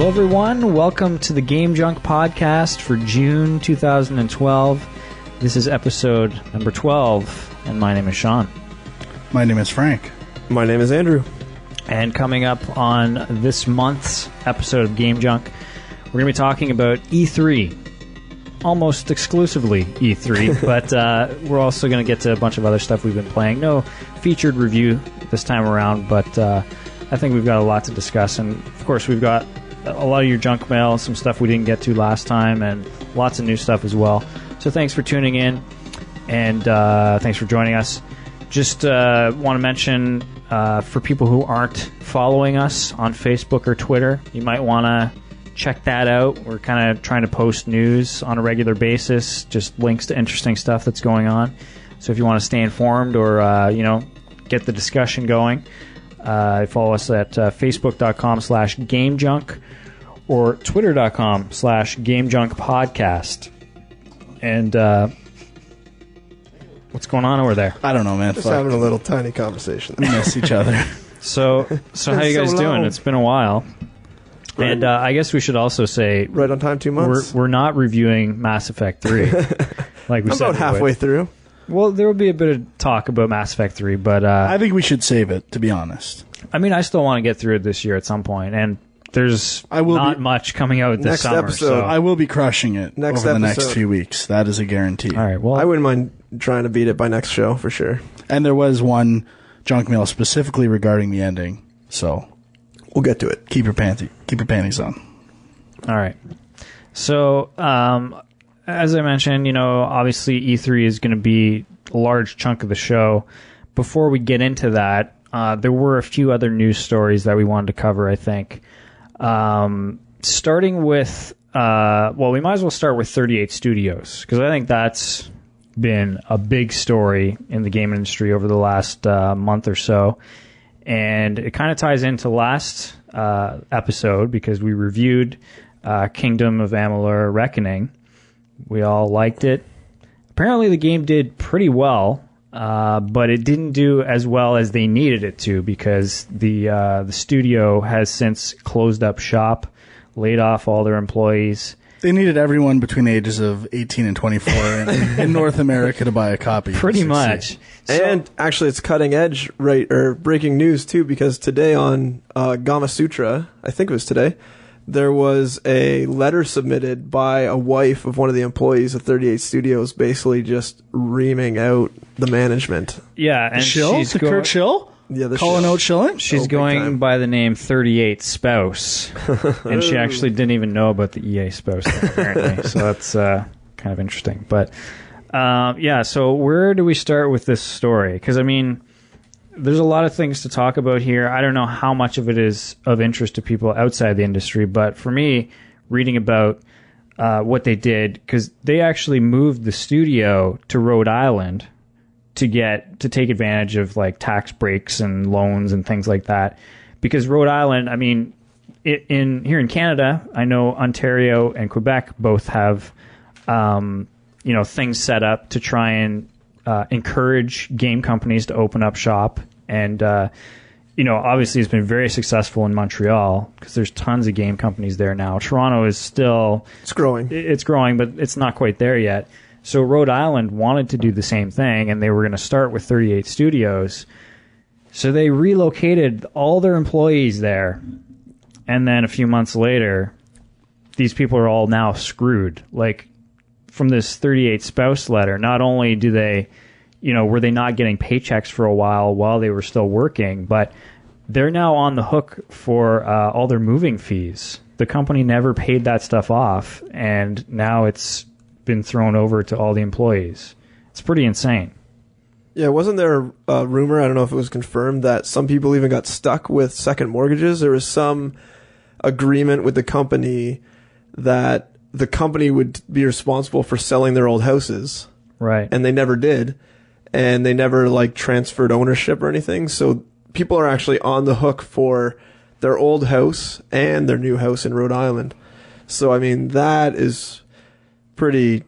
Hello everyone, welcome to the Game Junk podcast for June 2012. This is episode number 12, and my name is Sean. My name is Frank. My name is Andrew. And coming up on this month's episode of Game Junk, we're going to be talking about E3. Almost exclusively E3, but we're also going to get to a bunch of other stuff we've been playing. No featured review this time around, but I think we've got a lot to discuss. And, of course, we've got a lot of your junk mail, some stuff we didn't get to last time, and lots of new stuff as well. So thanks for tuning in, and thanks for joining us. Just want to mention, for people who aren't following us on Facebook or Twitter, you might want to check that out. We're kind of trying to post news on a regular basis, just links to interesting stuff that's going on. So if you want to stay informed or, get the discussion going, follow us at facebook.com/GameJunk or twitter.com/GameJunkPodcast. And what's going on over there? I don't know, man. Just having a little tiny conversation. We miss each other. So how you guys doing? It's been a while. Right. And I guess we should also say... Right on time, 2 months? We're not reviewing Mass Effect 3. Like we I'm said about halfway through. Well, there will be a bit of talk about Mass Effect 3, but... I think we should save it, to be honest. I mean, I still want to get through it this year at some point, and there's not much coming out this summer. Episode. So. I will be crushing it over the next few weeks. That is a guarantee. All right, well... I wouldn't mind trying to beat it by next show, for sure. And there was one junk mail specifically regarding the ending, so... We'll get to it. Keep your panties on. All right. So, as I mentioned, obviously E3 is going to be a large chunk of the show. Before we get into that, there were a few other news stories that we wanted to cover, I think. Starting with, we might as well start with 38 Studios, because I think that's been a big story in the game industry over the last month or so. And it kind of ties into last episode, because we reviewed Kingdom of Amalur Reckoning. We all liked it. Apparently the game did pretty well, but it didn't do as well as they needed it to, because the studio has since closed up shop, laid off all their employees. They needed everyone between the ages of 18 and 24 in North America to buy a copy. Pretty much. And actually, it's cutting edge, or breaking news, too, because today on Gama Sutra, I think it was today, there was a letter submitted by a wife of one of the employees of 38 Studios, basically just reaming out the management. Yeah, and Kurt Schill? Yeah, calling out Schilling? She's going by the name 38 Spouse, and she actually didn't even know about the EA Spouse thing, apparently. So that's kind of interesting. But so where do we start with this story? Because, I mean, there's a lot of things to talk about here. I don't know how much of it is of interest to people outside the industry, but for me, reading about what they did, because they actually moved the studio to Rhode Island to take advantage of like tax breaks and loans and things like that. Because Rhode Island, I mean, here in Canada, I know Ontario and Quebec both have things set up to try and encourage game companies to open up shop. And obviously it's been very successful in Montreal, because there's tons of game companies there now. Toronto is still... It's growing. It's growing, but it's not quite there yet. So Rhode Island wanted to do the same thing, and they were going to start with 38 Studios. So they relocated all their employees there. And then a few months later, these people are all now screwed. Like, from this 38 Spouse letter, not only do they... were they not getting paychecks for a while they were still working, but they're now on the hook for all their moving fees. The company never paid that stuff off, and now it's been thrown over to all the employees. It's pretty insane. Yeah, wasn't there a rumor, I don't know if it was confirmed, that some people even got stuck with second mortgages? There was some agreement with the company that the company would be responsible for selling their old houses. Right. And they never did. And they never transferred ownership or anything. So people are actually on the hook for their old house and their new house in Rhode Island. So, I mean, that is pretty,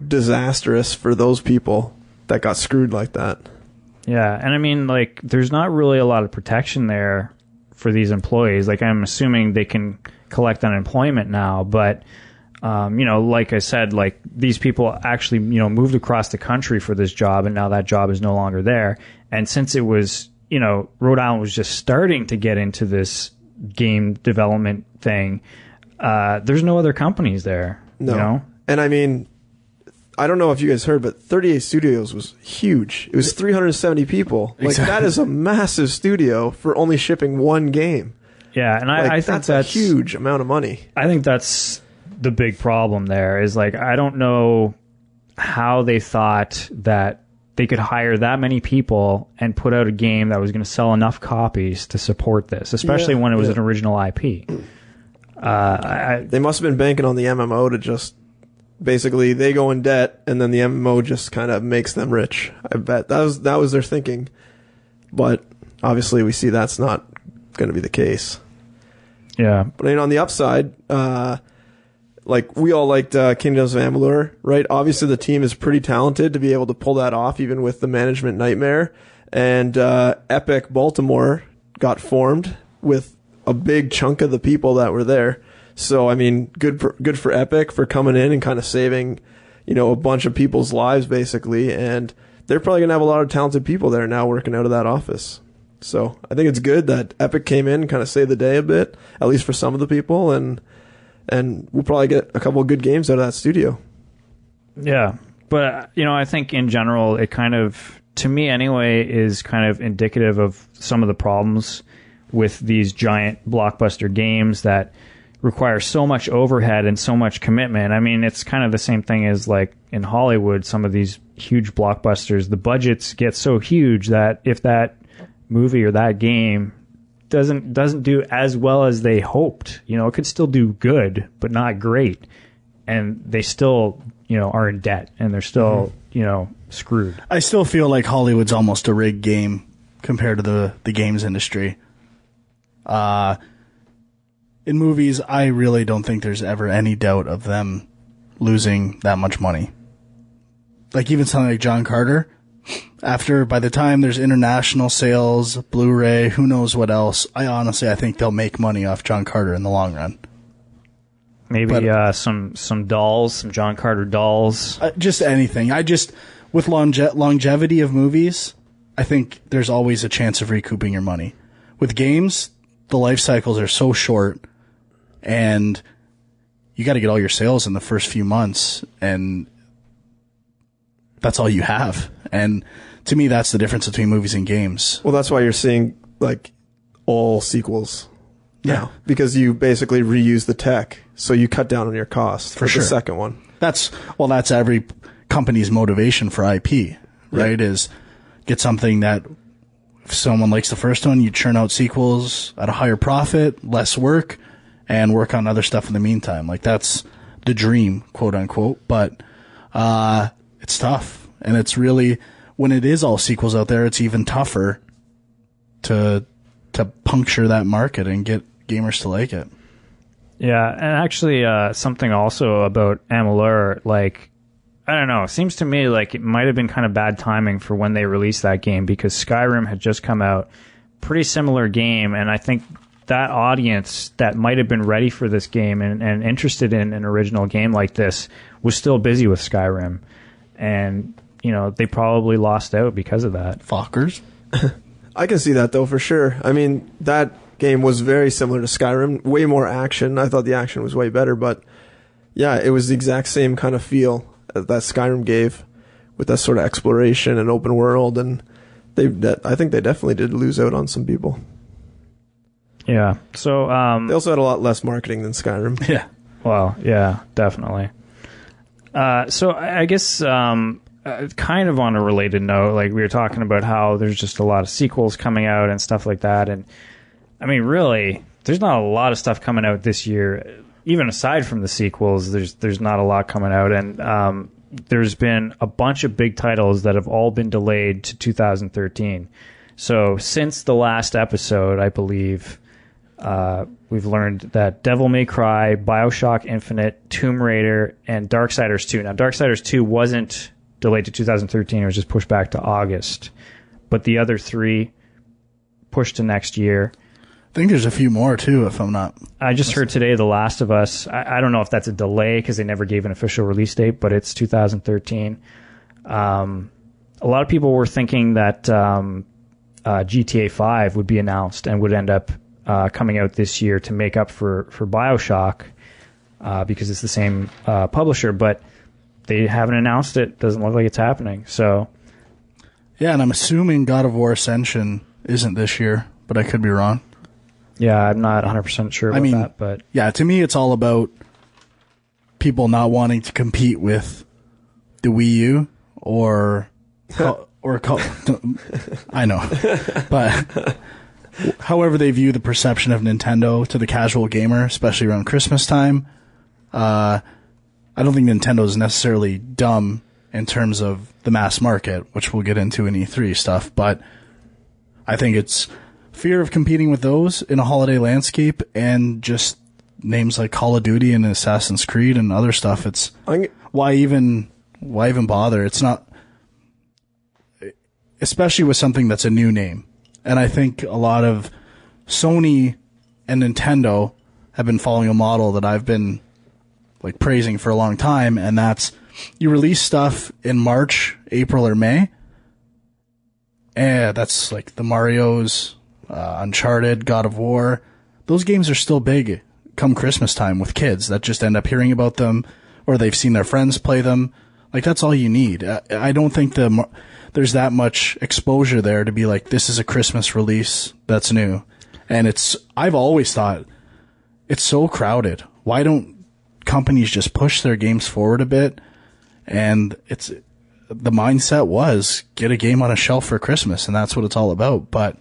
disastrous for those people that got screwed like that. Yeah. And I mean, there's not really a lot of protection there for these employees. I'm assuming they can collect unemployment now. But like I said, like these people actually moved across the country for this job, and now that job is no longer there. And since it was Rhode Island was just starting to get into this game development thing, there's no other companies there. No. And I mean, I don't know if you guys heard, but 38 Studios was huge. It was 370 people. Like, that is a massive studio for only shipping one game. Yeah, and I think that's a huge amount of money. I think that's the big problem there is, like, I don't know how they thought that they could hire that many people and put out a game that was going to sell enough copies to support this, especially when it was an original IP. They must have been banking on the MMO to just... Basically, they go in debt, and then the MMO just kind of makes them rich. I bet that was their thinking. But obviously, we see that's not going to be the case. Yeah. But on the upside, like we all liked Kingdoms of Amalur, right? Obviously, the team is pretty talented to be able to pull that off, even with the management nightmare. And Epic Baltimore got formed with a big chunk of the people that were there. So, I mean, good for Epic for coming in and kind of saving, a bunch of people's lives, basically. And they're probably going to have a lot of talented people there now working out of that office. So, I think it's good that Epic came in and kind of saved the day a bit, at least for some of the people. And we'll probably get a couple of good games out of that studio. Yeah. But, I think in general, it kind of, to me anyway, is kind of indicative of some of the problems with these giant blockbuster games that require so much overhead and so much commitment. I mean, it's kind of the same thing as like in Hollywood, some of these huge blockbusters, the budgets get so huge that if that movie or that game doesn't do as well as they hoped, it could still do good, but not great. And they still, are in debt and they're still, screwed. I still feel like Hollywood's almost a rigged game compared to the games industry. In movies, I really don't think there's ever any doubt of them losing that much money. Like even something like John Carter, by the time there's international sales, Blu-ray, who knows what else, I think they'll make money off John Carter in the long run. Maybe some dolls, some John Carter dolls. Just anything. With longevity of movies, I think there's always a chance of recouping your money. With games, the life cycles are so short, and you got to get all your sales in the first few months, and that's all you have. And to me, that's the difference between movies and games. Well, that's why you're seeing like all sequels now, because you basically reuse the tech, so you cut down on your cost for the second one. That's every company's motivation for IP, right? Is get something that if someone likes the first one, you churn out sequels at a higher profit, less work, and work on other stuff in the meantime. Like that's the dream, quote unquote. But it's tough, and it's really when it is all sequels out there, it's even tougher to puncture that market and get gamers to like it. Yeah, and actually, something also about Amalur, like, I don't know, it seems to me like it might have been kind of bad timing for when they released that game, because Skyrim had just come out, pretty similar game, and I think that audience that might have been ready for this game and interested in an original game like this was still busy with Skyrim, and, they probably lost out because of that. Fuckers. I can see that, though, for sure. I mean, that game was very similar to Skyrim, way more action. I thought the action was way better, but yeah, it was the exact same kind of feel that Skyrim gave, with that sort of exploration and open world, and I think they definitely did lose out on some people. Yeah. So they also had a lot less marketing than Skyrim. Yeah. Well, yeah, definitely. So I guess kind of on a related note, like we were talking about how there's just a lot of sequels coming out and stuff like that, and I mean, really, there's not a lot of stuff coming out this year. Even aside from the sequels, there's not a lot coming out, and there's been a bunch of big titles that have all been delayed to 2013. So since the last episode, I believe, we've learned that Devil May Cry, Bioshock Infinite, Tomb Raider, and Darksiders 2. Now, Darksiders 2 wasn't delayed to 2013. It was just pushed back to August. But the other three pushed to next year. think there's a few more too, if I'm not. I just heard today The Last of Us. I don't know if that's a delay because they never gave an official release date, but it's 2013. A lot of people were thinking that GTA 5 would be announced and would end up coming out this year to make up for Bioshock because it's the same publisher, but they haven't announced it. Doesn't look like it's happening. So, yeah, and I'm assuming God of War Ascension isn't this year, but I could be wrong. Yeah, I'm not 100% sure about that, but yeah, to me, it's all about people not wanting to compete with the Wii U or I know, but however they view the perception of Nintendo to the casual gamer, especially around Christmas time, I don't think Nintendo is necessarily dumb in terms of the mass market, which we'll get into in E3 stuff, but I think it's fear of competing with those in a holiday landscape and just names like Call of Duty and Assassin's Creed and other stuff. It's why even bother? It's not, especially with something that's a new name. And I think a lot of Sony and Nintendo have been following a model that I've been like praising for a long time, and that's you release stuff in March, April, or May. And that's like the Marios, Uncharted, God of War. Those games are still big come Christmas time with kids that just end up hearing about them or they've seen their friends play them. Like, that's all you need. I don't think there's that much exposure there to be like, this is a Christmas release that's new. And I've always thought it's so crowded. Why don't companies just push their games forward a bit? And the mindset was get a game on a shelf for Christmas, and that's what it's all about. But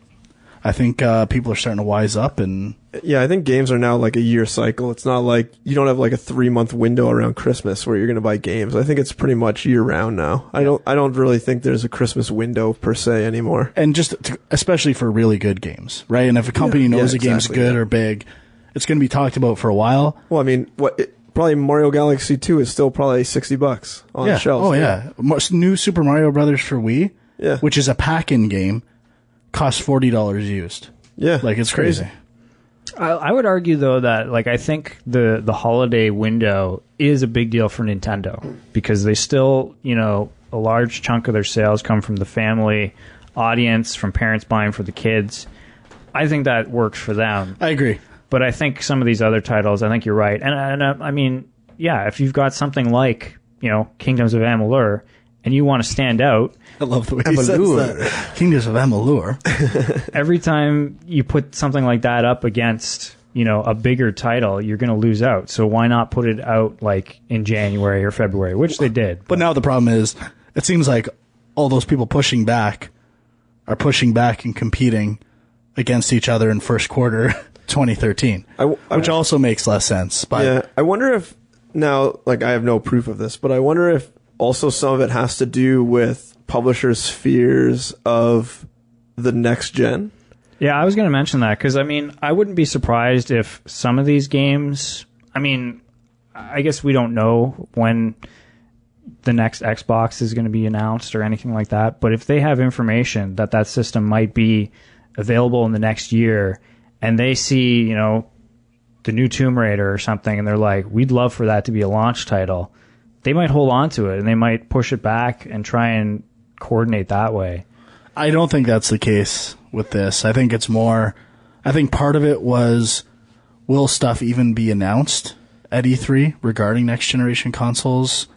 I think people are starting to wise up, and yeah, I think games are now like a year cycle. It's not like you don't have like a 3-month window around Christmas where you're going to buy games. I think it's pretty much year round now. I don't really think there's a Christmas window per se anymore. And just especially for really good games, right? And if a company knows a game's good or big, it's going to be talked about for a while. Well, I mean, probably Mario Galaxy 2 is still probably $60 on the shelves. Oh yeah, new Super Mario Brothers for Wii, which is a pack-in game, costs $40 used. Yeah, like it's crazy. I would argue though that like I think the holiday window is a big deal for Nintendo because they still, a large chunk of their sales come from the family audience, from parents buying for the kids. I think that works for them. I agree. But I think some of these other titles, I think you're right. And I mean, yeah, if you've got something like, Kingdoms of Amalur, and you want to stand out. I love the way he says that. Kingdoms of Amalur. Every time you put something like that up against, a bigger title, you're going to lose out. So why not put it out like in January or February, which they did. But now the problem is, it seems like all those people pushing back are pushing back and competing against each other in first quarter 2013, which also makes less sense. But yeah, I wonder if now, like, I have no proof of this, but I wonder if also some of it has to do with publishers' fears of the next gen. Yeah, I was going to mention that because, I mean, I wouldn't be surprised if some of these games, I mean, I guess we don't know when the next Xbox is going to be announced or anything like that, but if they have information that system might be available in the next year and they see, the new Tomb Raider or something and they're like, we'd love for that to be a launch title, they might hold on to it and they might push it back and try and coordinate that way. I don't think that's the case with this. I think it's more, I think part of it was, will stuff even be announced at E3 regarding next generation consoles?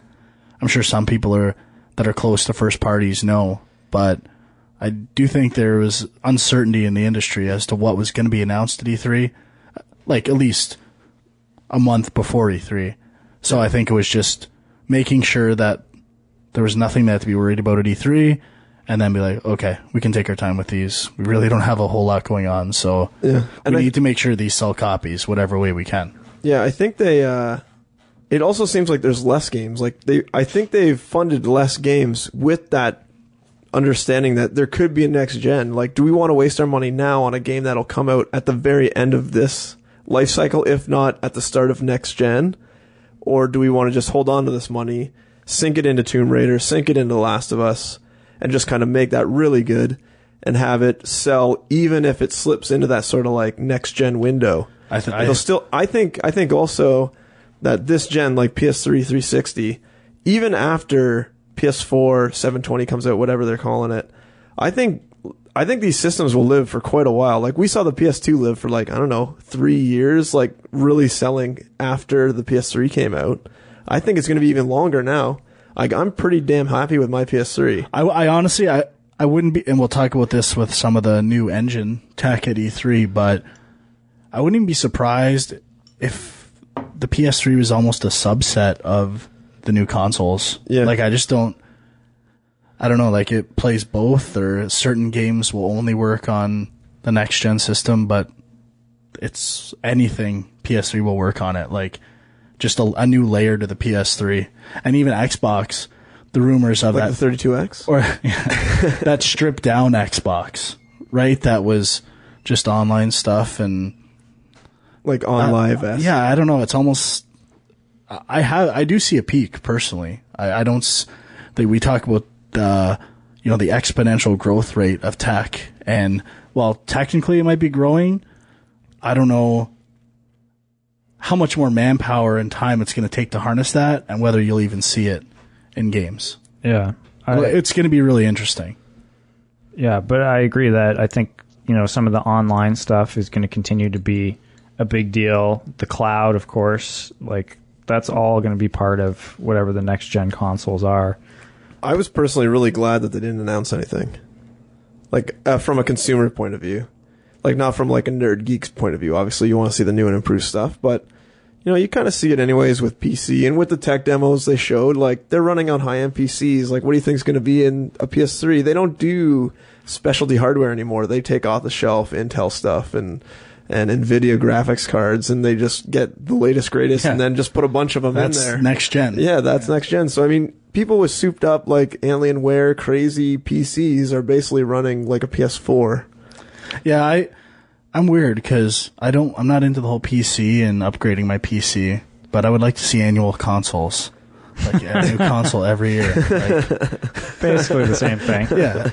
I'm sure some people that are close to first parties know, but I do think there was uncertainty in the industry as to what was going to be announced at E3, like at least a month before E3. So I think it was just making sure that there was nothing that had to be worried about at E3, and then be like, okay, we can take our time with these. We really don't have a whole lot going on, so we need to make sure these sell copies whatever way we can. Yeah, I think they... it also seems like there's less games. Like I think they've funded less games with that understanding that there could be a next gen. Like, do we want to waste our money now on a game that'll come out at the very end of this life cycle, if not at the start of next gen? Or do we want to just hold on to this money, sink it into Tomb Raider, sink it into The Last of Us, and just kind of make that really good, and have it sell, even if it slips into that sort of like next gen window. I think also that this gen, like PS3 360, even after PS4 720 comes out, whatever they're calling it, I think these systems will live for quite a while. Like we saw the PS2 live for like, I don't know, 3 years, like really selling after the PS3 came out. I think it's going to be even longer now. Like I'm pretty damn happy with my PS3. I honestly, I wouldn't be, and we'll talk about this with some of the new engine tech at E3, but I wouldn't even be surprised if the PS3 was almost a subset of the new consoles. Yeah. Like I don't know, like it plays both, or certain games will only work on the next gen system, but it's anything PS3 will work on it. Like just a new layer to the PS3. And even Xbox, the rumors of like that the 32X or that stripped down Xbox, right? That was just online stuff and like on live. Yeah, I don't know. It's almost I do see a peak personally. I don't. We talk about the exponential growth rate of tech, and while technically it might be growing, I don't know how much more manpower and time it's going to take to harness that, and whether you'll even see it in games. Yeah. It's going to be really interesting. Yeah, but I agree that I think, some of the online stuff is going to continue to be a big deal. The cloud, of course, like that's all going to be part of whatever the next gen consoles are. I was personally really glad that they didn't announce anything. Like from a consumer point of view. Like not from like a nerd geek's point of view. Obviously you want to see the new and improved stuff, but you kind of see it anyways with PC and with the tech demos they showed. Like they're running on high-end PCs. Like what do you think is going to be in a PS3? They don't do specialty hardware anymore. They take off the shelf Intel stuff and NVIDIA graphics cards, and they just get the latest greatest and then just put a bunch of them in there. That's next gen. Yeah, that's next gen. So I mean, people with souped up like Alienware crazy PCs are basically running like a PS4. Yeah, I'm weird because I'm not into the whole PC and upgrading my PC, but I would like to see annual consoles, like a new console every year. Like, basically the same thing. Yeah,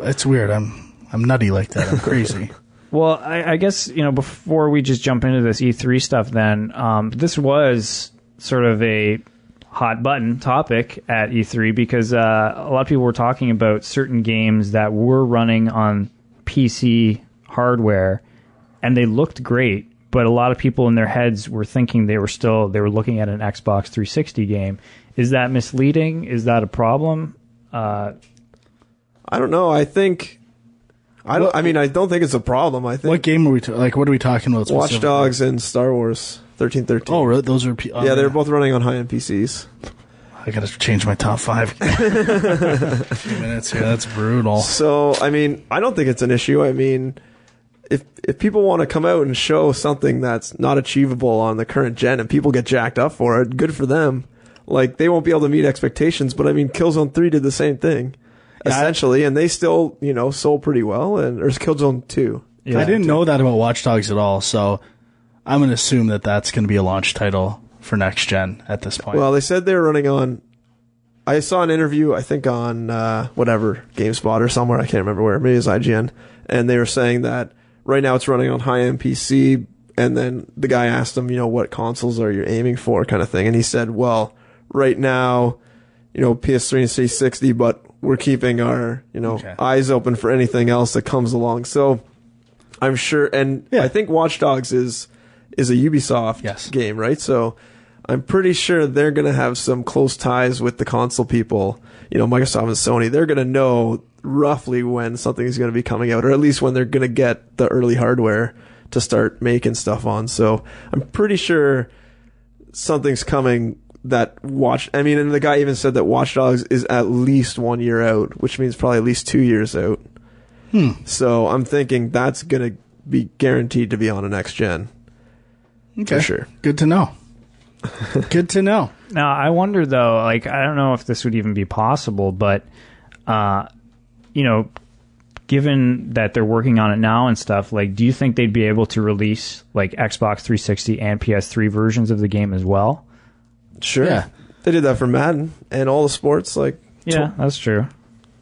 it's weird. I'm nutty like that. I'm crazy. Well, I guess before we just jump into this E3 stuff, then this was sort of a hot button topic at E3 because a lot of people were talking about certain games that were running on PC hardware and they looked great, but a lot of people in their heads were thinking they were looking at an Xbox 360 game. Is that misleading? Is that a problem? I don't know. I don't think it's a problem. I think what game are we what are we talking about? Watch Dogs and Star Wars 1313. Oh, really? Those are yeah, they're both running on high-end PCs. I gotta change my top 5. A few minutes here. That's brutal. So, I mean, I don't think it's an issue. I mean, if people want to come out and show something that's not achievable on the current gen and people get jacked up for it, good for them. Like, they won't be able to meet expectations, but I mean, Killzone 3 did the same thing, essentially, and they still, sold pretty well, or Killzone 2. Yeah. I didn't know that about Watch Dogs at all, so I'm going to assume that that's going to be a launch title for next gen at this point. Well, they said they were running on. I saw an interview, I think on GameSpot or somewhere. I can't remember where. Maybe it was IGN, and they were saying that right now it's running on high-end PC. And then the guy asked him, what consoles are you aiming for, kind of thing, and he said, well, right now, PS3 and 360, but we're keeping our eyes open for anything else that comes along. So I'm sure, and I think Watch Dogs is a Ubisoft game, right? So I'm pretty sure they're going to have some close ties with the console people, Microsoft and Sony. They're going to know roughly when something is going to be coming out, or at least when they're going to get the early hardware to start making stuff on. So I'm pretty sure something's coming and the guy even said that Watch Dogs is at least 1 year out, which means probably at least 2 years out. So I'm thinking that's going to be guaranteed to be on a next gen. Okay. For sure. Good to know. Good to know. Now, I wonder, though, I don't know if this would even be possible, but, given that they're working on it now and stuff, do you think they'd be able to release, Xbox 360 and PS3 versions of the game as well? Sure. Yeah. They did that for Madden and all the sports, Yeah, that's true.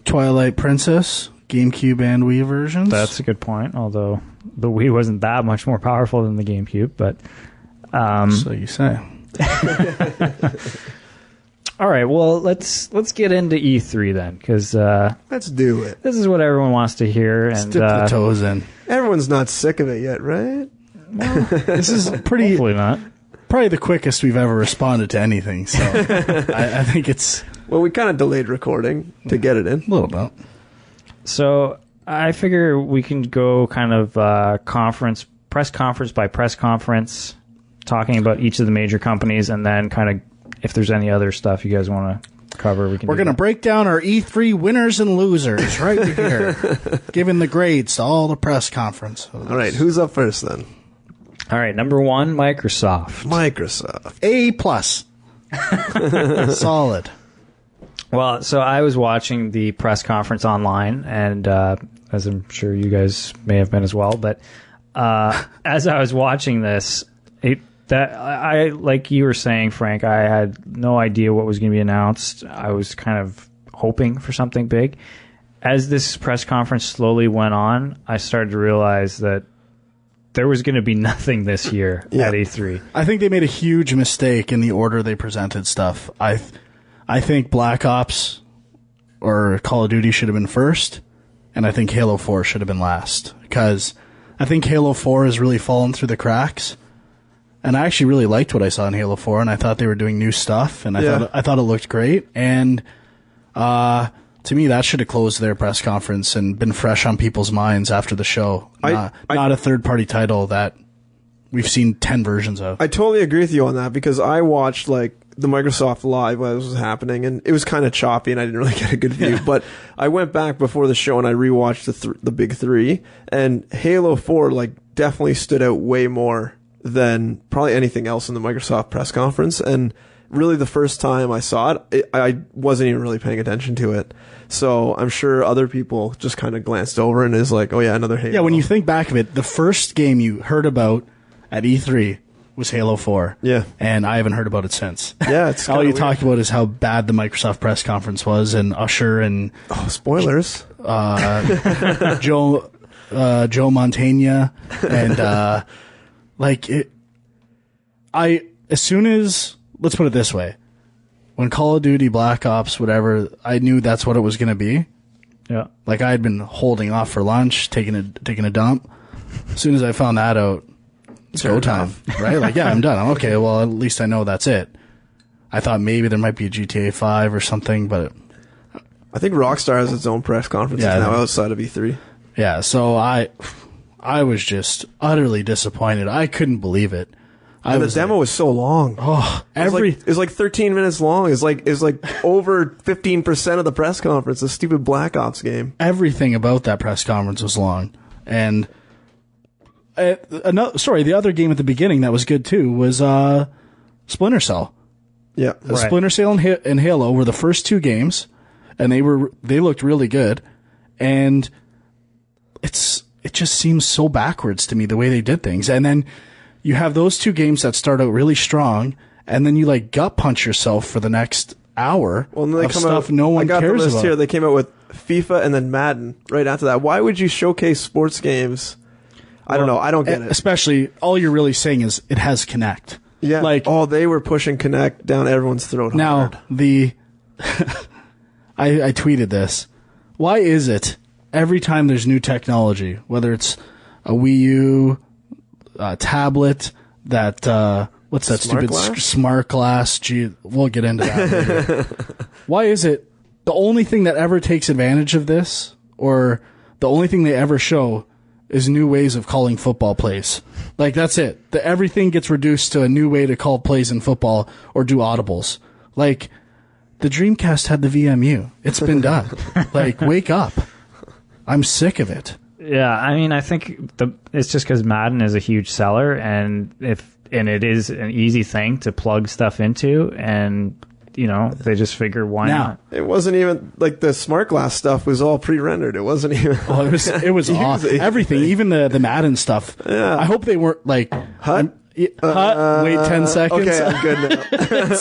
Twilight Princess GameCube and Wii versions. That's a good point, although the Wii wasn't that much more powerful than the GameCube, but... so you say. All right, well, let's get into E3 then, because Let's do it. this is what everyone wants to hear. Let's And dip the toes in. Everyone's not sick of it yet, right? This is hopefully not. probably the quickest we've ever responded to anything, so I think it's Well, we kind of delayed recording to get it in. a little bit. So I figure we can go kind of press conference by press conference, talking about each of the major companies, and then kind of if there's any other stuff you guys want to cover, we can. We're going to break down our E3 winners and losers right here, giving the grades to all the press conference. All right, who's up first then? All right, number one, Microsoft. Microsoft. A+. Solid. Well, so I was watching the press conference online, and as I'm sure you guys may have been as well, but as I was watching this, I like you were saying, Frank, I had no idea what was going to be announced. I was kind of hoping for something big. As this press conference slowly went on, I started to realize that there was going to be nothing this year at E3. I think they made a huge mistake in the order they presented stuff. I think Black Ops or Call of Duty should have been first, and I think Halo 4 should have been last, because I think Halo 4 has really fallen through the cracks. And I actually really liked what I saw in Halo 4, and I thought they were doing new stuff, and I thought it looked great. And to me, that should have closed their press conference and been fresh on people's minds after the show. Not a third-party title that we've seen 10 versions of. I totally agree with you on that, because I watched like the Microsoft Live while this was happening, and it was kind of choppy, and I didn't really get a good view. But I went back before the show and I rewatched the big three, and Halo 4 like definitely stood out way more than probably anything else in the Microsoft press conference. And really the first time I saw it, I wasn't even really paying attention to it. So I'm sure other people just kind of glanced over and is like, oh yeah, another Halo. Yeah, when you think back of it, the first game you heard about at E3 was Halo 4. Yeah. And I haven't heard about it since. Yeah, it's all you weird. talk about is how bad the Microsoft press conference was, and Usher and spoilers. Joe Montana, and as soon as, let's put it this way, when Call of Duty, Black Ops, whatever, I knew that's what it was going to be. Yeah. Like, I had been holding off for lunch, taking a dump. As soon as I found that out, it's go time, right? Like, yeah, I'm done. I'm okay. Well, at least I know that's it. I thought maybe there might be a GTA 5 or something, but I think Rockstar has its own press conferences now outside of E3. Yeah, so I was just utterly disappointed. I couldn't believe it. And the demo was so long. Oh, it was like 13 minutes long. It was like over 15% of the press conference. The stupid Black Ops game. Everything about that press conference was long. And the other game at the beginning that was good too was Splinter Cell. Yeah, right. Splinter Cell and Halo were the first two games, and they looked really good. And it just seems so backwards to me the way they did things. And then you have those two games that start out really strong, and then you like gut punch yourself for the next hour of stuff no one cares about. I got the list here. They came out with FIFA and then Madden right after that. Why would you showcase sports games? I don't know. I don't get it. Especially, all you're really saying is it has Kinect. Yeah. Like, they were pushing Kinect down everyone's throat. Now, I tweeted this. Why is it every time there's new technology, whether it's a Wii U, a tablet, what's that smart glass? Gee, we'll get into that later. Why is it the only thing that ever takes advantage of this, or the only thing they ever show, is new ways of calling football plays? Like, that's it. Everything gets reduced to a new way to call plays in football or do audibles. Like, the Dreamcast had the VMU. It's been done. Like, wake up. I'm sick of it. Yeah, I mean, I think it's just because Madden is a huge seller, and it is an easy thing to plug stuff into, and they just figure why not. It wasn't even like the smart glass stuff was all pre-rendered. It wasn't even. Well, it was awesome. Everything, even the Madden stuff. Yeah. I hope they weren't like HUD. Wait 10 seconds. Okay, I'm good now.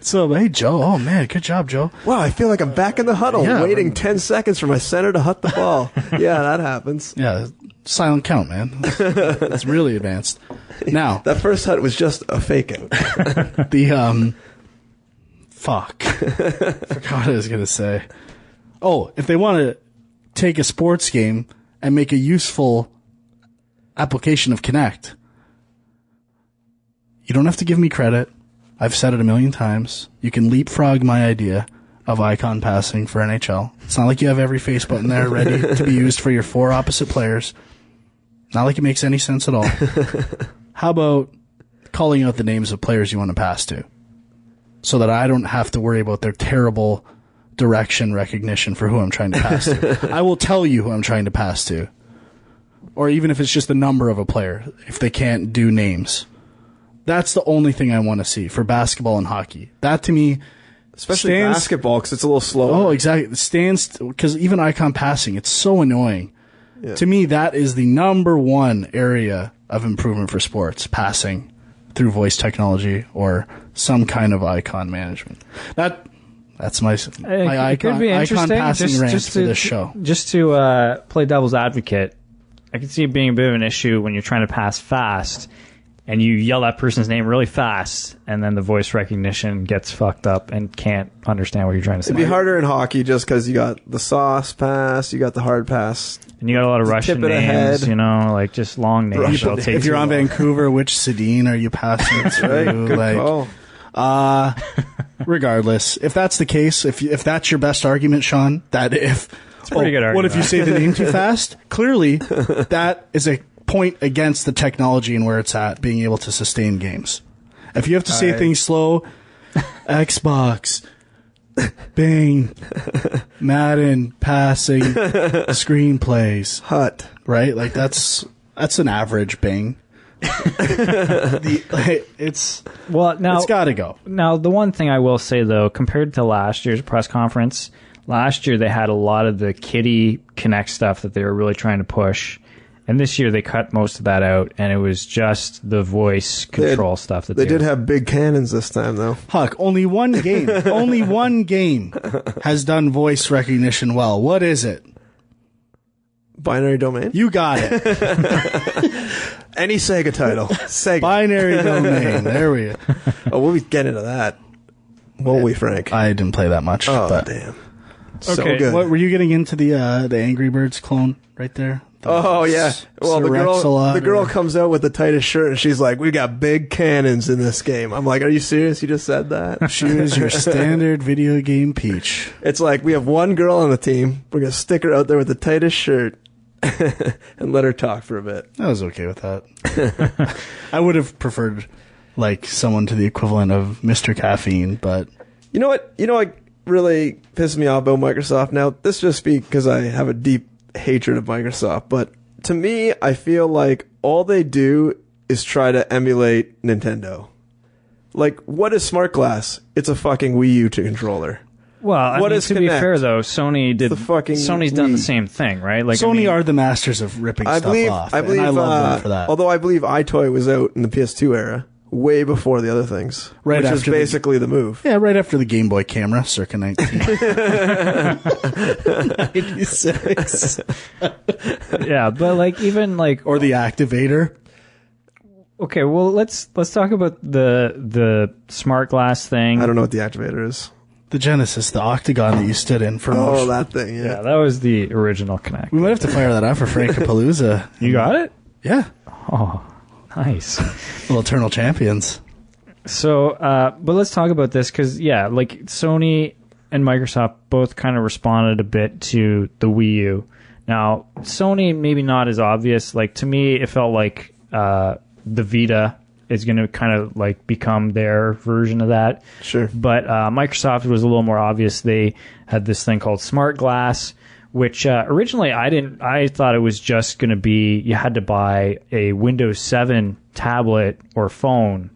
So, hey, Joe. Oh, man. Good job, Joe. Wow, I feel like I'm back in the huddle, waiting 10 seconds for my center to hut the ball. Yeah, that happens. Yeah, silent count, man. It's really advanced. Now, That first hut was just a fake out. Fuck. Forgot what I was going to say. Oh, if they want to take a sports game and make a useful application of Kinect, you don't have to give me credit. I've said it a million times. You can leapfrog my idea of icon passing for NHL. It's not like you have every face button there ready to be used for your 4 opposite players. Not like it makes any sense at all. How about calling out the names of players you want to pass to, so that I don't have to worry about their terrible direction recognition for who I'm trying to pass to. I will tell you who I'm trying to pass to. Or even if it's just the number of a player, if they can't do names. That's the only thing I want to see for basketball and hockey. That to me, Especially basketball, because it's a little slower. Oh, exactly. Because even icon passing, it's so annoying. Yeah. To me, that is the number one area of improvement for sports, passing through voice technology or some kind of icon management. That's my icon passing rant for this show. Just to play devil's advocate, I can see it being a bit of an issue when you're trying to pass fast and you yell that person's name really fast and then the voice recognition gets fucked up and can't understand what you're trying to say. It'd be harder in hockey just because you got the sauce pass, you got the hard pass. And you got a lot of Russian names, you know, like just long names. If you're on Vancouver, which Sedin are you passing through? Right, good call. Regardless, if that's the case, if that's your best argument, Sean, that if it's a pretty good argument. What if you say the name too fast? Clearly, that is a point against the technology and where it's at, being able to sustain games. If you have to say things slow, Xbox, Bing, Madden, passing, screenplays, hut, right? Like that's an average Bing. It's got to go. Now, the one thing I will say though, compared to last year's press conference, last year they had a lot of the kiddie Kinect stuff that they were really trying to push. And this year they cut most of that out, and it was just the voice control stuff. That they did have big cannons this time, though. Huck, only one game has done voice recognition well. What is it? Binary Domain? You got it. Any Sega title. Sega. Binary Domain. There we go. Oh, we'll be getting into that. Won't we, Frank? I didn't play that much. Oh, but. Damn. Okay. So good. What, were you getting into the Angry Birds clone right there? Oh, yeah. Well, the girl comes out with the tightest shirt, and she's like, we got big cannons in this game. I'm like, are you serious? You just said that? She was your standard video game Peach. It's like, we have one girl on the team. We're going to stick her out there with the tightest shirt and let her talk for a bit. I was okay with that. I would have preferred, like, someone to the equivalent of Mr. Caffeine, but... You know what really pisses me off about Microsoft now? This just be because I have a deep hatred of Microsoft, but to me, I feel like all they do is try to emulate Nintendo. Like, what is Smart Glass? It's a fucking Wii U controller. Well, to be fair though, Sony's done the same thing, right? Like Sony are the masters of ripping stuff off. I believe, and I love them for that. Although I believe iToy was out in the PS2 era, way before the other things, which is basically the move. Yeah, right after the Game Boy camera, circa 1996. Yeah, but like even like or the Activator. Okay, well let's talk about the Smart Glass thing. I don't know what the Activator is. The Genesis, the octagon that you stood in for motion. Oh, that thing, yeah. Yeah, that was the original Kinect. We might have to fire that out for Frankapalooza. You got it? Yeah. Oh, nice. Little Eternal Champions. So, but let's talk about this because, yeah, like Sony and Microsoft both kind of responded a bit to the Wii U. Now, Sony, maybe not as obvious. Like, to me, it felt like the Vita is going to kind of like become their version of that. Sure. But Microsoft was a little more obvious. They had this thing called Smart Glass, which originally I thought it was just going to be you had to buy a Windows 7 tablet or phone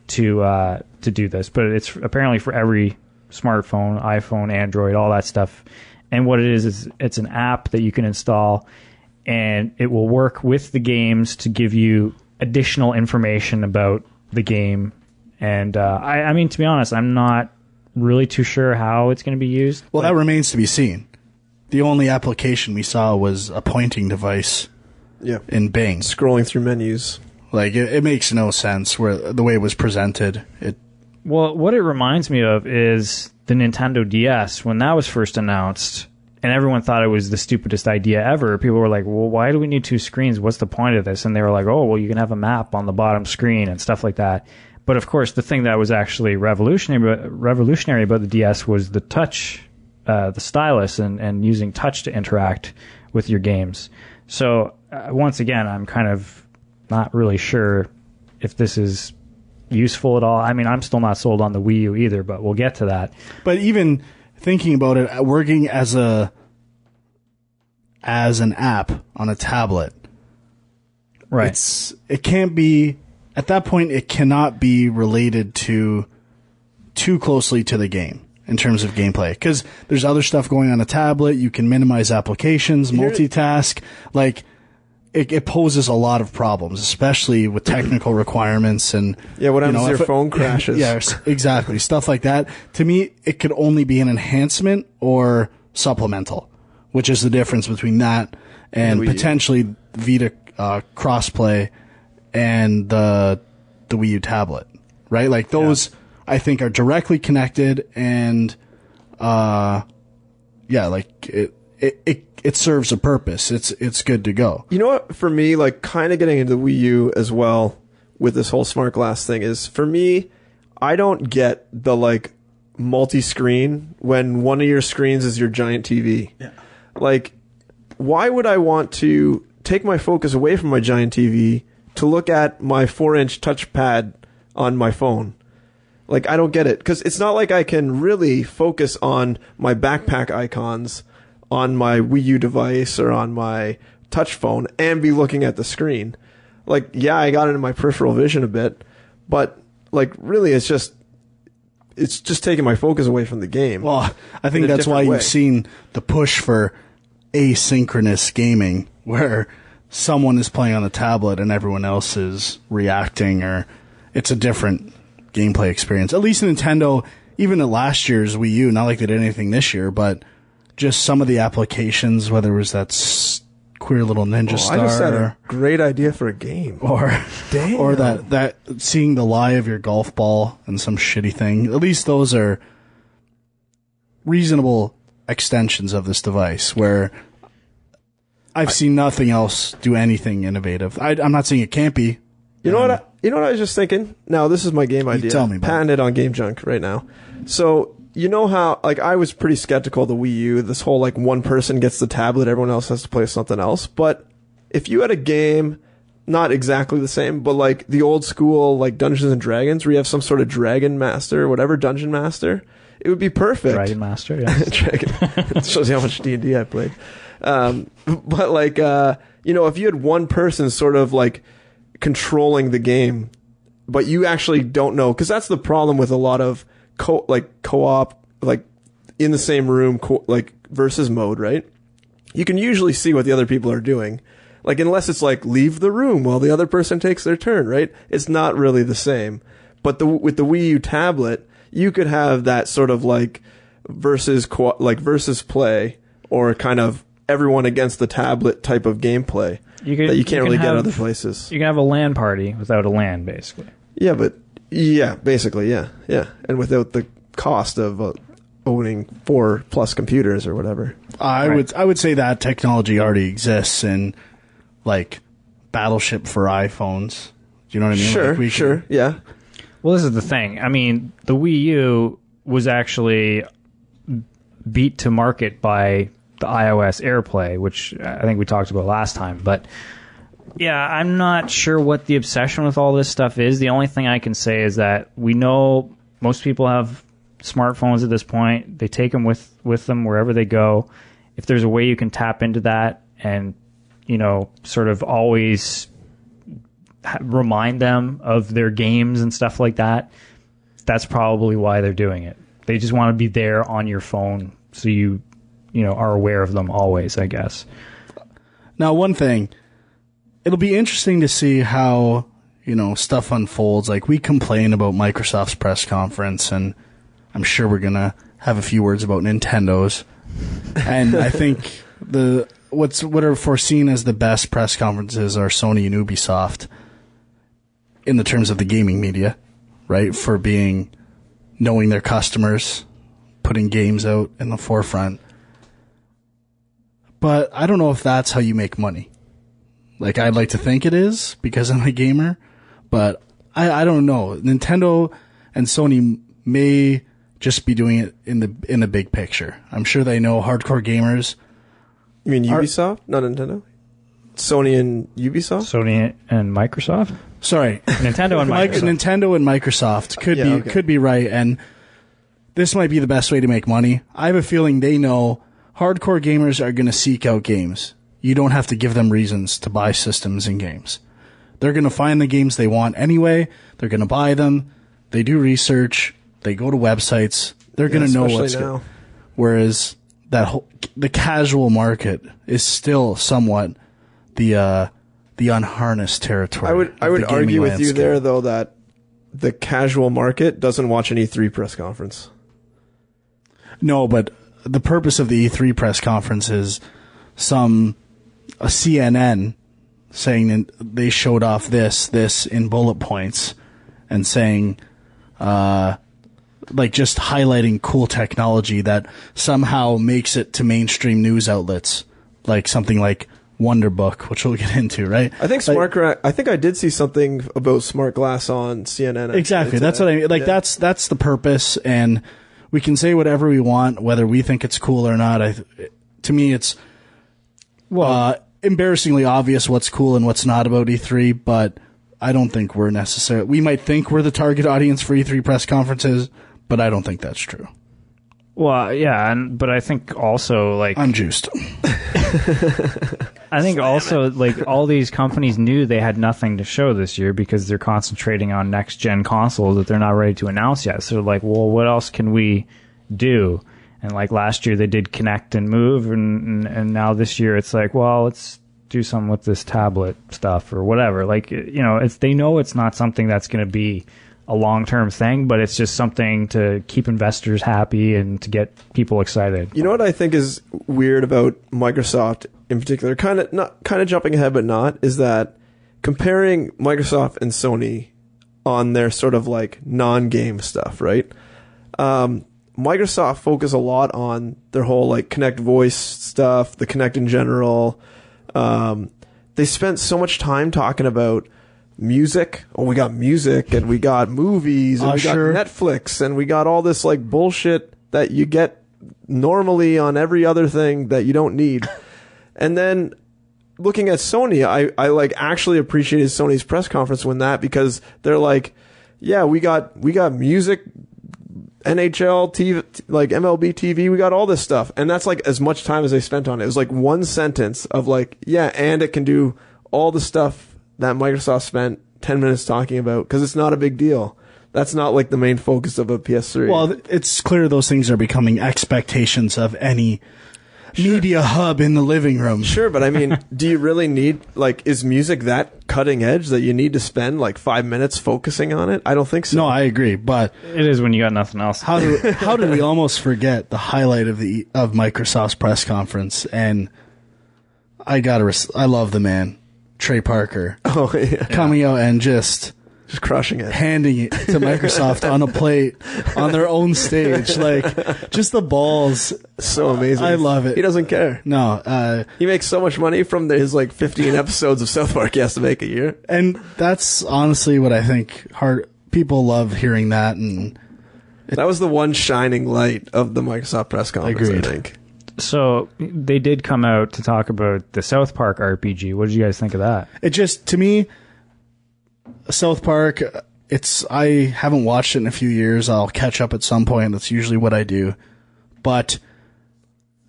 to do this. But it's apparently for every smartphone, iPhone, Android, all that stuff. And what it is it's an app that you can install, and it will work with the games to give you additional information about the game. And I mean, to be honest, I'm not really too sure how it's going to be used. Well, that remains to be seen. The only application we saw was a pointing device in Bing. Scrolling through menus. Like, it makes no sense where the way it was presented. Well, what it reminds me of is the Nintendo DS. When that was first announced, and everyone thought it was the stupidest idea ever, people were like, well, why do we need 2 screens? What's the point of this? And they were like, oh, well, you can have a map on the bottom screen and stuff like that. But, of course, the thing that was actually revolutionary about the DS was the touch, the stylus, and using touch to interact with your games. So, once again, I'm kind of not really sure if this is useful at all. I mean, I'm still not sold on the Wii U either, but we'll get to that. But even thinking about it, working as an app on a tablet, right? It can't be at that point. It cannot be related too closely to the game in terms of gameplay, because there's other stuff going on a tablet. You can minimize applications, multitask. Like, it poses a lot of problems, especially with technical requirements and what happens if your phone crashes? Yeah, exactly, stuff like that. To me, it could only be an enhancement or supplemental, which is the difference between that and potentially Vita crossplay and the Wii U tablet, right? Like, those I think are directly connected, and it serves a purpose. It's good to go. You know what, for me, like, kind of getting into the Wii U as well with this whole smart glass thing is, for me, I don't get the, like, multi-screen when one of your screens is your giant TV. Yeah. Like, why would I want to take my focus away from my giant TV to look at my 4-inch touchpad on my phone? Like, I don't get it, because it's not like I can really focus on my backpack icons on my Wii U device or on my touch phone and be looking at the screen. Like, yeah, I got it in my peripheral vision a bit, but, like, really it's just taking my focus away from the game. Well, I think that's why you've seen the push for asynchronous gaming, where someone is playing on the tablet and everyone else is reacting, or it's a different gameplay experience. At least Nintendo, even at last year's Wii U, not like they did anything this year, but just some of the applications, whether it was that queer little ninja star. I just had a great idea for a game. Or that seeing the lie of your golf ball and some shitty thing. At least those are reasonable extensions of this device, where I've seen nothing else do anything innovative. I'm not saying it can't be. You know what I was just thinking? Now, this is my game idea. Tell me, patented on Game Junk right now. So, you know how, like, I was pretty skeptical of the Wii U, this whole, like, one person gets the tablet, everyone else has to play something else. But if you had a game, not exactly the same, but, like, the old school, like, Dungeons and Dragons, where you have some sort of Dragon Master or whatever, Dungeon Master, it would be perfect. Dragon Master, yes. Dragon. It shows you how much D&D I played. But, like, you know, if you had one person sort of, like, controlling the game, but you actually don't know, because that's the problem with a lot of co-op, like, in the same room, like, versus mode, right? You can usually see what the other people are doing. Like, unless it's like, leave the room while the other person takes their turn, right? It's not really the same. But with the Wii U tablet, you could have that sort of, like, versus play, or kind of everyone against the tablet type of gameplay that you can't really get other places. You can have a LAN party without a LAN, basically. Basically, yeah. And without the cost of owning 4+ computers or whatever. I would say that technology already exists in, like, Battleship for iPhones. Do you know what I mean? Sure, yeah. Well, this is the thing. I mean, the Wii U was actually beat to market by the iOS AirPlay, which I think we talked about last time. But yeah, I'm not sure what the obsession with all this stuff is. The only thing I can say is that we know most people have smartphones at this point. They take them with them wherever they go. If there's a way you can tap into that and, you know, sort of always remind them of their games and stuff like that, that's probably why they're doing it. They just want to be there on your phone so you know, are aware of them always, I guess. Now, one thing, it'll be interesting to see how, stuff unfolds. Like, we complain about Microsoft's press conference, and I'm sure we're going to have a few words about Nintendo's. And I think what are foreseen as the best press conferences are Sony and Ubisoft in the terms of the gaming media, right? For knowing their customers, putting games out in the forefront. But I don't know if that's how you make money. Like, I'd like to think it is because I'm a gamer, but I don't know. Nintendo and Sony may just be doing it in the big picture. I'm sure they know hardcore gamers. You mean Ubisoft, not Nintendo? Sony and Ubisoft? Sony and Microsoft? Sorry. Nintendo and Microsoft. Nintendo and Microsoft could be right, and this might be the best way to make money. I have a feeling they know hardcore gamers are going to seek out games. You don't have to give them reasons to buy systems and games. They're going to find the games they want anyway. They're going to buy them. They do research. They go to websites. They're going to know what's good. Whereas the casual market is still somewhat the unharnessed territory. I would argue with you there, though, that the casual market doesn't watch an E3 press conference. No, but the purpose of the E3 press conference is a CNN saying they showed off this in bullet points and saying, like, just highlighting cool technology that somehow makes it to mainstream news outlets, like something like Wonderbook, which we'll get into, right? I think I think I did see something about smart glass on CNN. Exactly. That's what I mean. Like, that's the purpose, and we can say whatever we want, whether we think it's cool or not. To me, it's embarrassingly obvious what's cool and what's not about E3, but I don't think we're necessarily... We might think we're the target audience for E3 press conferences, but I don't think that's true. Well, yeah, but I think also, like... I'm juiced. I think also, like, all these companies knew they had nothing to show this year because they're concentrating on next-gen consoles that they're not ready to announce yet. So, like, well, what else can we do? And, like, last year they did Connect and Move, and now this year it's like, well, let's do something with this tablet stuff or whatever. Like, they know it's not something that's going to be a long-term thing, but it's just something to keep investors happy and to get people excited. You know what I think is weird about Microsoft in particular, kind of jumping ahead but not, is that comparing Microsoft and Sony on their sort of like non-game stuff, right? Microsoft focus a lot on their whole like Kinect voice stuff, the Kinect in general. They spent so much time talking about music. Oh, we got music, and we got movies, and we got Netflix, and we got all this like bullshit that you get normally on every other thing that you don't need. And then looking at Sony, I like actually appreciated Sony's press conference because they're like, yeah, we got music, NHL, TV, like MLB TV, we got all this stuff. And that's like as much time as they spent on it. It was like one sentence of like, yeah, and it can do all the stuff that Microsoft spent 10 minutes talking about, because it's not a big deal. That's not like the main focus of a PS3. Well, it's clear those things are becoming expectations of any media hub in the living room. Sure, but I mean, do you really need, like, is music that cutting edge that you need to spend like 5 minutes focusing on it? I don't think so. No, I agree, but it is when you got nothing else. How did we almost forget the highlight of Microsoft's press conference? And I love the man, Trey Parker. Oh yeah, coming out and just crushing it, handing it to Microsoft on a plate on their own stage. Like, just the balls. So amazing. I love it. He doesn't care. No. He makes so much money from his like 15 episodes of South Park he has to make a year. And that's honestly what I think people love hearing that. And that was the one shining light of the Microsoft press conference, agreed. I think. So they did come out to talk about the South Park RPG. What did you guys think of that? It just, to me, South Park, I haven't watched it in a few years. I'll catch up at some point. That's usually what I do. But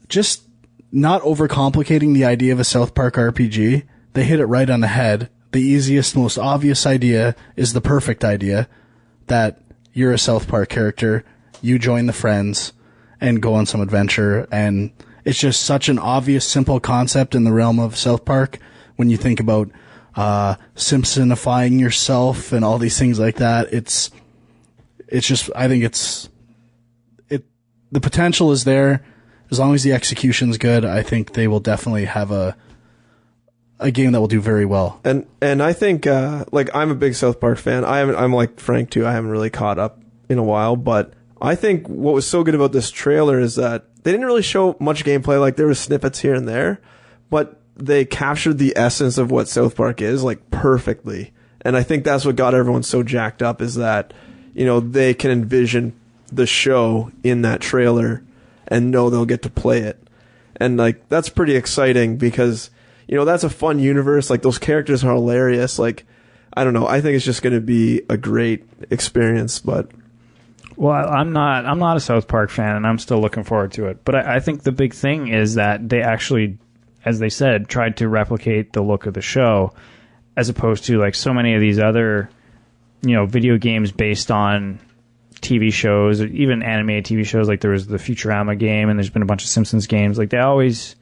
just not overcomplicating the idea of a South Park RPG. They hit it right on the head. The easiest, most obvious idea is the perfect idea, that you're a South Park character, you join the friends, and go on some adventure. And it's just such an obvious, simple concept in the realm of South Park when you think about Simpsonifying yourself and all these things like that. It's just, I think the potential is there. As long as the execution's good, I think they will definitely have a game that will do very well. And I think, like, I'm a big South Park fan. I'm like Frank too. I haven't really caught up in a while, but I think what was so good about this trailer is that they didn't really show much gameplay. Like, there were snippets here and there, but they captured the essence of what South Park is, like, perfectly. And I think that's what got everyone so jacked up, is that, you know, they can envision the show in that trailer and know they'll get to play it. And, like, that's pretty exciting because, you know, that's a fun universe. Like, those characters are hilarious. Like, I don't know. I think it's just going to be a great experience, but... Well, I'm not a South Park fan, and I'm still looking forward to it. But I think the big thing is that they actually, as they said, tried to replicate the look of the show, as opposed to, like, so many of these other, you know, video games based on TV shows, or even animated TV shows. Like, there was the Futurama game, and there's been a bunch of Simpsons games. Like, they always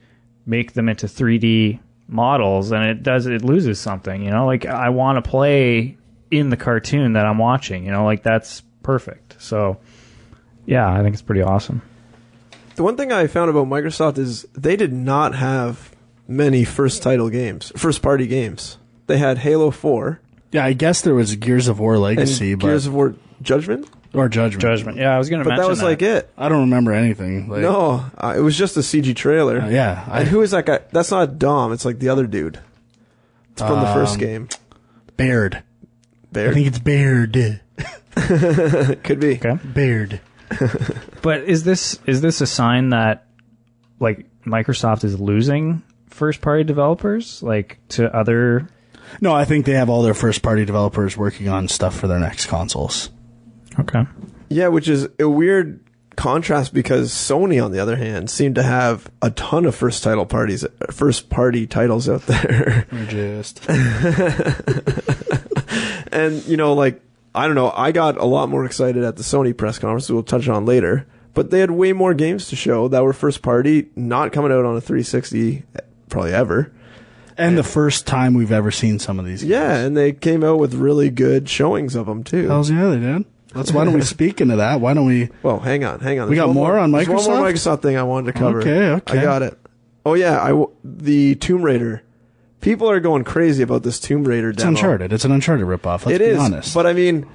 make them into 3D models, and it loses something, you know? Like, I want to play in the cartoon that I'm watching, you know? Like, that's perfect. So, yeah, I think it's pretty awesome. The one thing I found about Microsoft is they did not have many first-party games. They had Halo 4. Yeah, I guess there was Gears of War Legacy, and but... Gears of War Judgment? Or Judgment. Yeah, I was going to mention that. But that was like it. I don't remember anything. Like, no, it was just a CG trailer. Yeah. And who is that guy? That's not Dom. It's like the other dude. It's from the first game. Baird. Baird? I think it's Baird. Could be. Okay. Baird. But is this a sign that, like, Microsoft is losing first-party developers, like, to other... No, I think they have all their first-party developers working on stuff for their next consoles. Okay. Yeah, which is a weird contrast because Sony, on the other hand, seemed to have a ton of first-party titles out there. We're just... And, you know, like, I don't know, I got a lot more excited at the Sony press conference, we'll touch on later, but they had way more games to show that were first-party, not coming out on a 360 probably ever. And the first time we've ever seen some of these games. Yeah, and they came out with really good showings of them, too. Hells yeah, they did. Why don't we speak into that? Why don't we... Well, hang on. We got more on Microsoft? There's one more Microsoft thing I wanted to cover. Okay. I got it. Oh, yeah, the Tomb Raider. People are going crazy about this Tomb Raider demo. It's Uncharted. It's an Uncharted ripoff. Let's be honest. But I mean,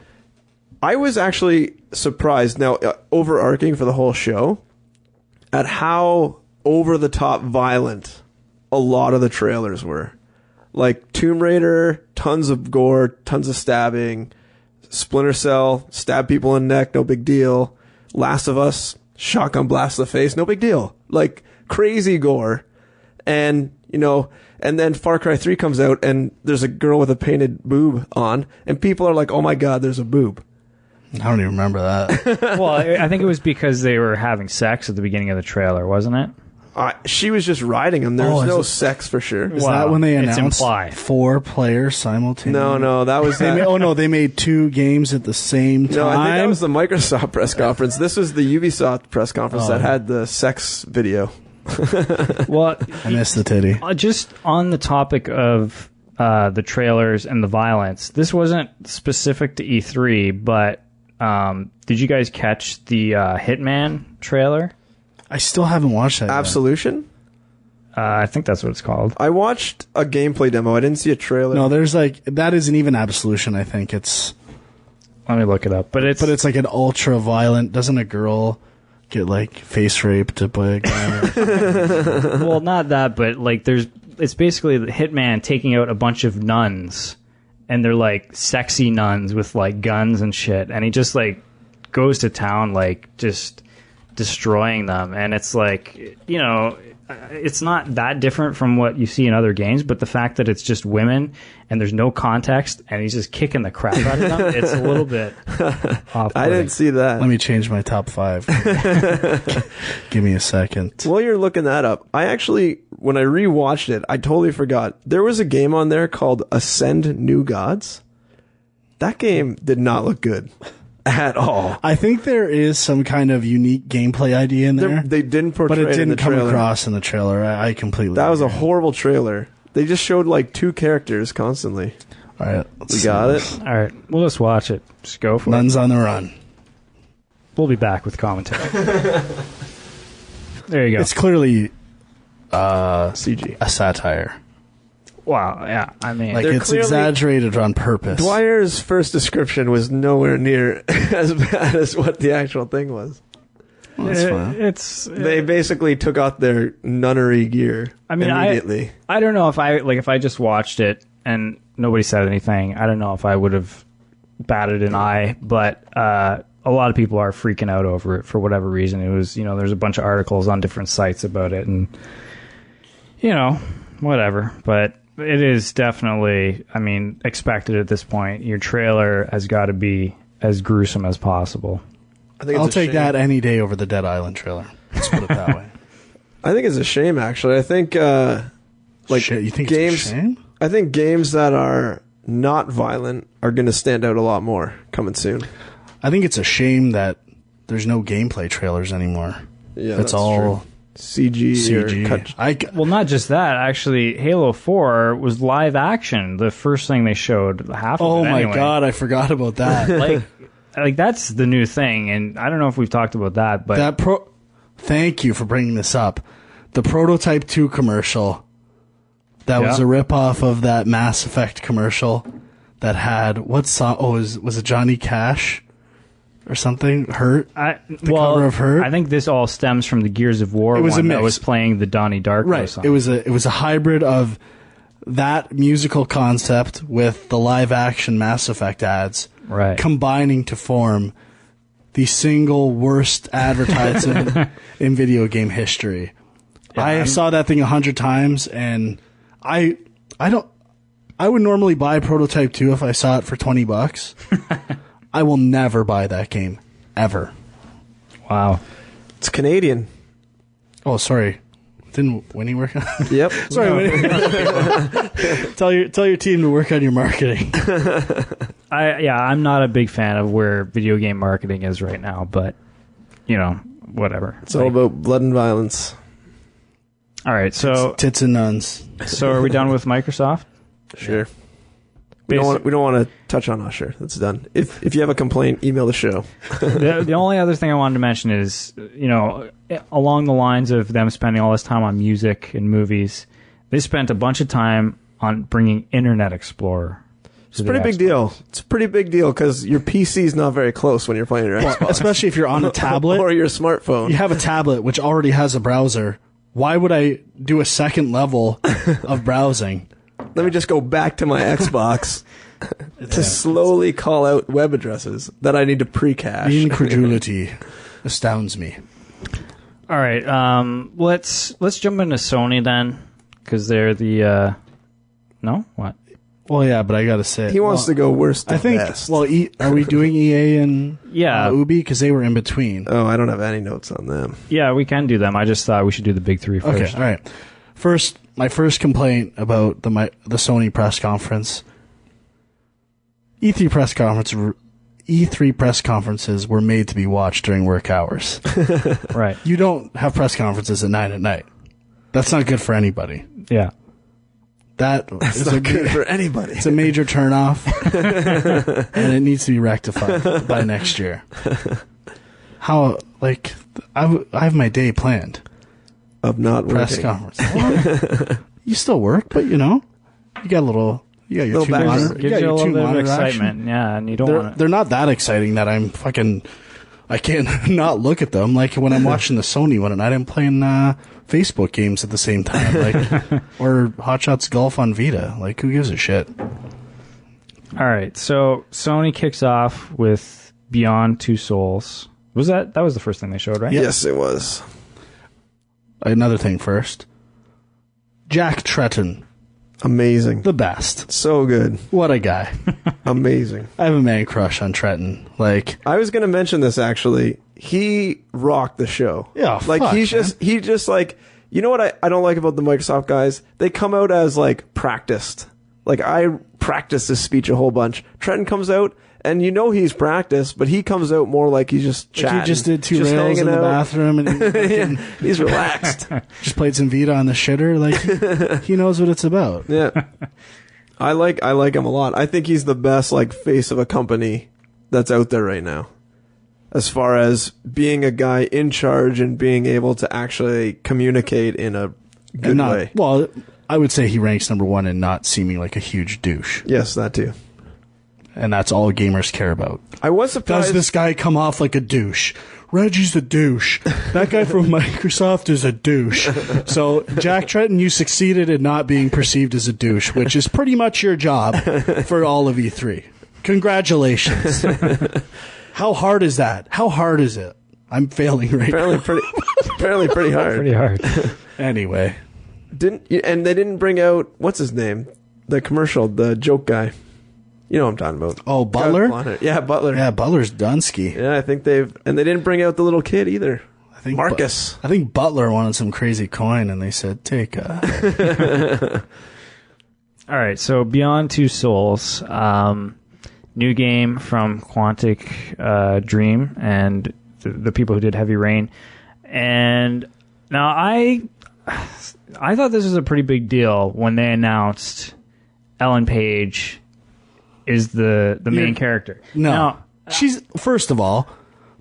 I was actually surprised, now, overarching for the whole show, at how over-the-top violent a lot of the trailers were. Like, Tomb Raider, tons of gore, tons of stabbing. Splinter Cell, stab people in the neck, no big deal. Last of Us, shotgun blast to the face, no big deal. Like, crazy gore. And, you know, and then Far Cry 3 comes out, and there's a girl with a painted boob on, and people are like, oh my god, there's a boob. I don't even remember that. Well, I think it was because they were having sex at the beginning of the trailer, wasn't it? She was just riding him. There was no sex for sure. Is that when they it's announced implied. 4 players simultaneously? No, that was that. They made 2 games at the same time. No, I think that was the Microsoft press conference. This was the Ubisoft press conference that had the sex video. Well, I missed the titty. Just on the topic of the trailers and the violence, this wasn't specific to E3, but did you guys catch the Hitman trailer? I still haven't watched that Absolution? I think that's what it's called. I watched a gameplay demo. I didn't see a trailer. No, there's like... That isn't even Absolution, I think. It's... Let me look it up. But it's like an ultra-violent... Doesn't a girl get, like, face raped by a guy? Well, not that, but, like, it's basically the Hitman taking out a bunch of nuns, and they're, like, sexy nuns with, like, guns and shit, and he just, like, goes to town, like, just... destroying them, and it's like, you know, it's not that different from what you see in other games, but the fact that it's just women and there's no context and he's just kicking the crap out of them, it's a little bit off. I didn't see that. Let me change my top 5. Give me a second. While you're looking that up, I actually, when I rewatched it, I totally forgot. There was a game on there called Ascend New Gods. That game did not look good. At all. I think there is some kind of unique gameplay idea in there. They didn't portray but it didn't come trailer. across in the trailer. I completely That was a agree. horrible trailer. They just showed like 2 characters constantly. All right. We got it. All right, we'll just watch it. Just go for Nuns on the Run. We'll be back with commentary. There you go. It's clearly CG. a satire. Wow, yeah. I mean, Like, They're it's clearly- exaggerated on purpose. Dwyer's first description was nowhere near as bad as what the actual thing was. Well, that's fine. it's. They basically took out their nunnery gear I mean, immediately. I don't know if I just watched it and nobody said anything. I don't know if I would have batted an eye, but a lot of people are freaking out over it for whatever reason. It was, there's a bunch of articles on different sites about it, and whatever. But it is definitely, expected at this point. Your trailer has got to be as gruesome as possible. I think I'll it's a take shame. that any day over the Dead Island trailer. Let's put it that way. I think it's a shame, actually. I think Shit, you think games. it's a shame? I think games that are not violent are going to stand out a lot more coming soon. I think it's a shame that there's no gameplay trailers anymore. Yeah, It's all true. CG. CG. Or cut. Well, not just that. Actually, Halo 4 was live action. The first thing they showed, half of Oh it my anyway. god, I forgot about that. Like that's the new thing, and I don't know if we've talked about that, but Thank you for bringing this up. The Prototype 2 commercial that was a ripoff of that Mass Effect commercial that had what song? Oh, was it Johnny Cash or something? Hurt. Cover of Hurt? I think this all stems from the Gears of War It was one a that mix. was playing the Donnie Darko Right. song. It was a hybrid of that musical concept with the live action Mass Effect ads, right. combining to form the single worst advertisement in video game history. Yeah, I saw that thing 100 times, and I would normally buy Prototype 2 if I saw it for $20. I will never buy that game ever. Wow. It's Canadian. Oh, sorry. Didn't Winnie work on it? Yep. Sorry, Winnie. Tell your team to work on your marketing. I'm not a big fan of where video game marketing is right now, but whatever. It's all about blood and violence. All right, so Tits and nuns. are we done with Microsoft? Sure. We don't want to touch on Usher. That's done. If you have a complaint, email the show. The only other thing I wanted to mention is, along the lines of them spending all this time on music and movies, they spent a bunch of time on bringing Internet Explorer. It's a pretty big deal. It's a pretty big deal because your PC is not very close when you're playing your Xbox. Especially if you're on a tablet. or your smartphone. You have a tablet which already has a browser. Why would I do a second level of browsing? Let me just go back to my Xbox to slowly call out web addresses that I need to pre-cache. The incredulity astounds me. All right, let's jump into Sony then, because they're the no what? Well, yeah, but I gotta say, He wants to go worst to I think. best. Well, are we doing EA and Ubi because they were in between? Oh, I don't have any notes on them. Yeah, we can do them. I just thought we should do the big three first. Okay, all right. First, my first complaint about the Sony press conference. E3 press conferences were made to be watched during work hours. Right. You don't have press conferences at 9 at night. That's not good for anybody. Yeah. It's not good for anybody. It's a major turnoff, and it needs to be rectified by next year. I have my day planned. Of not Press working. conference. Well, you still work, but you got your Little two back- monitor. Gives you a little bit of excitement. Yeah, and you don't want They're not that exciting that I can't not look at them. Like when I'm watching the Sony one at night, I'm playing Facebook games at the same time, or Hot Shots Golf on Vita. Like, who gives a shit? All right, so Sony kicks off with Beyond Two Souls. That was the first thing they showed, right? Yes, it was. Another thing first. Jack Tretton, Amazing. the best. So good. What a guy. Amazing. I have a man crush on Tretton. Like, I was going to mention this actually. He rocked the show. Yeah, like fuck, he just like, you know what I don't like about the Microsoft guys? They come out as like practiced. Like, I practice this speech a whole bunch. Trenton comes out, and he's practiced, but he comes out more like he's just chatting. Like he just did 2 rails in the bathroom, and he's relaxed. Just played some Vita on the shitter. Like, he knows what it's about. Yeah. I like him a lot. I think he's the best, like, face of a company that's out there right now. As far as being a guy in charge and being able to actually communicate in a good way. Well, I would say he ranks number 1 in not seeming like a huge douche. Yes, that too. And that's all gamers care about. I was surprised. Does this guy come off like a douche? Reggie's a douche. That guy from Microsoft is a douche. So, Jack Trenton, you succeeded in not being perceived as a douche, which is pretty much your job for all of E3. Congratulations. How hard is that? How hard is it? I'm failing right now. Apparently pretty hard. Pretty hard. Anyway. And they didn't bring out, what's his name? The commercial, the joke guy. You know what I'm talking about. Oh, Butler? Yeah, Butler. Yeah, Butler's Dunsky. Yeah, I think and they didn't bring out the little kid either. I think Marcus. I think Butler wanted some crazy coin, and they said, take a... All right, so Beyond Two Souls, new game from Quantic Dream and the people who did Heavy Rain. And now I thought this was a pretty big deal when they announced Ellen Page is the main character. No. Now, She's, first of all,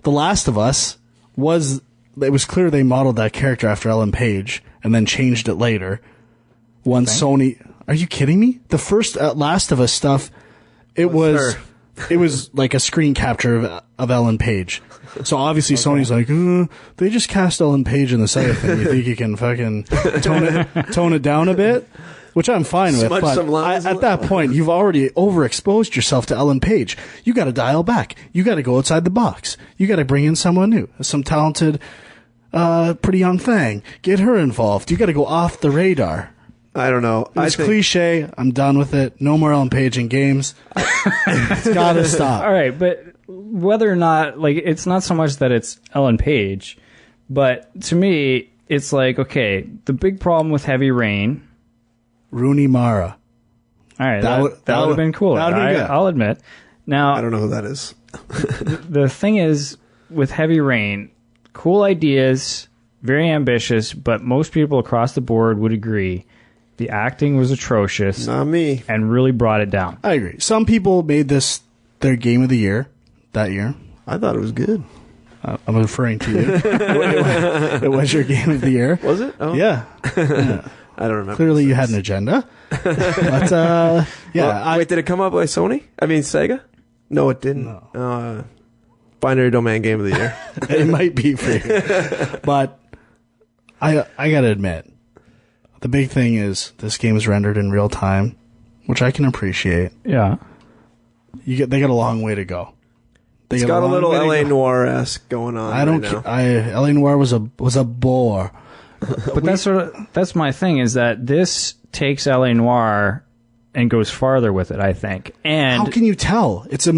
The Last of Us it was clear they modeled that character after Ellen Page and then changed it later. Sony... Are you kidding me? The first Last of Us stuff, it was like a screen capture of Ellen Page. So obviously Sony's like, they just cast Ellen Page in this other thing. You think you can fucking tone it down a bit? Which I'm fine with. But at that point, you've already overexposed yourself to Ellen Page. You got to dial back. You got to go outside the box. You got to bring in someone new, some talented, pretty young thing. Get her involved. You got to go off the radar. I don't know. It's cliche. I'm done with it. No more Ellen Page in games. It's got to stop. all right, but whether or not, like, it's not so much that it's Ellen Page, but to me, it's like, okay, the big problem with Heavy Rain... Rooney Mara. All right, that would have been cool. I'll admit. Now, I don't know who that is. The thing is, with Heavy Rain, cool ideas, very ambitious, but most people across the board would agree the acting was atrocious. Not me. And really brought it down. I agree. Some people made this their game of the year that year. I thought it was good. I'm referring to you. It was your game of the year. Was it? Oh. Yeah. I don't remember. Clearly you had an agenda. But, yeah. Well, wait, did it come out by Sony? I mean, Sega? No, it didn't. No. Binary Domain Game of the Year. It might be for you. But I got to admit, the big thing is this game is rendered in real time, which I can appreciate. Yeah. They got a long way to go. It's got a little LA Noir-esque going on. I don't care. LA Noir was a bore. But that's my thing, is that this takes LA Noir and goes farther with it, I think. And how can you tell? It's a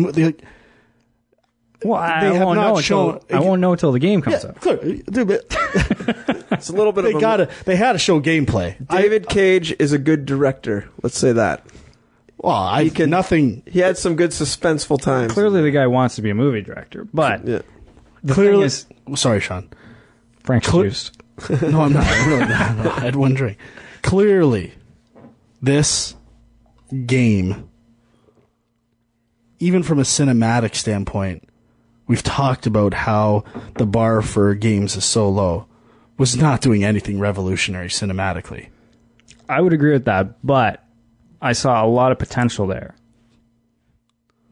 well, I won't know until the game comes out. Clear. It's a little bit they had to show gameplay. David Cage is a good director. Let's say that. Well, He had some good suspenseful times. Clearly, the guy wants to be a movie director, but yeah. the thing is, sorry, Sean. Frank's juiced. No, I'm not. I'm really not. No, I had one drink. Clearly, this game, even from a cinematic standpoint, we've talked about how the bar for games is so low, was not doing anything revolutionary cinematically. I would agree with that, but I saw a lot of potential there.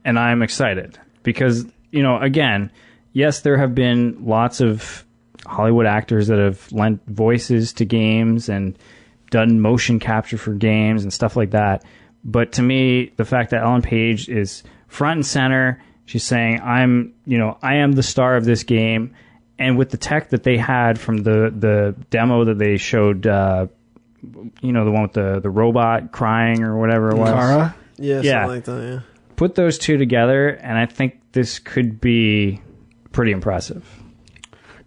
And I'm excited because, again, yes, there have been lots of Hollywood actors that have lent voices to games and done motion capture for games and stuff like that. But to me, the fact that Ellen Page is front and center, she's saying, I am the star of this game. And with the tech that they had from the demo that they showed, the one with the robot crying or whatever it was. Kara? Yeah, something like that, yeah. Put those two together, and I think this could be pretty impressive.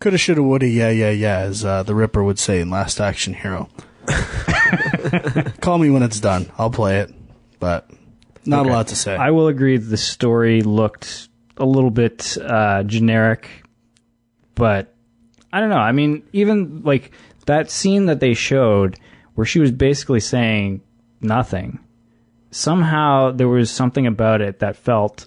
Coulda, shoulda, woulda, yeah, as the Ripper would say in Last Action Hero. Call me when it's done. I'll play it. but not a lot to say. I will agree that the story looked a little bit generic, but I don't know. I mean, even like that scene that they showed where she was basically saying nothing, somehow there was something about it that felt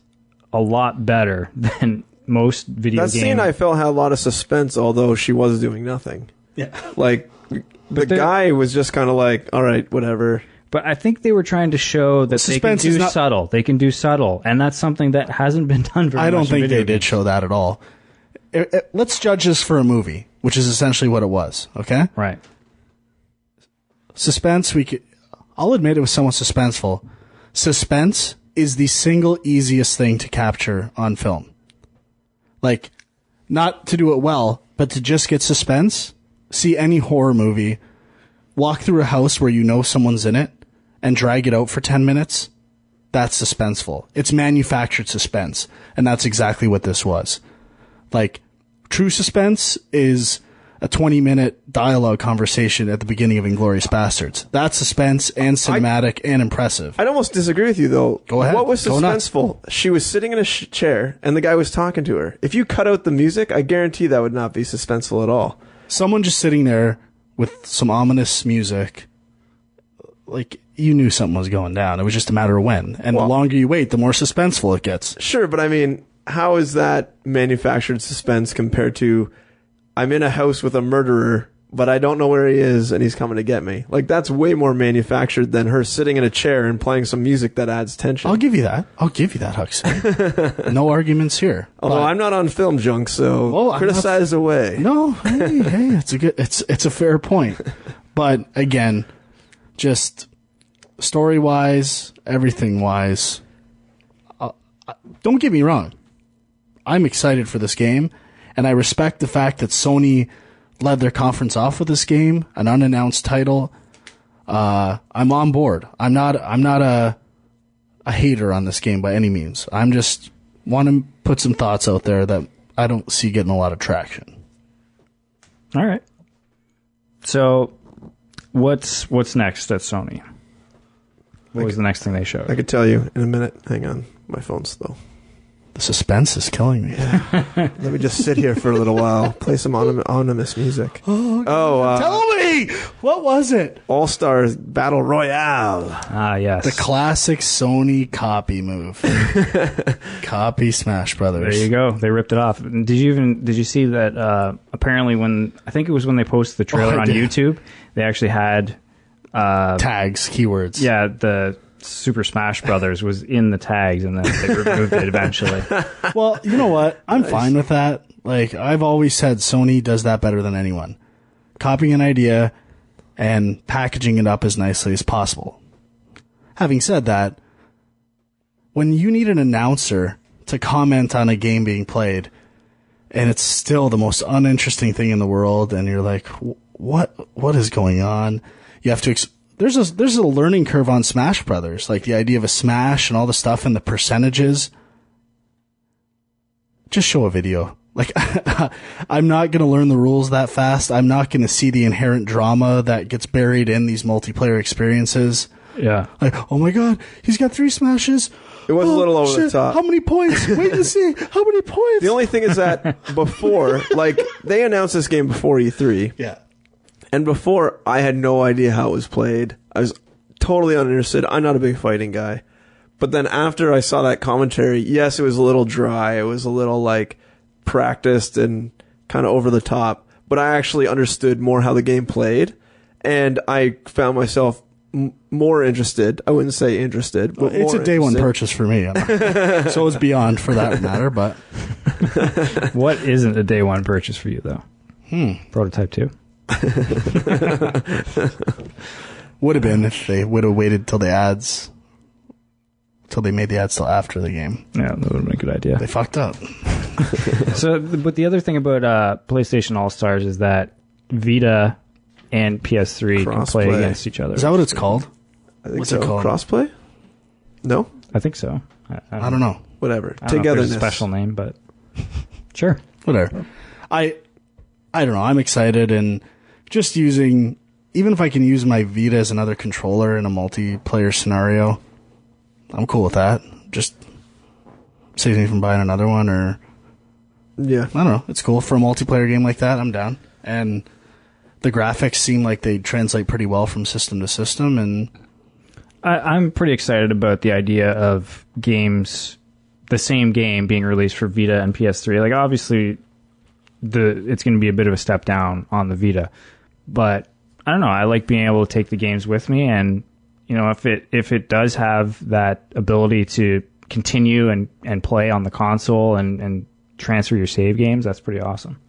a lot better than most video games. That scene I felt had a lot of suspense, although she was doing nothing. Yeah. Like, the guy was just kind of like, all right, whatever. But I think they were trying to show that they can do subtle. They can do subtle, and that's something that hasn't been done very much. I don't think they did show that at all. Let's judge this for a movie, which is essentially what it was, okay? Right. Suspense, I'll admit it was somewhat suspenseful. Suspense is the single easiest thing to capture on film. Like, not to do it well, but to just get suspense. See any horror movie, walk through a house where you know someone's in it, and drag it out for 10 minutes. That's suspenseful. It's manufactured suspense. And that's exactly what this was. Like, true suspense is a 20-minute dialogue conversation at the beginning of Inglourious Bastards. That's suspense and cinematic and impressive. I'd almost disagree with you, though. Go ahead. What was suspenseful? She was sitting in a chair, and the guy was talking to her. If you cut out the music, I guarantee that would not be suspenseful at all. Someone just sitting there with some ominous music, like, you knew something was going down. It was just a matter of when. And the longer you wait, the more suspenseful it gets. Sure, but I mean, how is that manufactured suspense compared to, I'm in a house with a murderer, but I don't know where he is, and he's coming to get me? Like, that's way more manufactured than her sitting in a chair and playing some music that adds tension. I'll give you that, Huxley. No arguments here. Although I'm not on film junk, so criticize away. No, hey, it's a fair point. But again, just story-wise, everything-wise, don't get me wrong. I'm excited for this game, and I respect the fact that Sony led their conference off with this game, an unannounced title. I'm on board. I'm not a hater on this game by any means. I'm just want to put some thoughts out there that I don't see getting a lot of traction. All right. So, what's next at Sony? What was the next thing they showed? I could tell you in a minute. Hang on. My phone's slow. The suspense is killing me. Yeah. Let me just sit here for a little while. Play some ominous music. Tell me! What was it? All-Stars Battle Royale. Ah, yes. The classic Sony copy move. Copy Smash Brothers. There you go. They ripped it off. Did you see that apparently when they posted the trailer on YouTube, they actually had tags, keywords. Yeah, the Super Smash Brothers was in the tags, and then they removed it eventually. Well, you know what? I'm fine with that. Like, I've always said Sony does that better than anyone. Copying an idea and packaging it up as nicely as possible. Having said that, when you need an announcer to comment on a game being played, and it's still the most uninteresting thing in the world, and you're like, what is going on? You have to... There's a learning curve on Smash Brothers, like the idea of a smash and all the stuff and the percentages. Just show a video. Like, I'm not going to learn the rules that fast. I'm not going to see the inherent drama that gets buried in these multiplayer experiences. Yeah. Like, oh my God, he's got 3 smashes. It was a little over the top. How many points? Wait to see. How many points? The only thing is that before, like, they announced this game before E3. Yeah. And before, I had no idea how it was played. I was totally uninterested. I'm not a big fighting guy. But then after I saw that commentary, yes, it was a little dry. It was a little, like, practiced and kind of over the top. But I actually understood more how the game played. And I found myself more interested. I wouldn't say interested, but it's a day one purchase for me. So it's beyond for that matter, but... What isn't a day one purchase for you, though? Prototype 2? Would have been if they would have waited till the ads, till they made the ads till after the game. Yeah, that would have been a good idea. They fucked up. So, but the other thing about PlayStation All-Stars is that Vita and PS3 can play against each other. Is that what it's called? I think so. Crossplay? No? I think so. I don't know. Whatever. I don't know if there's a special name, but sure. Whatever. I don't know. I'm excited, and just using, even if I can use my Vita as another controller in a multiplayer scenario, I'm cool with that. Just saves me from buying another one, or Yeah. I don't know. It's cool for a multiplayer game like that. I'm down. And the graphics seem like they translate pretty well from system to system, and I'm pretty excited about the idea of games, the same game being released for Vita and PS3. Like, obviously, it's going to be a bit of a step down on the Vita, but I don't know. I like being able to take the games with me, and if it does have that ability to continue and play on the console and transfer your save games, that's pretty awesome.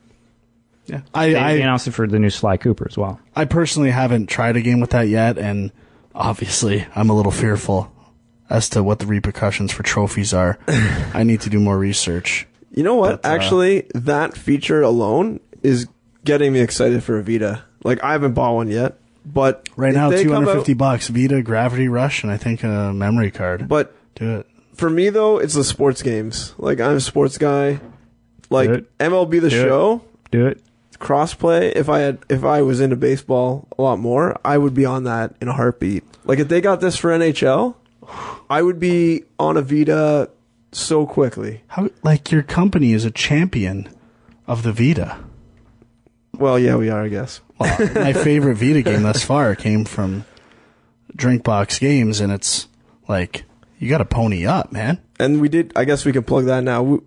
yeah. They announced it for the new Sly Cooper as well. I personally haven't tried a game with that yet, and obviously I'm a little fearful as to what the repercussions for trophies are. I need to do more research. You know what? But, actually, that feature alone is getting me excited for a Vita. Like, I haven't bought one yet, but Right now, if they come out- $250, Vita, Gravity Rush, and I think a memory card. But Do it. for me, though, it's the sports games. Like, I'm a sports guy. Like, Do it. MLB The Do it. Show, Do it. crossplay. If I was into baseball a lot more, I would be on that in a heartbeat. Like, if they got this for NHL, I would be on a Vita so quickly. How, like, your company is a champion of the Vita. Well, yeah, we are, I guess. Well, my favorite Vita game thus far came from Drinkbox Games, and it's like, you got to pony up, man. And we did. I guess we can plug that now. Oh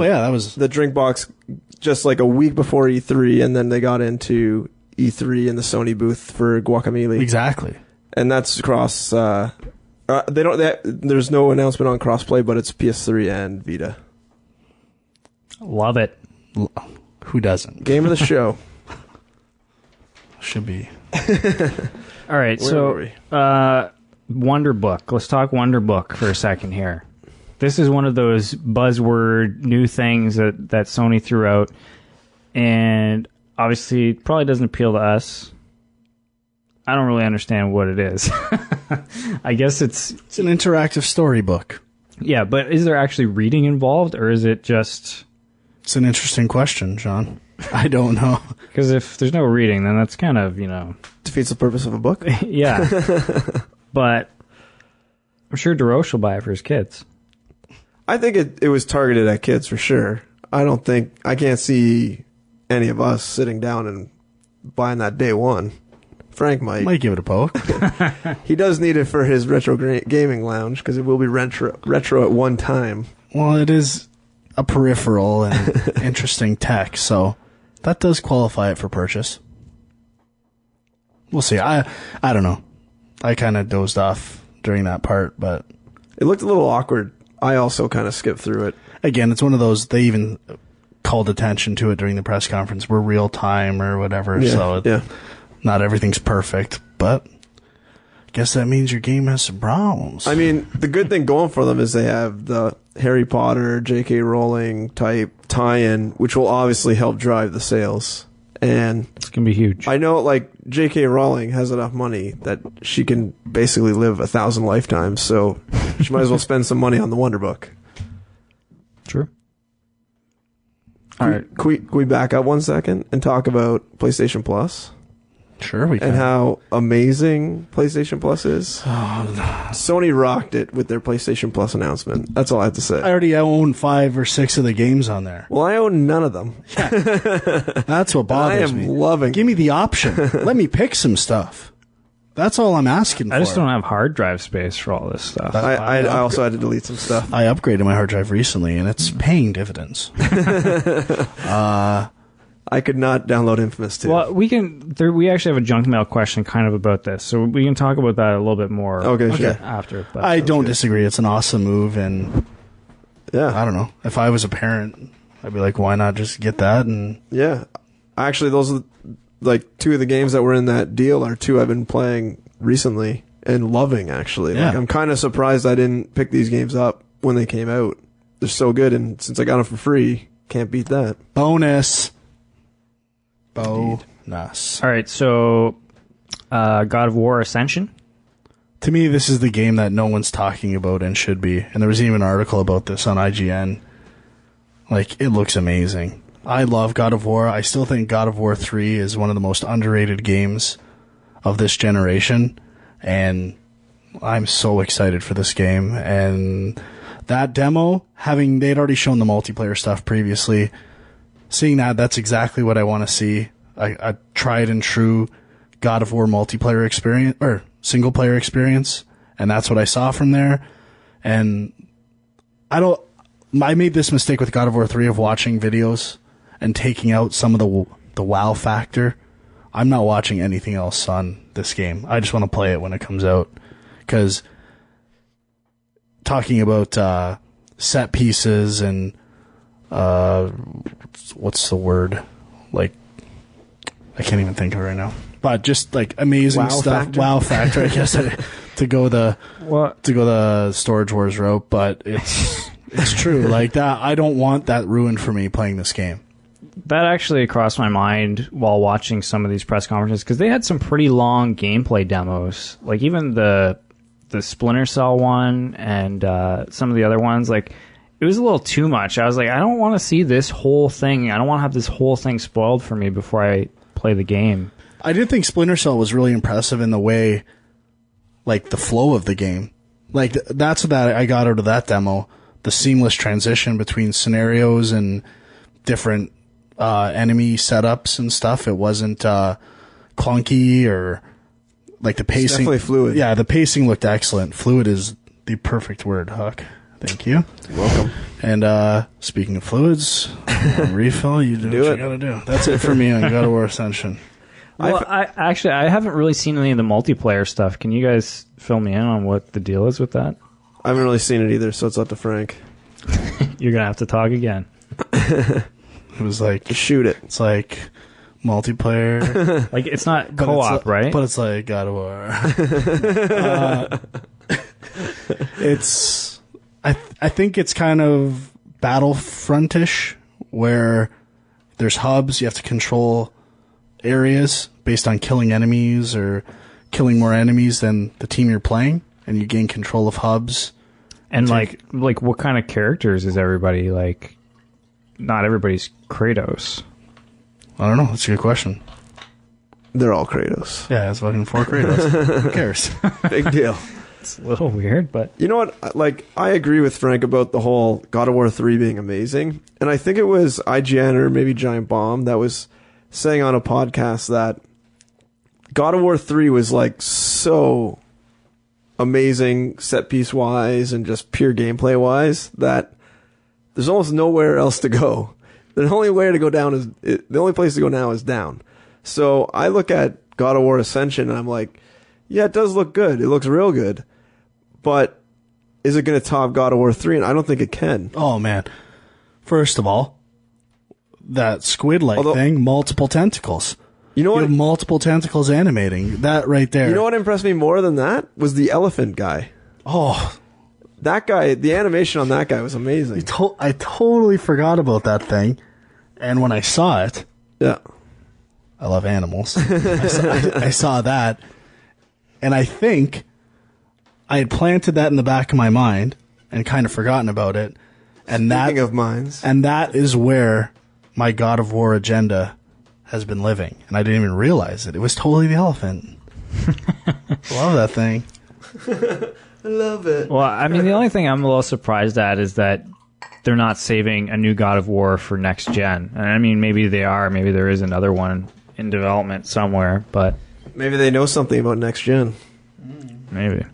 yeah, that was The drink box just like a week before E3, and then they got into E3 in the Sony booth for Guacamelee. exactly. And that's across. There's no announcement on crossplay, but it's PS3 and Vita. Love it. Who doesn't? Game of the show. Should be. All right, Where so were we? Wonder Book. Let's talk Wonder Book for a second here. This is one of those buzzword new things that Sony threw out, and obviously it probably doesn't appeal to us. I don't really understand what it is. I guess it's It's an interactive storybook. yeah, but is there actually reading involved, or is it just It's an interesting question, John. I don't know. because if there's no reading, then that's kind of Defeats the purpose of a book. yeah. But I'm sure DeRoche will buy it for his kids. I think it was targeted at kids for sure. I can't see any of us sitting down and buying that day one. Frank might. Might give it a poke. He does need it for his retro gaming lounge because it will be retro at one time. Well, it is a peripheral and interesting tech, so that does qualify it for purchase. We'll see. I don't know. I kind of dozed off during that part, but It looked a little awkward. I also kind of skipped through it. again, it's one of those, they even called attention to it during the press conference. We're real time or whatever, so yeah. not everything's perfect, but I guess that means your game has some problems. I mean, the good thing going for them is they have the Harry Potter, J.K. Rowling type tie-in, which will obviously help drive the sales. And It's gonna be huge. I know, like, J.K. Rowling has enough money that she can basically live 1,000 lifetimes, so she might as well spend some money on the Wonder Book. True. All right. Can we back up 1 second and talk about PlayStation Plus? Sure, we can. And how amazing PlayStation Plus is. Sony rocked it with their PlayStation Plus announcement. That's all I have to say. I already own 5 or 6 of the games on there. Well, I own none of them. That's what bothers I am me. loving. Give me the option. Let me pick some stuff. That's all I'm asking for. I just don't have hard drive space for all this stuff. I also had to delete some stuff. I upgraded my hard drive recently, and it's paying dividends. I could not download Infamous 2. Well, we actually have a junk mail question kind of about this, so we can talk about that a little bit more. Okay, sure. After. But I don't disagree. It's an awesome move, and Yeah. I don't know. If I was a parent, I'd be like, why not just get that? And Yeah. Actually, those are like 2 of the games that were in that deal are 2 I've been playing recently and loving, actually. Yeah. Like, I'm kind of surprised I didn't pick these games up when they came out. They're so good, and since I got them for free, can't beat that. bonus. Bonus. All right, so God of War Ascension. To me, this is the game that no one's talking about and should be. And there was even an article about this on IGN. Like, it looks amazing. I love God of War. I still think God of War 3 is one of the most underrated games of this generation. And I'm so excited for this game. And that demo, they'd already shown the multiplayer stuff previously, seeing that's exactly what I want to see. A tried and true God of War multiplayer experience, or single player experience. And that's what I saw from there. And I made this mistake with God of War 3 of watching videos and taking out some of the wow factor. I'm not watching anything else on this game. I just want to play it when it comes out. Because talking about set pieces and what's the word? Like, I can't even think of it right now. But just like amazing wow stuff. Factor? Wow factor, I guess, to go the Storage Wars route. But it's true. Like that, I don't want that ruined for me playing this game. That actually crossed my mind while watching some of these press conferences, because they had some pretty long gameplay demos. Like even the Splinter Cell one and some of the other ones, like it was a little too much. I was like, I don't want to see this whole thing. I don't want to have this whole thing spoiled for me before I play the game. I did think Splinter Cell was really impressive in the way, like the flow of the game. Like that's what I got out of that demo. The seamless transition between scenarios and different enemy setups and stuff. It wasn't clunky or like the pacing. It's definitely fluid. Yeah, the pacing looked excellent. Fluid is the perfect word, Huck. Thank you. You're welcome. And speaking of fluids, refill, you do what you gotta do. That's it for me on God of War Ascension. Well, I haven't really seen any of the multiplayer stuff. Can you guys fill me in on what the deal is with that? I haven't really seen it either, so it's up to Frank. You're gonna have to talk again. It was like, Just shoot it. it's like multiplayer. Like it's not But co-op, it's, right? But it's like God of War. It's I think it's kind of Battlefrontish, where there's hubs, you have to control areas based on killing enemies or killing more enemies than the team you're playing, and you gain control of hubs. And like what kind of characters is everybody like? Not everybody's Kratos. I don't know. That's a good question. They're all Kratos. Yeah, it's fucking 4 Kratos. Who cares? Big deal. It's a little weird, but You know what? Like, I agree with Frank about the whole God of War 3 being amazing. And I think it was IGN or maybe Giant Bomb that was saying on a podcast that God of War 3 was like so amazing set piece wise and just pure gameplay wise that there's almost nowhere else to go. The only way to go down the only place to go now is down. So I look at God of War Ascension and I'm like, yeah, it does look good. It looks real good. But is it going to top God of War 3? And I don't think it can. Oh, man. First of all, that squid-like thing, multiple tentacles. You know You what? have multiple tentacles animating. That right there. You know what impressed me more than that? Was the elephant guy. Oh, That guy, the animation on that guy was amazing. I totally forgot about that thing. And when I saw it, Yeah. I love animals. I saw that. And I think I had planted that in the back of my mind and kind of forgotten about it. And Speaking of mines. And that is where my God of War agenda has been living. And I didn't even realize it. It was totally the elephant. Love that thing. I love it. well, I mean, the only thing I'm a little surprised at is that they're not saving a new God of War for next gen. And I mean, maybe they are. Maybe there is another one in development somewhere, but Maybe they know something about next gen. maybe.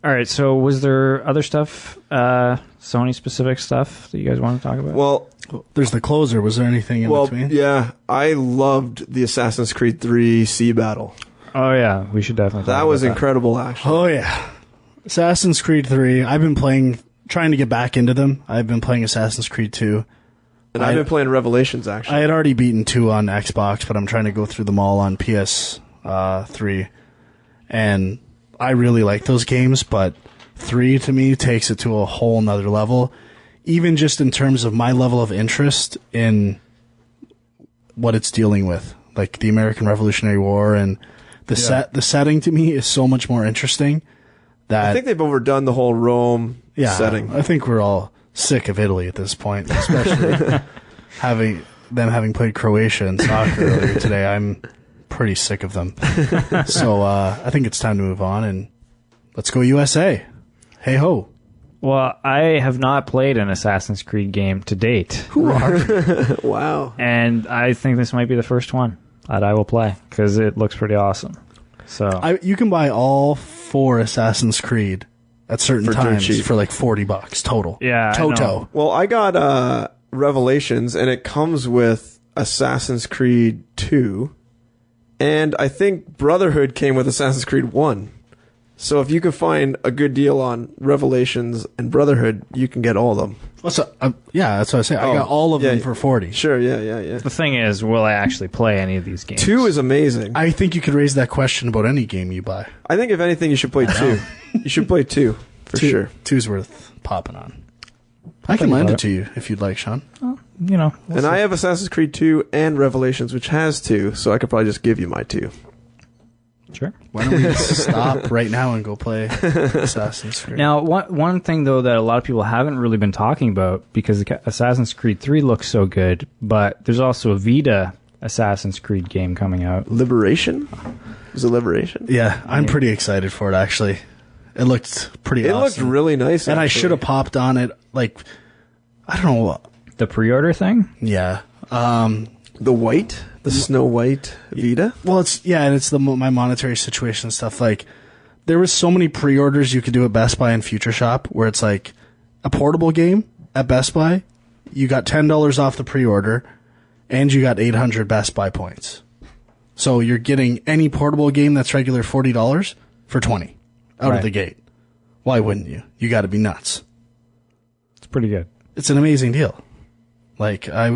All right, so was there other stuff, Sony-specific stuff that you guys want to talk about? Well, There's the closer. Was there anything in between? yeah, I loved the Assassin's Creed 3 Sea Battle. Oh, yeah, we should definitely talk That about was incredible, actually. Oh, yeah. Assassin's Creed 3. I've been trying to get back into them. I've been playing Assassin's Creed 2. And I've been playing Revelations, actually. I had already beaten 2 on Xbox, but I'm trying to go through them all on PS3. And I really like those games, but 3 to me takes it to a whole nother level. Even just in terms of my level of interest in what it's dealing with. Like the American Revolutionary War and the setting to me is so much more interesting. I think they've overdone the whole Rome setting. I think we're all sick of Italy at this point, especially having played Croatia in soccer earlier today. I'm pretty sick of them. So I think it's time to move on, and let's go USA. Hey ho. Well, I have not played an Assassin's Creed game to date. Who are Wow. And I think this might be the first one that I will play because it looks pretty awesome. So you can buy all 4 Assassin's Creed at certain For dirt times cheap. for like $40 total. Yeah, I Toto. know. Well, I got Revelations, and it comes with Assassin's Creed 2, and I think Brotherhood came with Assassin's Creed 1. So if you can find a good deal on Revelations and Brotherhood, you can get all of them. Yeah, that's what I say. I got all of them for 40. Sure, yeah. The thing is, will I actually play any of these games? 2 is amazing. I think you could raise that question about any game you buy. I think if anything, you should play 2. You should play 2, for sure. 2's worth popping on. I can lend it to you if you'd like, Sean. You know. And I have Assassin's Creed 2 and Revelations, which has 2, so I could probably just give you my 2. Sure. Why don't we stop right now and go play Assassin's Creed? Now, one thing, though, that a lot of people haven't really been talking about, because Assassin's Creed 3 looks so good, but there's also a Vita Assassin's Creed game coming out. Liberation? Was it Liberation? Yeah, I'm pretty excited for it, actually. It looked pretty awesome. It looked really nice, And I actually. should have popped on it, like, I don't know. The pre-order thing? Yeah. The Snow White Vita? Well, it's my monetary situation and stuff. Like, there was so many pre-orders you could do at Best Buy and Future Shop where it's like a portable game at Best Buy, you got $10 off the pre-order, and you got 800 Best Buy points. So you're getting any portable game that's regular $40 for 20 out of the gate. Why wouldn't you? You got to be nuts. It's pretty good. It's an amazing deal. Like, I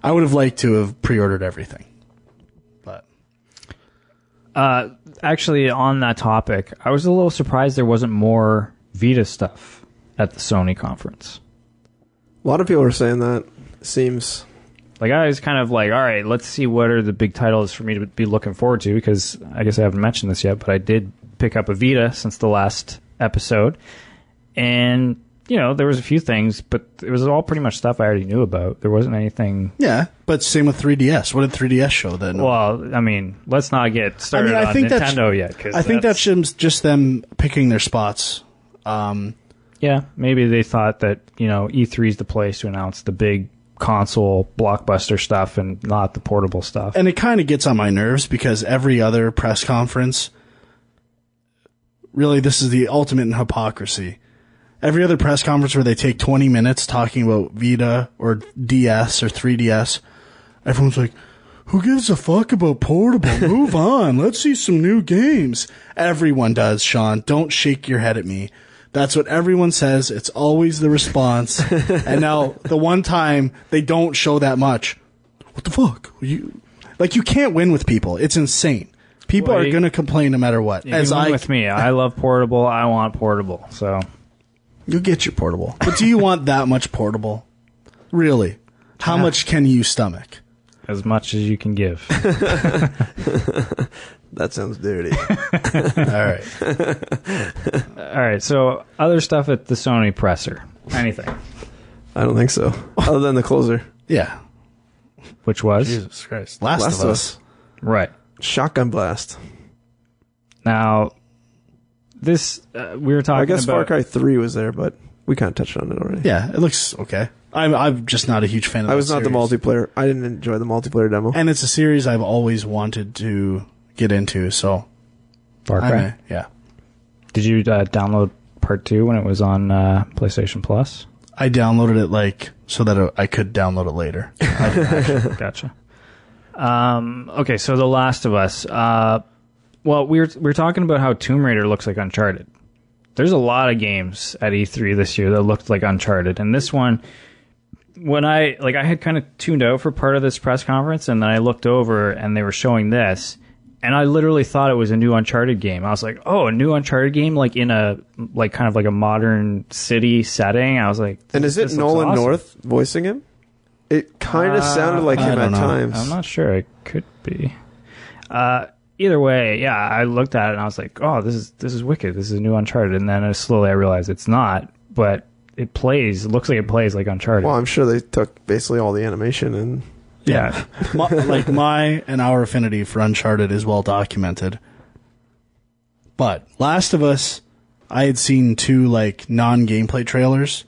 would have liked to have pre-ordered everything. But actually, on that topic, I was a little surprised there wasn't more Vita stuff at the Sony conference. A lot of people are saying that. Seems... Like, I was kind of like, all right, let's see what are the big titles for me to be looking forward to, because I guess I haven't mentioned this yet, but I did pick up a Vita since the last episode. And, you know, there was a few things, but it was all pretty much stuff I already knew about. There wasn't anything... yeah, but same with 3DS. What did 3DS show then? Well, I mean, let's not get started on Nintendo yet. I think that's just them picking their spots. Yeah, maybe they thought that, you know, E3 is the place to announce the big console blockbuster stuff and not the portable stuff. And it kind of gets on my nerves because every other press conference, really, this is the ultimate in hypocrisy. Every other press conference where they take 20 minutes talking about Vita or DS or 3DS, everyone's like, who gives a fuck about portable? Move on. Let's see some new games. Everyone does, Sean. Don't shake your head at me. That's what everyone says. It's always the response. And now, the one time they don't show that much, what the fuck? You can't win with people. It's insane. People are going to complain no matter what. You can win with me. I love portable. I want portable. So you'll get your portable. But do you want that much portable? Really? How much can you stomach? As much as you can give. That sounds dirty. All right. So other stuff at the Sony presser. Anything? I don't think so. Other than the closer. Yeah. Which was? Jesus Christ. Last of Us. Right. Shotgun blast. Now, this, we were talking about... I guess Far Cry 3 was there, but we kind of touched on it already. Yeah, it looks okay. I'm just not a huge fan of I was not the multiplayer. I didn't enjoy the multiplayer demo. And it's a series I've always wanted to get into, so... Far Cry? Yeah. Did you download Part 2 when it was on PlayStation Plus? I downloaded it, so that I could download it later. I didn't actually. Gotcha. Okay, so The Last of Us. Well, we were talking about how Tomb Raider looks like Uncharted. There's a lot of games at E3 this year that looked like Uncharted, and this one... When I had kind of tuned out for part of this press conference, and then I looked over and they were showing this, and I literally thought it was a new Uncharted game. I was like, oh, a new Uncharted game, in a, kind of like a modern city setting. I was like, and is it Nolan awesome. North voicing him? It kind of sounded like him at times. I'm not sure. It could be. Either way, yeah, I looked at it and I was like, oh, this is wicked. This is a new Uncharted. And then slowly I realized it's not, but... It looks like it plays like Uncharted. Well, I'm sure they took basically all the animation and Yeah. my and our affinity for Uncharted is well documented. But Last of Us, I had seen 2 like non-gameplay trailers,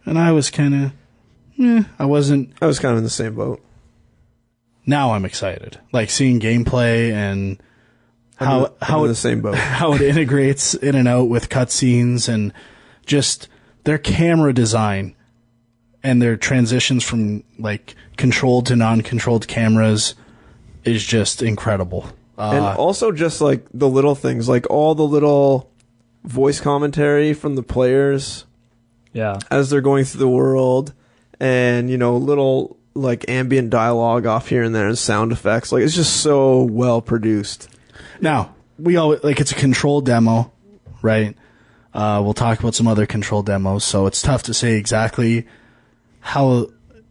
and I was kind of, I wasn't. I was kind of in the same boat. Now I'm excited, like seeing gameplay and how in the same boat. How it integrates in and out with cutscenes and just their camera design and their transitions from like controlled to non-controlled cameras is just incredible. And also just like the little things, like all the little voice commentary from the players as they're going through the world, and little like ambient dialogue off here and there and sound effects. Like it's just so well produced. Now, we always like it's a controlled demo, right? We'll talk about some other controlled demos, so it's tough to say exactly how.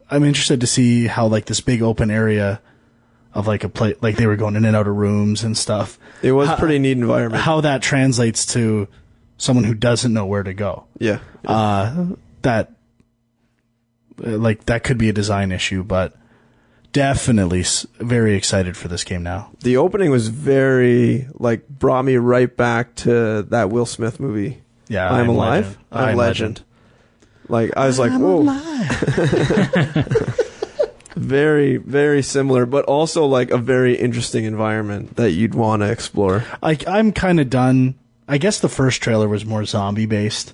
I'm interested to see how like this big open area of like a play, like they were going in and out of rooms and stuff. It was a pretty neat environment. How that translates to someone who doesn't know where to go. Yeah. That could be a design issue, but definitely very excited for this game now. The opening was very brought me right back to that Will Smith movie. Yeah, I'm Alive. I'm Legend. Like I was like, whoa. Very, very similar, but also like a very interesting environment that you'd want to explore. I'm kind of done. I guess the first trailer was more zombie based,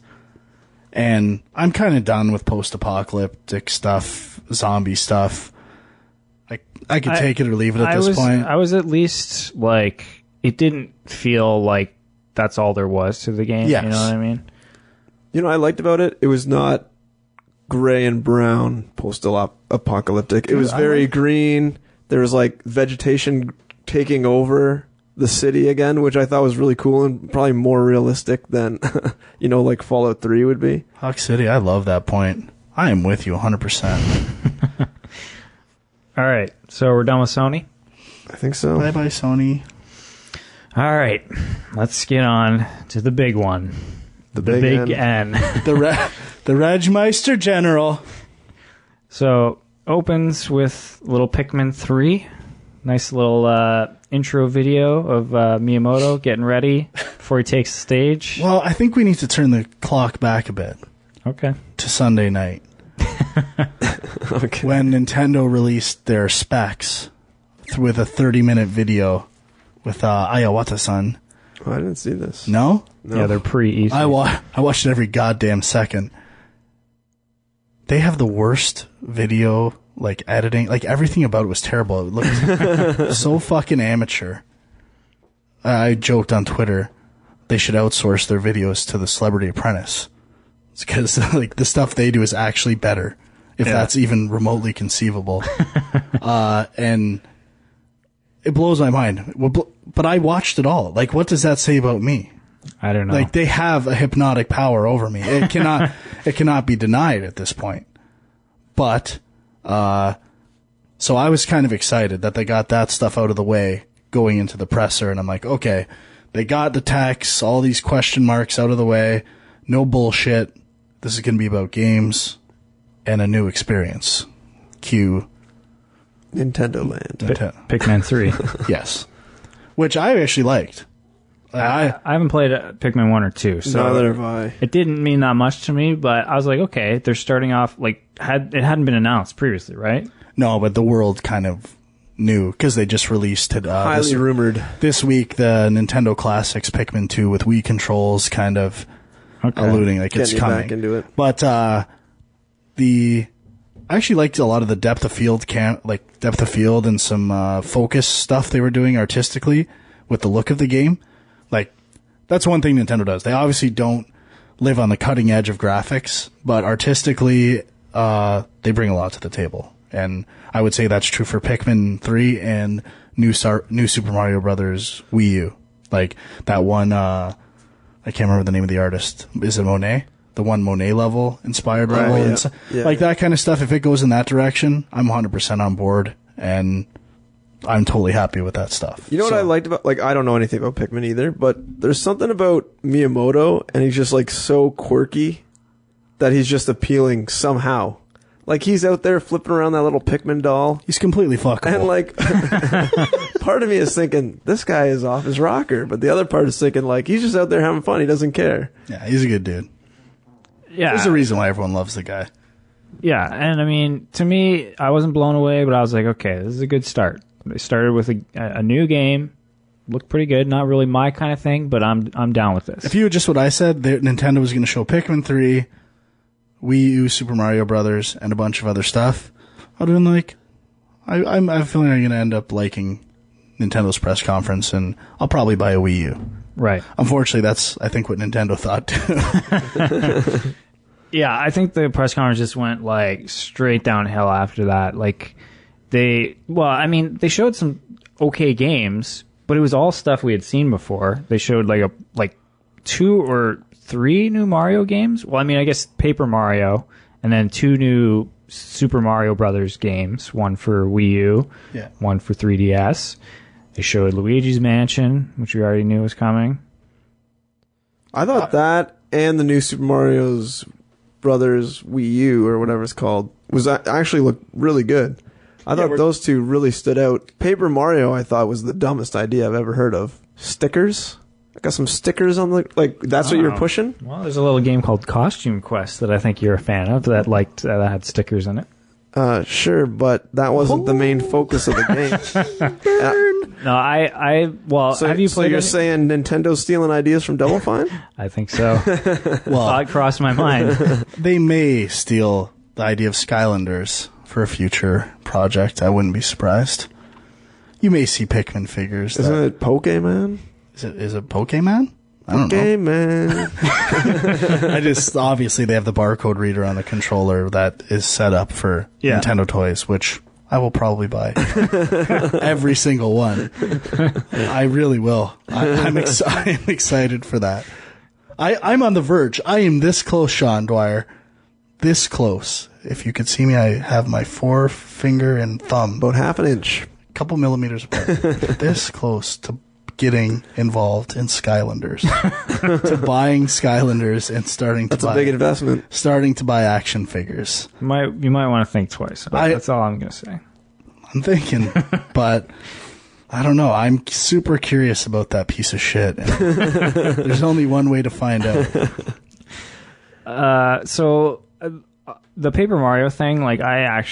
and I'm kind of done with post-apocalyptic stuff, zombie stuff. I could take it or leave it at this point. I was at least like, it didn't feel like that's all there was to the game. Yes. You know what I mean? I liked about it. It was not gray and brown post-apocalyptic. It was very green. There was like vegetation taking over the city again, which I thought was really cool and probably more realistic than like Fallout 3 would be. Hawk City, I love that point. I am with you 100%. All right, so we're done with Sony? I think so. Bye-bye, Sony. All right, let's get on to the big one. The big N. The Regmeister General. So, opens with little Pikmin 3. Nice little intro video of Miyamoto getting ready before he takes the stage. Well, I think we need to turn the clock back a bit. Okay. To Sunday night. Okay. When Nintendo released their specs with a 30-minute video with Ayawata-san. Oh, I didn't see this. No? Yeah, they're pre-E3. I watched it every goddamn second. They have the worst video, editing. Everything about it was terrible. It looked so fucking amateur. I joked on Twitter they should outsource their videos to the Celebrity Apprentice. It's because the stuff they do is actually better, if that's even remotely conceivable. And it blows my mind. But I watched it all. What does that say about me? I don't know. They have a hypnotic power over me. It cannot be denied at this point. But so I was kind of excited that they got that stuff out of the way going into the presser, and I'm like, okay, they got the text, all these question marks out of the way, no bullshit. This is going to be about games and a new experience. Cue Nintendo Land. Pikmin 3. Yes. Which I actually liked. I haven't played Pikmin 1 or 2, so neither have I. It didn't mean that much to me, but I was like, okay, they're starting off it hadn't been announced previously, right? No, but the world kind of knew because they just released it. Highly rumored this week. The Nintendo Classics Pikmin 2 with Wii controls, kind of alluding it's coming. Back into it. But I actually liked a lot of the depth of field and some focus stuff they were doing artistically with the look of the game. That's one thing Nintendo does. They obviously don't live on the cutting edge of graphics, but artistically, they bring a lot to the table. And I would say that's true for Pikmin 3 and new Super Mario Brothers Wii U. That one, I can't remember the name of the artist. Is it Monet? The one Monet level, inspired level. Yeah. That kind of stuff. If it goes in that direction, I'm 100% on board. And I'm totally happy with that stuff. You know what I liked about, I don't know anything about Pikmin either, but there's something about Miyamoto, and he's just so quirky that he's just appealing somehow. Like, he's out there flipping around that little Pikmin doll. He's completely fuckable. And, like, part of me is thinking, this guy is off his rocker. But the other part is thinking, like, he's just out there having fun. He doesn't care. Yeah, he's a good dude. Yeah. There's a reason why everyone loves the guy. Yeah, and I mean, to me, I wasn't blown away, but I was like, okay, this is a good start. They started with a new game. Looked pretty good. Not really my kind of thing, but I'm down with this. If you just what I said, Nintendo was going to show Pikmin 3, Wii U, Super Mario Brothers, and a bunch of other stuff, I'd have been like, I'm feeling I'm going to end up liking Nintendo's press conference, and I'll probably buy a Wii U. Right. Unfortunately, that's, I think, what Nintendo thought, too. Yeah, I think the press conference just went, like, straight downhill after that. Like, they showed some okay games, but it was all stuff we had seen before. They showed, like 2 or 3 new Mario games. Well, I mean, I guess Paper Mario, and then 2 new Super Mario Brothers games. One for Wii U, one for 3DS. They showed Luigi's Mansion, which we already knew was coming. I thought that and the new Super Mario's Brothers Wii U, or whatever it's called, was actually looked really good. I thought those two really stood out. Paper Mario, I thought, was the dumbest idea I've ever heard of. Stickers? I got some stickers on the... Like, that's what you're pushing? Well, there's a little game called Costume Quest that I think you're a fan of that had stickers in it. Sure, but that wasn't the main focus of the game. No, have you played? So you're saying Nintendo's stealing ideas from Double Fine? I think so. Well, it crossed my mind. They may steal the idea of Skylanders for a future project. I wouldn't be surprised. You may see Pikmin figures. Isn't it Pokemon? Is it Pokemon? I don't know. Pokemon. I just, obviously they have the barcode reader on the controller that is set up for Nintendo toys, which I will probably buy. Every single one. I really will. I'm excited for that. I'm on the verge. I am this close, Sean Dwyer. This close. If you could see me, I have my forefinger and thumb. About half an inch. A couple millimeters apart. This close to getting involved in Skylanders. To buying Skylanders and starting to buy... That's a big investment. Starting to buy action figures. You might want to think twice. That's all I'm going to say. I'm thinking, but... I don't know. I'm super curious about that piece of shit. There's only one way to find out. The Paper Mario thing, like, I've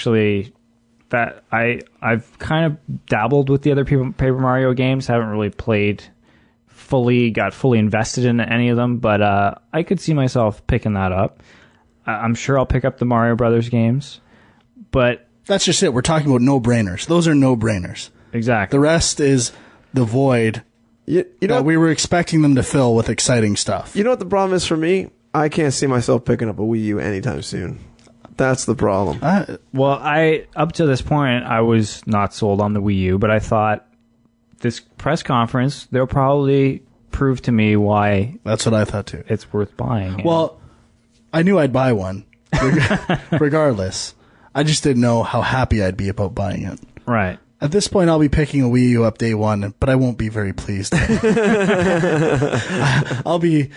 kind of dabbled with the other Paper Mario games. Haven't really got fully invested in any of them, but I could see myself picking that up. I'm sure I'll pick up the Mario Brothers games, but that's just it. We're talking about no-brainers. Those are no-brainers. Exactly. The rest is the void that we were expecting them to fill with exciting stuff. You know what the problem is for me? I can't see myself picking up a Wii U anytime soon. That's the problem. Up to this point, I was not sold on the Wii U, but I thought this press conference, they'll probably prove to me why. That's what I thought too. It's worth buying. Well, I knew I'd buy one, regardless. I just didn't know how happy I'd be about buying it. Right. At this point, I'll be picking a Wii U up day one, but I won't be very pleased. I'll be...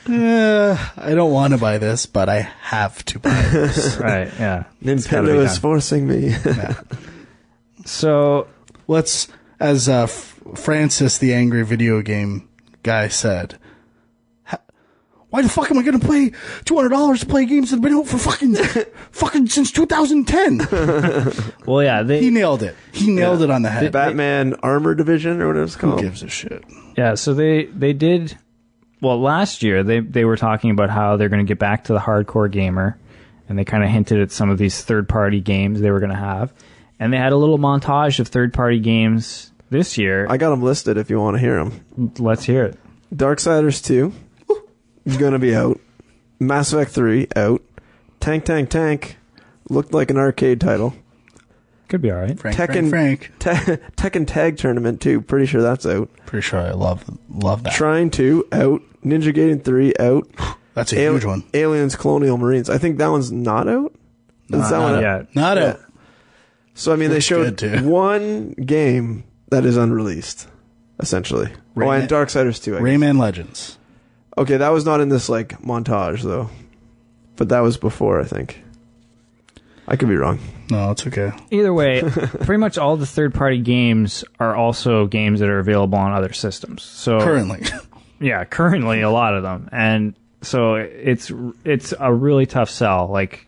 I don't want to buy this, but I have to buy this. Right, yeah. Nintendo is forcing me. Yeah. So, let's, as Francis, the angry video game guy, said, why the fuck am I going to pay $200 to play games that have been out for fucking since 2010? Well, yeah. He nailed it. He nailed it on the head. Batman Armor Division, or whatever it's called. Who gives a shit? Yeah, so they did... Well, last year, they were talking about how they're going to get back to the hardcore gamer, and they kind of hinted at some of these third-party games they were going to have. And they had a little montage of third-party games this year. I got them listed if you want to hear them. Let's hear it. Darksiders 2 is going to be out. Mass Effect 3 out. Tank Tank Tank looked like an arcade title. Could be all right. Frank. Tekken Tag Tournament 2, pretty sure that's out. Pretty sure I love that. Shrine 2 out. Ninja Gaiden 3 out. That's a huge one. Aliens Colonial Marines. I think that one's not out. Is that one yet. Not out. So, I mean, they showed one game that is unreleased, essentially. And Darksiders 2, I guess. Rayman Legends. Okay, that was not in this, like, montage, though. But that was before, I think. I could be wrong. No, it's okay. Either way, pretty much all the third-party games are also games that are available on other systems. So Currently. Yeah, currently a lot of them. And so it's a really tough sell. Like,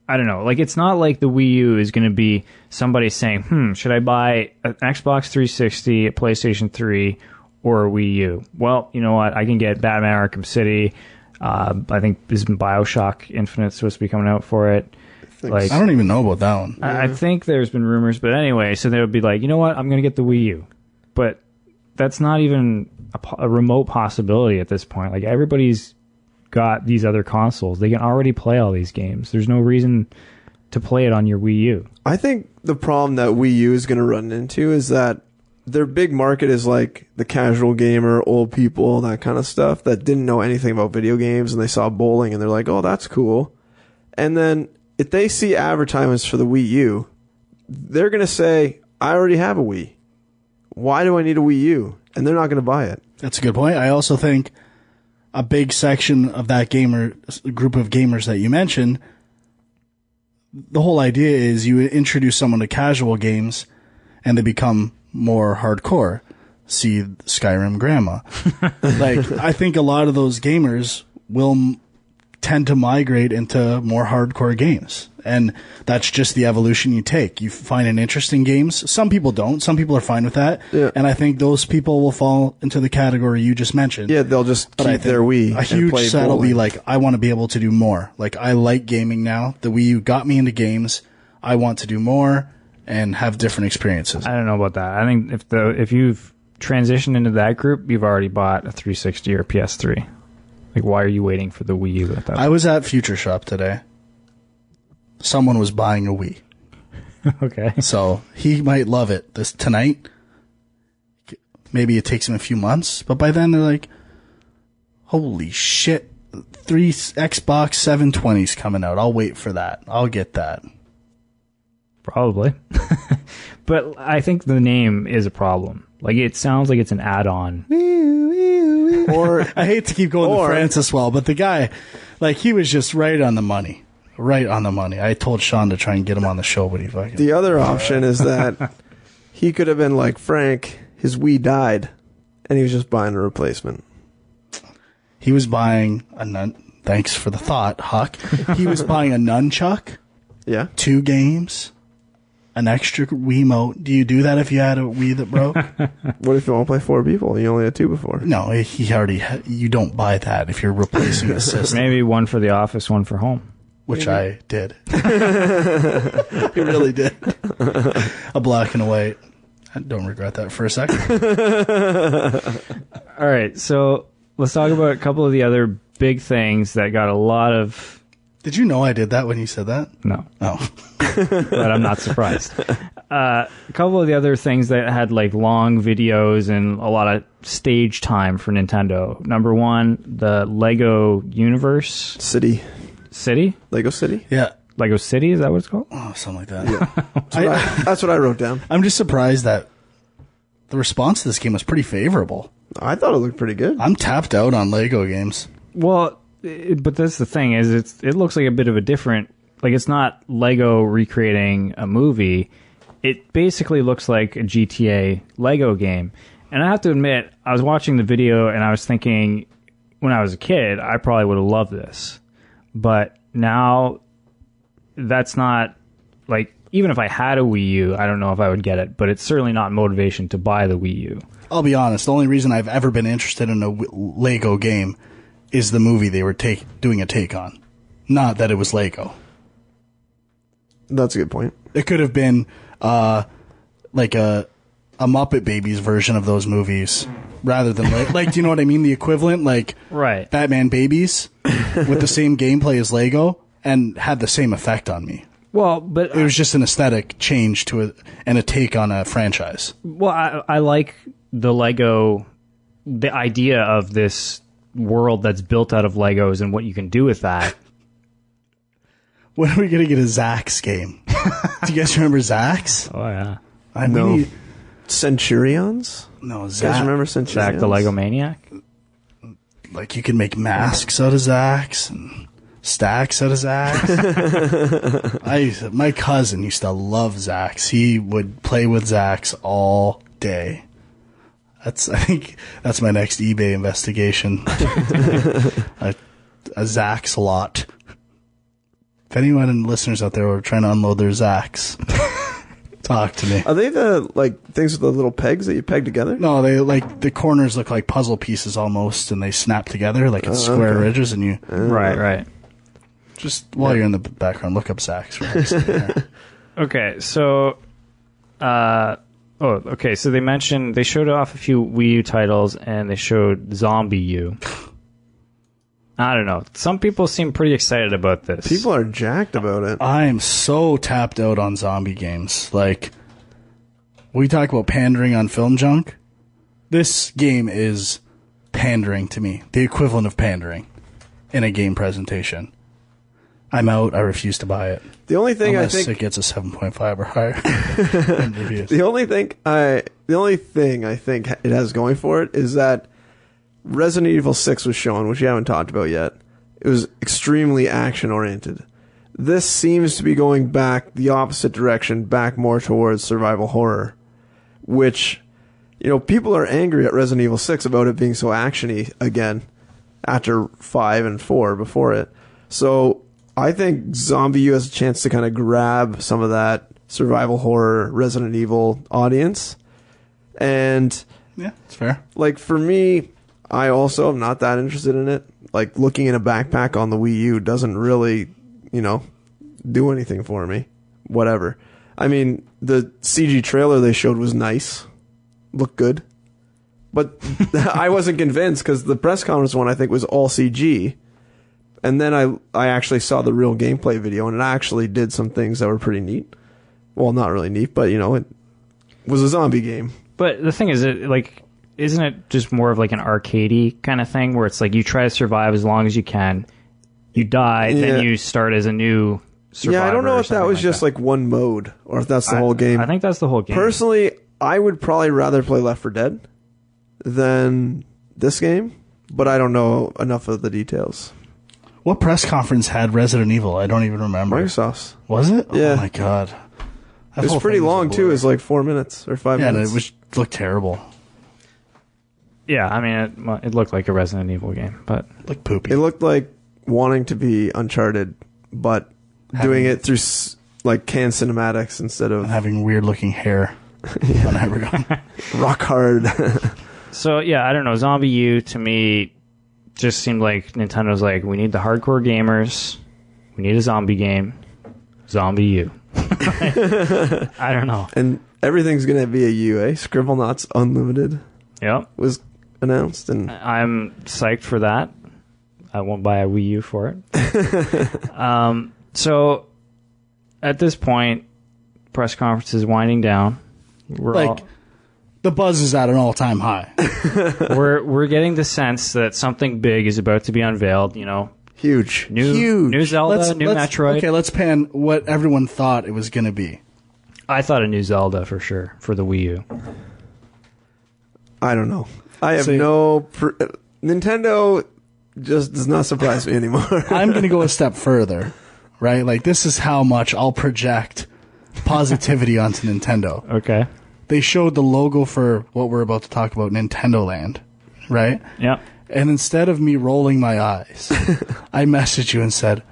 I don't know. Like, it's not like the Wii U is going to be somebody saying, should I buy an Xbox 360, a PlayStation 3, or a Wii U? Well, you know what? I can get Batman Arkham City. I think isn't Bioshock Infinite supposed to be coming out for it. Like, I don't even know about that one. I think there's been rumors, but anyway, so they would be like, you know what? I'm going to get the Wii U. But that's not even a remote possibility at this point. Like, everybody's got these other consoles. They can already play all these games. There's no reason to play it on your Wii U. I think the problem that Wii U is going to run into is that their big market is like the casual gamer, old people, that kind of stuff that didn't know anything about video games, and they saw bowling and they're like, oh, that's cool. And then if they see advertisements for the Wii U, they're going to say, I already have a Wii. Why do I need a Wii U? And they're not going to buy it. That's a good point. I also think a big section of that group of gamers that you mentioned, the whole idea is you introduce someone to casual games and they become more hardcore. See Skyrim Grandma. Like, I think a lot of those gamers will tend to migrate into more hardcore games. And that's just the evolution you take. You find an interest in games. Some people don't. Some people are fine with that. Yeah. And I think those people will fall into the category you just mentioned. Yeah, they'll just keep their Wii. A huge play set will bowling. be like, I want to be able to do more. Like, I like gaming now. The Wii U got me into games. I want to do more and have different experiences. I don't know about that. I think if you've transitioned into that group, you've already bought a 360 or a PS3. Like, why are you waiting for the Wii U at that? I was at Future Shop today. Someone was buying a Wii. Okay. So he might love it tonight. Maybe it takes him a few months, but by then they're like, holy shit, 3 Xbox 720s coming out. I'll wait for that. I'll get that. Probably. But I think the name is a problem. Like, it sounds like it's an add-on. Or I hate to keep going to Francis well, but the guy, like, he was just right on the money. Right on the money. I told Sean to try and get him on the show, but he fucking... The other option is that he could have been like, Frank, his Wii died, and he was just buying a replacement. He was buying a Thanks for the thought, Huck. He was buying a nunchuck. Yeah. 2 games. An extra Wiimote. Do you do that if you had a Wii that broke? What if you want to play 4 people? You only had 2 before. No, you don't buy that if you're replacing a system. Maybe one for the office, one for home. Which I did. You really did. A black and a white. I don't regret that for a second. All right, so let's talk about a couple of the other big things that got a lot of... Did you know I did that when you said that? No. Oh. But I'm not surprised. A couple of the other things that had like long videos and a lot of stage time for Nintendo. Number 1, the Lego Universe. City? Lego City? Yeah. Lego City, is that what it's called? Oh, something like that. Yeah. That's what I wrote down. I'm just surprised that the response to this game was pretty favorable. I thought it looked pretty good. I'm tapped out on Lego games. Well, but that's the thing, is it looks like a bit of a different... Like, it's not Lego recreating a movie. It basically looks like a GTA Lego game. And I have to admit, I was watching the video and I was thinking, when I was a kid, I probably would have loved this. But now, that's not, like, even if I had a Wii U, I don't know if I would get it, but it's certainly not motivation to buy the Wii U. I'll be honest, the only reason I've ever been interested in a Lego game is the movie they were doing a take on. Not that it was Lego. That's a good point. It could have been like a Muppet Babies version of those movies. Rather than, like, do you know what I mean? The equivalent, like, right. Batman Babies with the same gameplay as Lego and had the same effect on me. Well, but it was just an aesthetic change to and a take on a franchise. Well, I like the Lego, the idea of this world that's built out of Legos and what you can do with that. When are we going to get a Zax game? Do you guys remember Zax? Oh, yeah. I know. Centurions? No, Zax. You guys remember Centurions? Zack the Lego Maniac? Like, you can make masks out of Zax and stacks out of Zax. My cousin used to love Zax. He would play with Zax all day. I think that's my next eBay investigation. a Zax lot. If anyone and listeners out there are trying to unload their Zax, talk to me. Are they the things with the little pegs that you peg together? No, they the corners look like puzzle pieces almost, and they snap together like it's square ridges, and you Right. just while you're in the background, look up Zax. Okay, so so they showed off a few Wii U titles, and they showed Zombie U. I don't know. Some people seem pretty excited about this. People are jacked about it. I am so tapped out on zombie games. Like, we talk about pandering on film junk. This game is pandering to me. The equivalent of pandering in a game presentation. I'm out. I refuse to buy it. The only thing Unless I think it gets a 7.5 or higher in reviews. The only thing I think it has going for it is that Resident Evil 6 was shown, which you haven't talked about yet. It was extremely action-oriented. This seems to be going back the opposite direction, back more towards survival horror, which, people are angry at Resident Evil 6 about it being so action-y again after 5 and 4 before it. So I think Zombie U has a chance to kind of grab some of that survival horror Resident Evil audience. And yeah, it's fair. For me, I also am not that interested in it. Looking in a backpack on the Wii U doesn't really, do anything for me. Whatever. I mean, the CG trailer they showed was nice. Looked good. But I wasn't convinced because the press conference one, I think, was all CG. And then I actually saw the real gameplay video, and it actually did some things that were pretty neat. Well, not really neat, but, it was a zombie game. But the thing is, isn't it just more of an arcadey kind of thing where it's you try to survive as long as you can, you die, then you start as a new survivor? Yeah, I don't know if that was just one mode or if that's the whole game. I think that's the whole game. Personally, I would probably rather play Left 4 Dead than this game, but I don't know enough of the details. What press conference had Resident Evil? I don't even remember. Microsoft's. Was it? Yeah. Oh my god. It was pretty long too. It was 4 minutes or 5 minutes. Yeah, and it looked terrible. Yeah, I mean, it looked like a Resident Evil game, but It looked poopy. It looked like wanting to be Uncharted, but doing it through canned cinematics instead of having weird looking hair on everyone. rock hard. So yeah, I don't know. Zombie U to me just seemed like Nintendo's we need the hardcore gamers, we need a zombie game, Zombie U. I don't know. And everything's gonna be a U, eh? Scribblenauts Unlimited Yep. was announced, and I'm psyched for that. I won't buy a Wii U for it. So at this point, press conference is winding down. The buzz is at an all-time high. We're getting the sense that something big is about to be unveiled. huge, new Zelda, new Metroid. Okay, let's pan what everyone thought it was going to be. I thought a new Zelda for sure for the Wii U. I don't know. I have Nintendo just does not surprise me anymore. I'm going to go a step further, right? This is how much I'll project positivity onto Nintendo. Okay. They showed the logo for what we're about to talk about, Nintendo Land, right? Yeah. And instead of me rolling my eyes, I messaged you and said,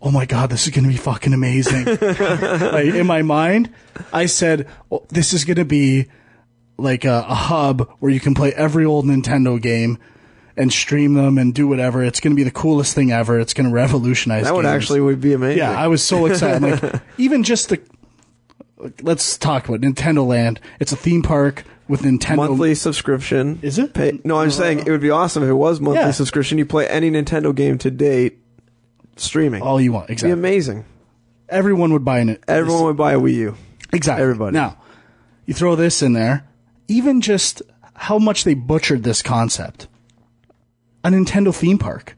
oh my God, this is going to be fucking amazing. In my mind, I said, this is going to be a hub where you can play every old Nintendo game and stream them and do whatever. It's going to be the coolest thing ever. It's going to revolutionize games. would be amazing. Yeah, I was so excited. Even just let's talk about Nintendo Land. It's a theme park with Nintendo monthly subscription. Is it? I'm saying it would be awesome if it was monthly subscription. You play any Nintendo game to date, streaming. All you want, exactly. It'd be amazing. Everyone would buy it. Everyone would buy a Wii U. Exactly. Everybody. Now, you throw this in there. Even just how much they butchered this concept. A Nintendo theme park.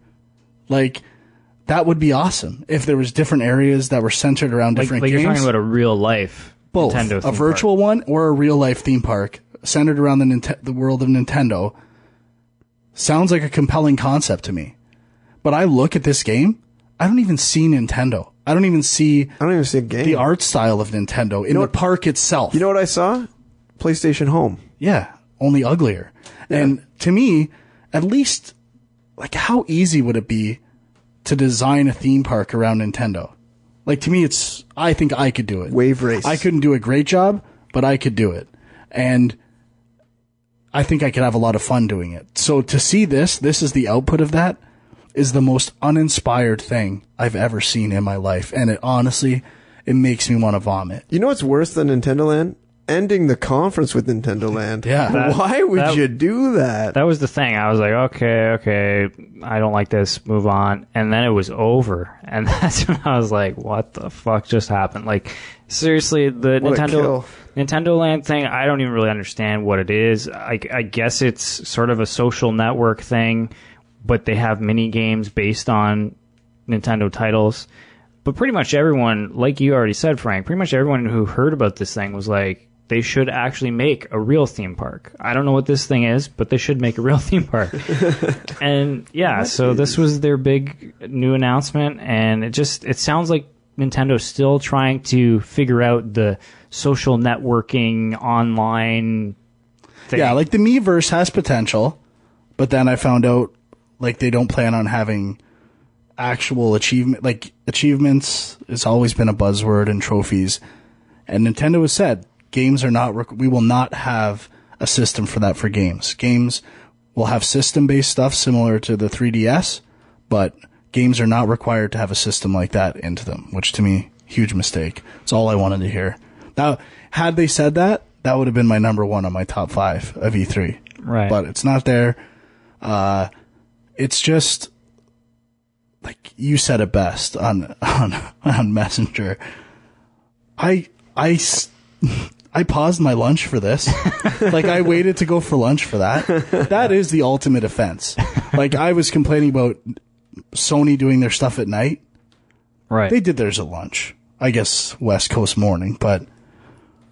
That would be awesome if there was different areas that were centered around different games. You're talking about a real life Both. Nintendo theme a virtual park. one or a real life theme park centered around the world of Nintendo. Sounds like a compelling concept to me. But I look at this game, I don't even see Nintendo. I don't even see a game. The art style of Nintendo in the park itself. You know what I saw? PlayStation Home. Yeah, only uglier. Yeah. And to me, at least, like, how easy would it be to design a theme park around Nintendo? Like, to me, I think I could do it. Wave race. I couldn't do a great job, but I could do it. And I think I could have a lot of fun doing it. So to see this is the output of that, is the most uninspired thing I've ever seen in my life. And it honestly, it makes me want to vomit. You know what's worse than Nintendo Land? Ending the conference with Nintendo Land. Yeah. Why would you do that? That was the thing. I was like, okay, I don't like this, move on. And then it was over. And that's when I was like, what the fuck just happened? Like, seriously, the Nintendo Land thing, I don't even really understand what it is. I guess it's sort of a social network thing, but they have mini games based on Nintendo titles. But pretty much everyone, like you already said, Frank, pretty much everyone who heard about this thing was like, they should actually make a real theme park. I don't know what this thing is, but they should make a real theme park. And yeah, so this was their big new announcement, and it sounds like Nintendo's still trying to figure out the social networking online thing. Yeah, like the Miiverse has potential, but then I found out like they don't plan on having actual achievements. It's always been a buzzword, and trophies. And Nintendo has said games are not, we will not have a system for that for games. Games will have system-based stuff similar to the 3DS, but games are not required to have a system like that into them, which to me, huge mistake. It's all I wanted to hear. Now, had they said that, that would have been my number one on my top 5 of E3. Right. But it's not there. It's just, like you said it best on Messenger. I paused my lunch for this. Like, I waited to go for lunch for that. That is the ultimate offense. Like, I was complaining about Sony doing their stuff at night. Right. They did theirs at lunch. I guess West Coast morning, but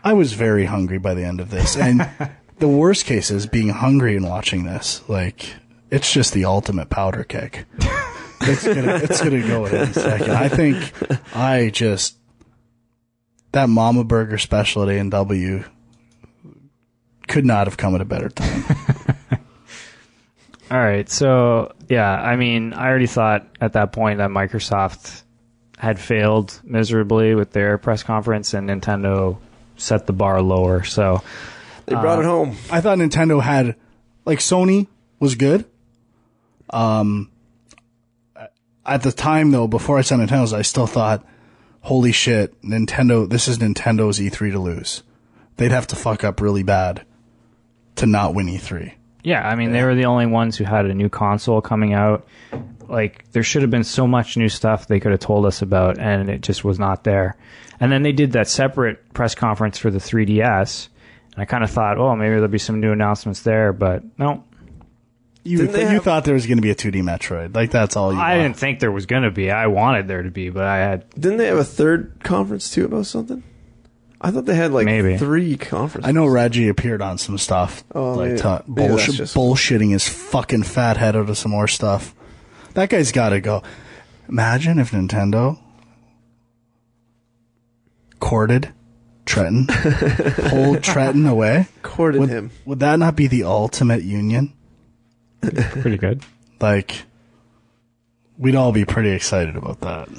I was very hungry by the end of this. And the worst case is being hungry and watching this. Like, it's just the ultimate powder kick. It's gonna go in a second. I think that Mama Burger special at A&W could not have come at a better time. All right, so yeah, I mean, I already thought at that point that Microsoft had failed miserably with their press conference, and Nintendo set the bar lower. So they brought it home. I thought Nintendo had, like, Sony was good. At the time, though, before I saw Nintendo's, I still thought, holy shit, Nintendo, this is Nintendo's E3 to lose. They'd have to fuck up really bad to not win E3. Yeah, I mean, they were the only ones who had a new console coming out. Like, there should have been so much new stuff they could have told us about, and it just was not there. And then they did that separate press conference for the 3DS, and I kind of thought, oh, maybe there'll be some new announcements there, but no. You thought there was going to be a 2D Metroid. Like, that's all you I want. didn't think there was going to be. I wanted there to be, but I had... Didn't they have a third conference, too, about something? I thought they had, like, maybe 3 conferences. I know Reggie appeared on some stuff. Bullshitting his fucking fat head out of some more stuff. That guy's got to go. Imagine if Nintendo courted Trenton. Pulled Trenton away. Courted him. Would that not be the ultimate union? pretty good. Like, we'd all be pretty excited about that.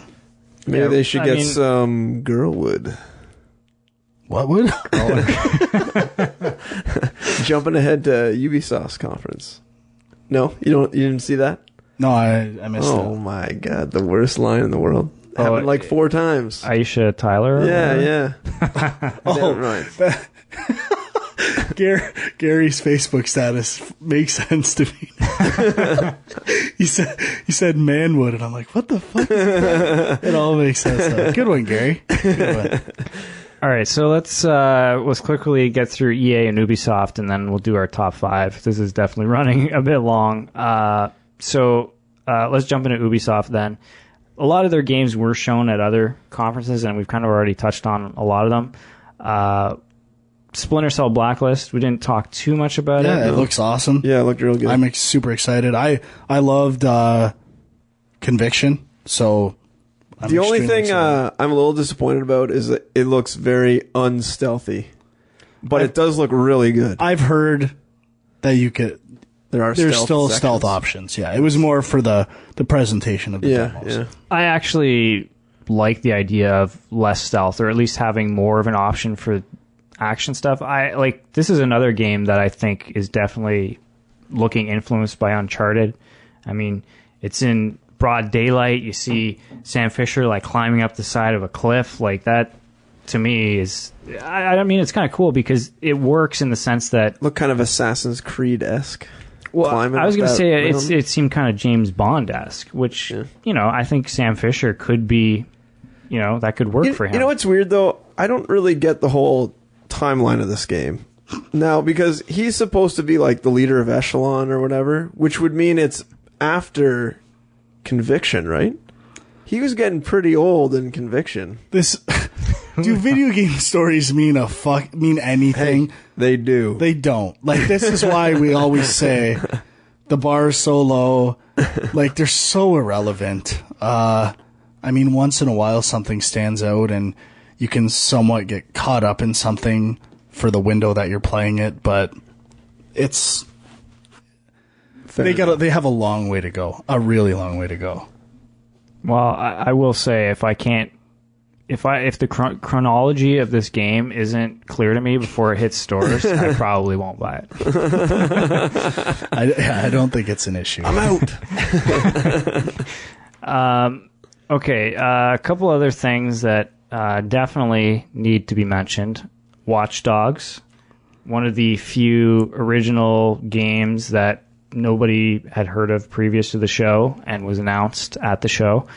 Maybe they should get some Girlwood. What would? Jumping ahead to Ubisoft's conference. No, you didn't see that? No, I missed it. Oh my god, the worst line in the world. Happened like 4 times. Aisha Tyler? Yeah. Oh, right. Gary's Facebook status makes sense to me. He said manwood, and I'm like, what the fuck? It all makes sense though. Good one, Gary. Good one. All right, so let's quickly get through EA and Ubisoft, and then we'll do our top 5. This is definitely running a bit long. So let's jump into Ubisoft then. A lot of their games were shown at other conferences, and we've kind of already touched on a lot of them. Splinter Cell Blacklist, we didn't talk too much about it. Yeah, it looks awesome. Yeah, it looked real good. I'm super excited. I loved Conviction. So the only thing I'm a little disappointed about is that it looks very unstealthy, but it does look really good. I've heard that there's still stealth options. Yeah, it was more for the presentation of the demos. Yeah. I actually like the idea of less stealth, or at least having more of an option for action stuff. This is another game that I think is definitely looking influenced by Uncharted. I mean, it's in broad daylight. You see Sam Fisher like climbing up the side of a cliff. Like that, to me, is I mean, it's kind of cool because it works in the sense that look kind of Assassin's Creed-esque. Well, I was going to say it seemed kind of James Bond-esque, which I think Sam Fisher could be, that could work for him. You know what's weird though? I don't really get the whole timeline of this game now, because he's supposed to be like the leader of Echelon or whatever, which would mean it's after Conviction, right? He was getting pretty old in Conviction. Do video game stories mean anything? Hey, they do. They don't. Like, this is why we always say the bar is so low. Like, they're so irrelevant. I mean, once in a while something stands out and you can somewhat get caught up in something for the window that you're playing it, but they have a long way to go. A really long way to go. Well, I will say, if the chronology of this game isn't clear to me before it hits stores, I probably won't buy it. I don't think it's an issue. I'm out. Okay, a couple other things that definitely need to be mentioned. Watch Dogs, one of the few original games that nobody had heard of previous to the show and was announced at the show.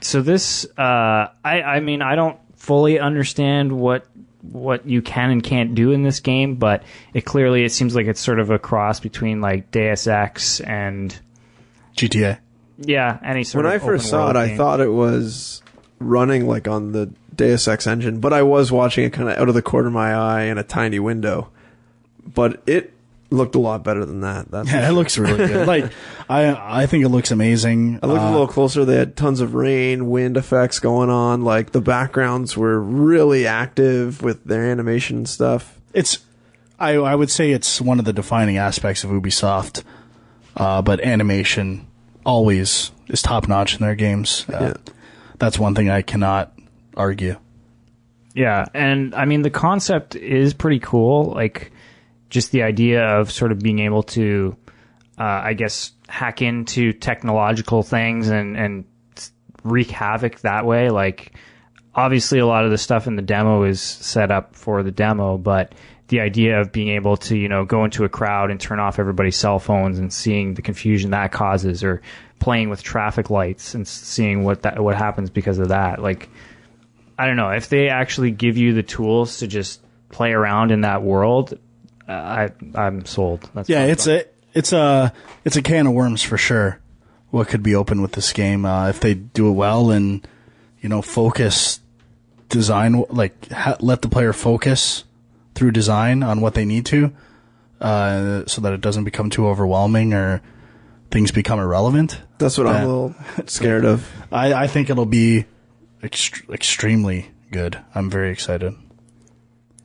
So this, I mean, I don't fully understand what you can and can't do in this game, but it seems like it's sort of a cross between like Deus Ex and GTA. Yeah, any sort of When I first saw it, game. I thought it was running like on the Deus Ex engine, but I was watching it kind of out of the corner of my eye in a tiny window. But it looked a lot better than that. It looks really good. Like, I think it looks amazing. I looked a little closer. They had tons of rain, wind effects going on. Like, the backgrounds were really active with their animation and stuff. I would say it's one of the defining aspects of Ubisoft. But animation always is top notch in their games. That's one thing I cannot argue. Yeah, and I mean, the concept is pretty cool. Like, just the idea of sort of being able to, I guess, hack into technological things and wreak havoc that way. Like, obviously, a lot of the stuff in the demo is set up for the demo, but the idea of being able to, go into a crowd and turn off everybody's cell phones and seeing the confusion that causes, or playing with traffic lights and seeing what happens because of that. Like, I don't know, if they actually give you the tools to just play around in that world, I'm sold. It's a can of worms for sure. What could be open with this game if they do it well and focus design, like let the player focus through design on what they need to, so that it doesn't become too overwhelming or things become irrelevant. That's what I'm a little scared of. I think it'll be extremely good. I'm very excited.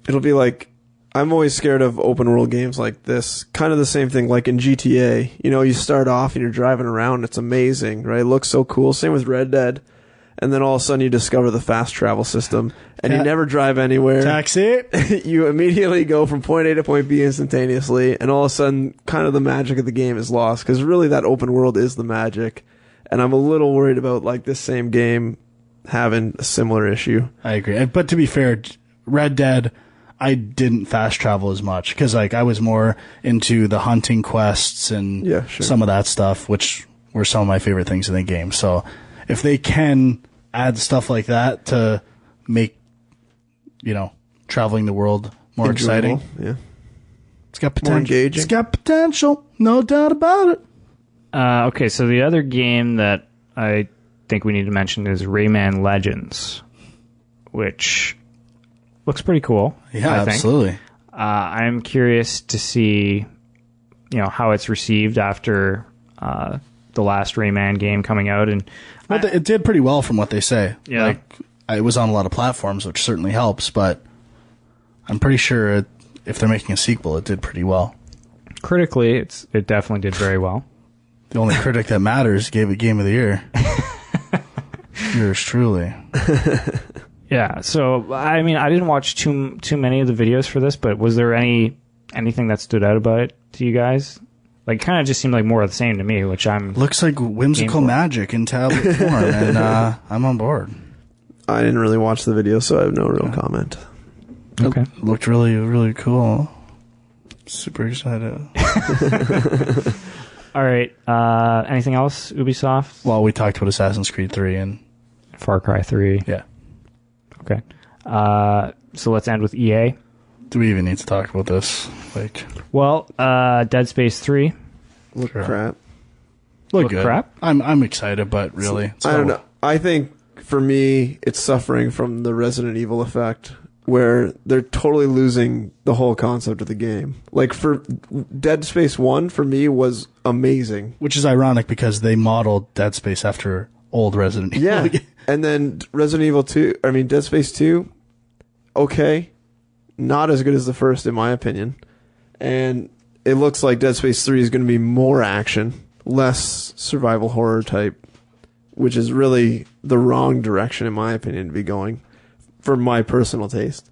It'll be like, I'm always scared of open world games like this. Kind of the same thing like in GTA. You start off and you're driving around. It's amazing, right? It looks so cool. Same with Red Dead. And then all of a sudden you discover the fast travel system and you never drive anywhere. Taxi. You immediately go from point A to point B instantaneously. And all of a sudden kind of the magic of the game is lost, because really that open world is the magic. And I'm a little worried about like this same game having a similar issue. I agree. But to be fair, Red Dead, I didn't fast travel as much because like I was more into the hunting quests and some of that stuff, which were some of my favorite things in the game. So if they can add stuff like that to make, traveling the world more exciting. Yeah. It's got potential. More engaging. It's got potential. No doubt about it. Okay, so the other game that I think we need to mention is Rayman Legends, which looks pretty cool. Yeah, I think. Absolutely. I'm curious to see, how it's received after the the last Rayman game coming out, and it did pretty well from what they say. Yeah. Like, it was on a lot of platforms, which certainly helps, but I'm pretty sure if they're making a sequel, it did pretty well. critically, it definitely did very well. The only critic that matters gave it Game of the Year. Yours truly. Yeah, so I mean, I didn't watch too many of the videos for this, but was there anything that stood out about it to you guys? Like, kind of just seemed like more of the same to me, which I'm... Looks like whimsical magic in tablet form, and I'm on board. I didn't really watch the video, so I have no real comment. Okay. It looked really, really cool. Super excited. All right. Anything else, Ubisoft? Well, we talked about Assassin's Creed 3 and... Far Cry 3. Yeah. Okay. So let's end with EA. Do we even need to talk about this? Like, Well, Dead Space 3. Look Sure. crap. look Look good. crap? I'm excited, but really... I don't know. I think, for me, it's suffering from the Resident Evil effect, where they're totally losing the whole concept of the game. Like, for Dead Space 1, for me, was amazing. Which is ironic because they modeled Dead Space after old Resident Evil. Yeah. And then Dead Space 2, okay. Not as good as the first, in my opinion. And it looks like Dead Space 3 is going to be more action, less survival horror type, which is really the wrong direction, in my opinion, to be going, for my personal taste.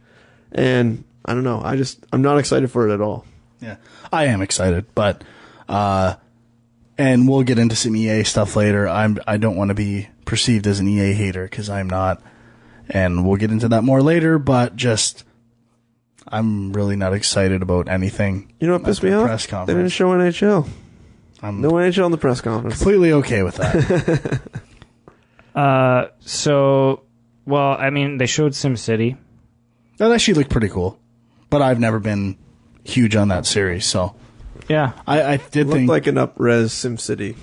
And I don't know. I'm not excited for it at all. Yeah, I am excited, but and we'll get into some EA stuff later. I don't want to be perceived as an EA hater because I'm not, and we'll get into that more later. But just, I'm really not excited about anything. You know what pissed me off? Press conference. They didn't show NHL. I'm No NHL in the press conference. completely okay with that. Well, I mean, they showed SimCity. That actually looked pretty cool, but I've never been huge on that series, so Yeah. I did Looked think like an up-res SimCity.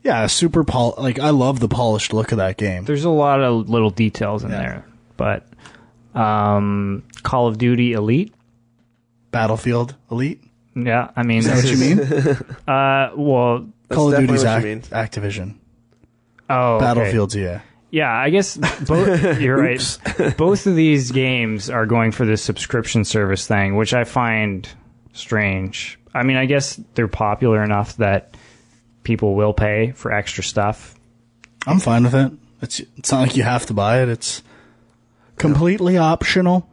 yeah, super like I love the polished look of that game. There's a lot of little details in there, but Call of Duty Elite. Battlefield Elite. Yeah, I mean, Is that what you mean? well, Call of definitely Duty's what you mean. Activision. oh, okay. Battlefield's yeah. Yeah, I guess both. You're right. Both of these games are going for this subscription service thing, which I find strange. I mean, I guess they're popular enough that people will pay for extra stuff. I'm fine with it. It's not like you have to buy it. It's completely optional.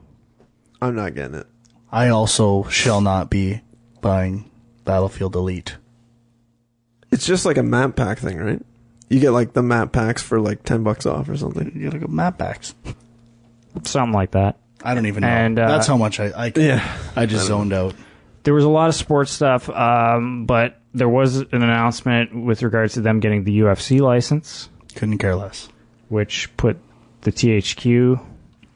I'm not getting it. I also shall not be buying Battlefield Elite. It's just like a map pack thing, right? You get like the map packs for like $10 off or something. You gotta go map packs. Something like that. I don't even know. And, That's how much I just zoned out. There was a lot of sports stuff, but there was an announcement with regards to them getting the UFC license, Couldn't care less. which put the THQ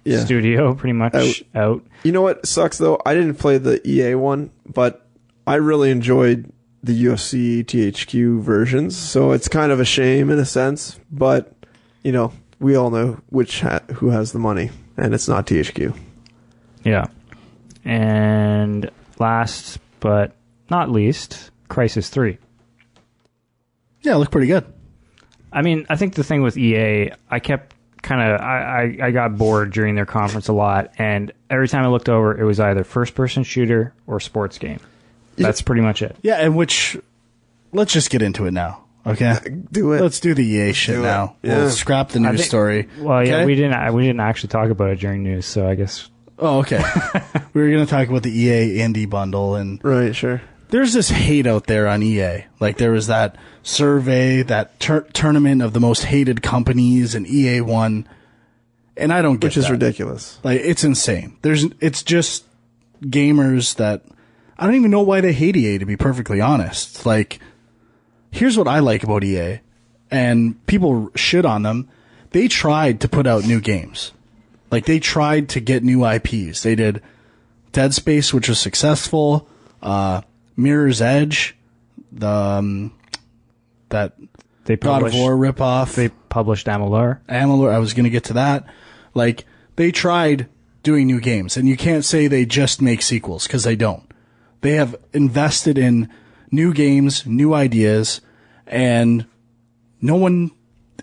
Yeah. studio pretty much out. You know what sucks though? I didn't play the EA one, but I really enjoyed the UFC THQ versions. So it's kind of a shame in a sense, but you know, we all know who has the money, and it's not THQ. Yeah. And last but not least, Crysis 3. Yeah, it looked pretty good. I mean, I think the thing with EA, I kept I got bored during their conference a lot, and every time I looked over, it was either first-person shooter or sports game. That's pretty much it. Yeah, and let's just get into it now, okay? Do it. Let's do the EA shit now. Yeah. We'll scrap the news story. Well, yeah, okay? we didn't actually talk about it during news, so I guess. Oh, okay. We were going to talk about the EA Indie Bundle, and Right, sure. there's this hate out there on EA. Like, there was that survey, that tournament of the most hated companies, and EA won. And I don't get Which is that. ridiculous. Like, it's insane. It's just gamers that I don't even know why they hate EA, to be perfectly honest. Like, here's what I like about EA, and people shit on them. They tried to put out new games. Like, they tried to get new IPs. They did Dead Space, which was successful. Mirror's Edge, that They God of War ripoff. They published Amalur. I was going to get to that. Like, they tried doing new games, and you can't say they just make sequels, because they don't. They have invested in new games, new ideas, and no one,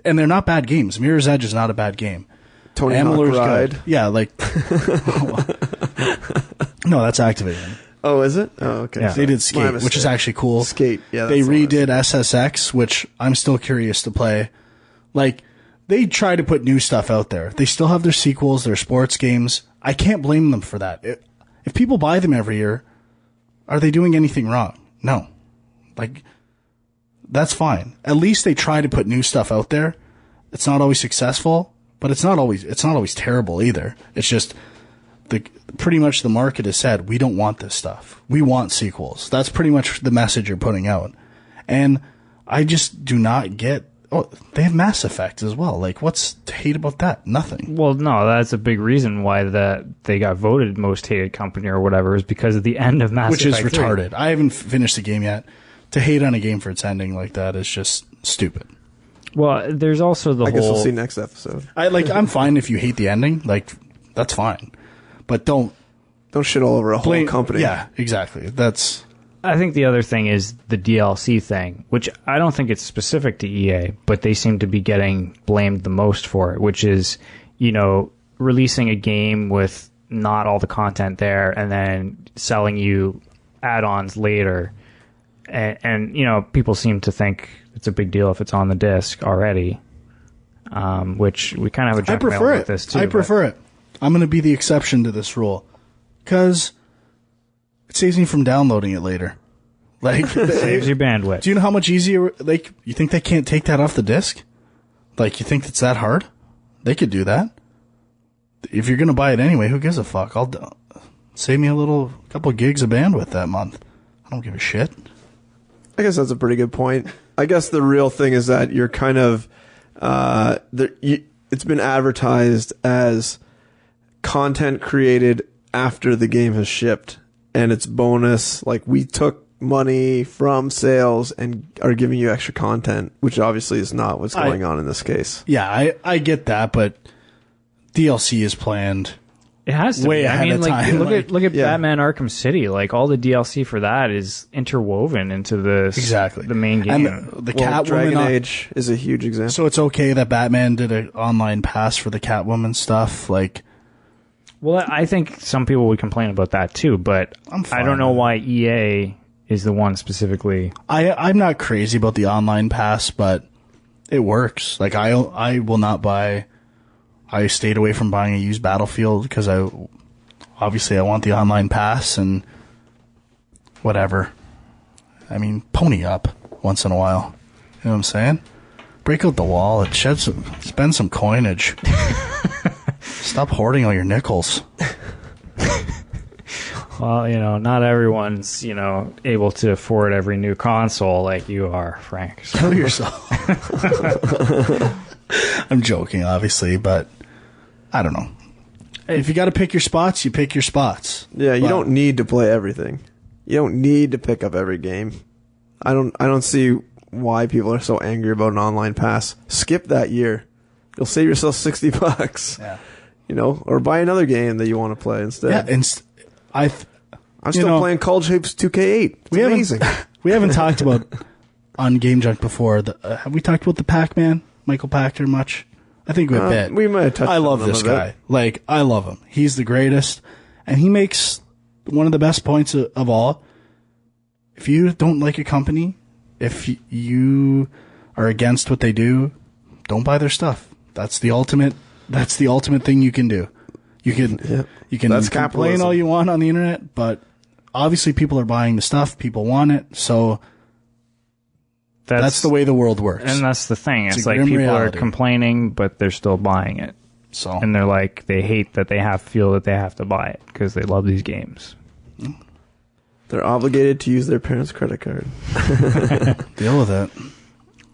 and they're not bad games. Mirror's Edge is not a bad game. Tony Hawk Ride. Good. Yeah, like no, that's Activision. Oh, is it? Oh, okay. Yeah. They did Skate, which is actually cool. Skate, yeah. They redid SSX, which I'm still curious to play. Like, they try to put new stuff out there. They still have their sequels, their sports games. I can't blame them for that. If people buy them every year, are they doing anything wrong? No. Like, that's fine. At least they try to put new stuff out there. It's not always successful, but it's not always terrible either. It's just pretty much the market has said, we don't want this stuff. We want sequels. That's pretty much the message you're putting out. And I just do not get, they have Mass Effect as well. Like, what's to hate about that? Nothing. Well, no, that's a big reason why they got voted most hated company or whatever, is because of the end of Mass Effect. Which is retarded. I haven't finished the game yet. To hate on a game for its ending like that is just stupid. Well, there's also I guess we'll see next episode. I'm fine if you hate the ending. Like, that's fine. But don't shit all over a whole company. Yeah, exactly. I think the other thing is the DLC thing, which I don't think it's specific to EA, but they seem to be getting blamed the most for it, which is, releasing a game with not all the content there and then selling you add-ons later. And people seem to think it's a big deal if it's on the disc already, which we kind of have a junk mail with this too. I prefer it. I'm going to be the exception to this rule because it saves me from downloading it later. Like, saves your bandwidth. Do you know how much easier? Like, you think they can't take that off the disc? Like, you think it's that hard? They could do that. If you're going to buy it anyway, who gives a fuck? I'll save me a couple gigs of bandwidth that month. I don't give a shit. I guess that's a pretty good point. I guess the real thing is that you're kind of it's been advertised as content created after the game has shipped, and it's bonus. Like, we took money from sales and are giving you extra content, which obviously is not what's going on in this case. Yeah, I get that, but DLC is planned. It has to way be. ahead of time. Look at Batman Arkham City. Like, all the DLC for that is interwoven into the main game. And the Catwoman Dragon Age is a huge example. So it's okay that Batman did an online pass for the Catwoman stuff. Like, well, I think some people would complain about that too, but I don't know why EA is the one specifically. I'm not crazy about the online pass, but it works. Like, I will not buy. I stayed away from buying a used Battlefield because I want the online pass and whatever. I mean, pony up once in a while. You know what I'm saying? Break out the wallet, spend some coinage. Stop hoarding all your nickels. Well, not everyone's, able to afford every new console like you are, Frank. So. Kill yourself. I'm joking, obviously, but I don't know. If you got to pick your spots, you pick your spots. Yeah, you don't need to play everything. You don't need to pick up every game. I don't see why people are so angry about an online pass. Skip that year. You'll save yourself $60. Yeah. Or buy another game that you want to play instead. Yeah, I'm still playing College Hoops 2K8. It's amazing. We haven't talked about on Game Junk before. Have we talked about the Pac-Man, Michael Pachter, much? I think we bet. We might have touched on him. I love this guy. Like, I love him. He's the greatest. And he makes one of the best points of all. If you don't like a company, if you are against what they do, don't buy their stuff. That's the ultimate thing you can do. You can That's complain capitalism. all you want on the internet, but obviously people are buying the stuff. People want it. So that's the way the world works. And that's the thing. It's like grim people reality. are complaining, but they're still buying it. So, and they're like, they hate that they feel that they have to buy it because they love these games. They're obligated to use their parents' credit card. Deal with it.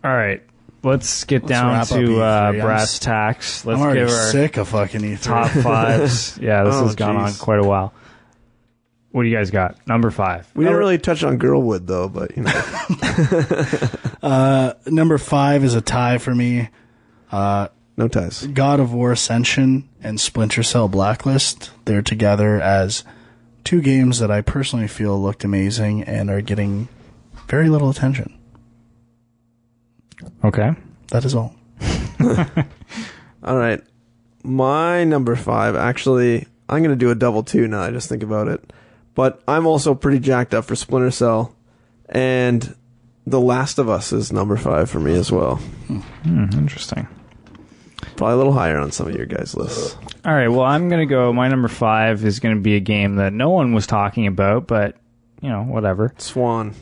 All right. Let's get down to E3. brass tacks. Let's I'm already give our sick of fucking E3. top fives. Yeah, this has gone on geez. quite a while. What do you guys got? Number 5. We didn't really touch on Girlwood, though, but, Number 5 is a tie for me. no ties. God of War Ascension and Splinter Cell Blacklist. They're together as 2 games that I personally feel looked amazing and are getting very little attention. Okay. That is all. All right. My number 5, actually, I'm going to do a double 2 now. I just think about it. But I'm also pretty jacked up for Splinter Cell. And The Last of Us is number 5 for me as well. Interesting. Probably a little higher on some of your guys' lists. All right, well, I'm going to go. My number 5 is going to be a game that no one was talking about, but, whatever. Swan.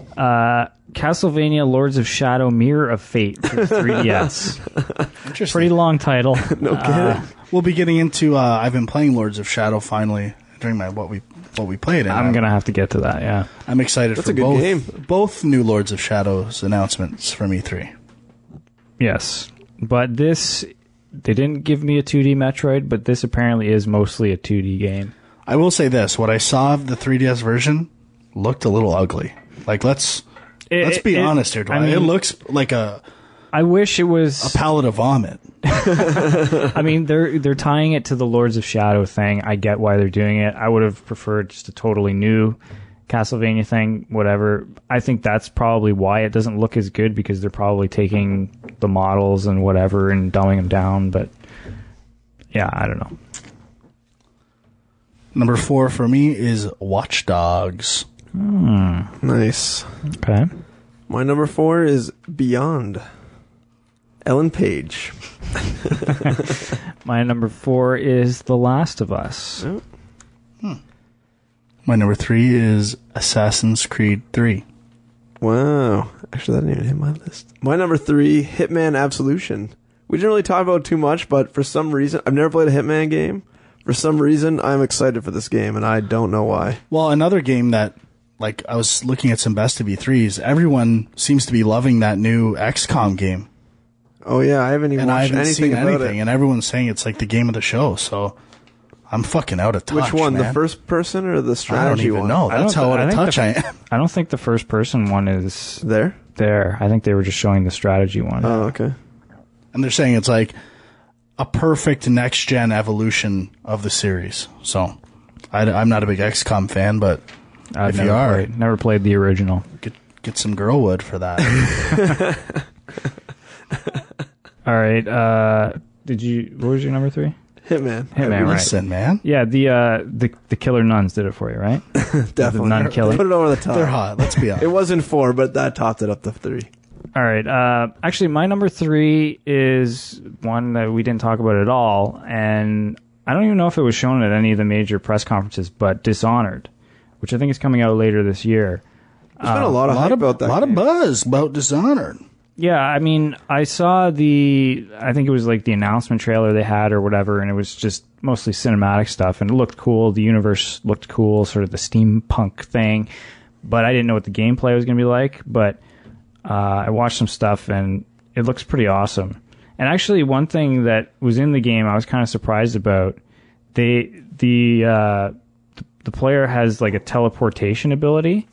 Castlevania Lords of Shadow Mirror of Fate for 3DS. Interesting. Pretty long title. No kidding. We'll be getting into. I've been playing Lords of Shadow finally during my what we played. And I'm going to have to get to that, yeah. I'm excited That's for a good game. both new Lords of Shadows announcements from E3. Yes. But this, they didn't give me a 2D Metroid, but this apparently is mostly a 2D game. I will say this: what I saw of the 3DS version looked a little ugly. Like let's be honest here, Dwight. It looks like I wish it was a pallet of vomit. I mean, they're tying it to the Lords of Shadow thing. I get why they're doing it. I would have preferred just a totally new Castlevania thing, whatever. I think that's probably why it doesn't look as good, because they're probably taking the models and whatever and dumbing them down. But yeah, I don't know. Number 4 for me is Watch Dogs. Nice. Okay. My number 4 is Beyond. Ellen Page. My number 4 is The Last of Us. Oh. My number 3 is Assassin's Creed 3. Wow. Actually, that didn't even hit my list. My number 3, Hitman Absolution. We didn't really talk about it too much, but for some reason, I've never played a Hitman game. For some reason, I'm excited for this game, and I don't know why. Well, another game that, like, I was looking at some best of E3s. Everyone seems to be loving that new XCOM game. Oh, yeah, I haven't even watched anything about it. And everyone's saying it's like the game of the show, so I'm fucking out of touch. Which one, man. the first person or the strategy one? I don't even know. That's how out of touch I am. I don't think the first person one is There? I think they were just showing the strategy one. Oh, okay. And they're saying it's like a perfect next-gen evolution of the series. So I'm not a big XCOM fan, but if you are, never played the original. get some girlwood for that. All right. What was your number 3? Hitman. Hitman, right. Listen, man. Yeah, the killer nuns did it for you, right? Definitely. The nun killer. Put it over the top. They're hot. Let's be honest. It wasn't 4, but that topped it up to 3. All right. Actually, my number 3 is one that we didn't talk about at all, and I don't even know if it was shown at any of the major press conferences, but Dishonored, which I think is coming out later this year. There's been a lot of hype about that. A lot of buzz about Dishonored. Yeah, I mean, I saw I think it was like the announcement trailer they had or whatever, and it was just mostly cinematic stuff, and it looked cool. The universe looked cool, sort of the steampunk thing, but I didn't know what the gameplay was going to be like, but I watched some stuff, and it looks pretty awesome. And actually, one thing that was in the game I was kind of surprised about, the player has like a teleportation ability.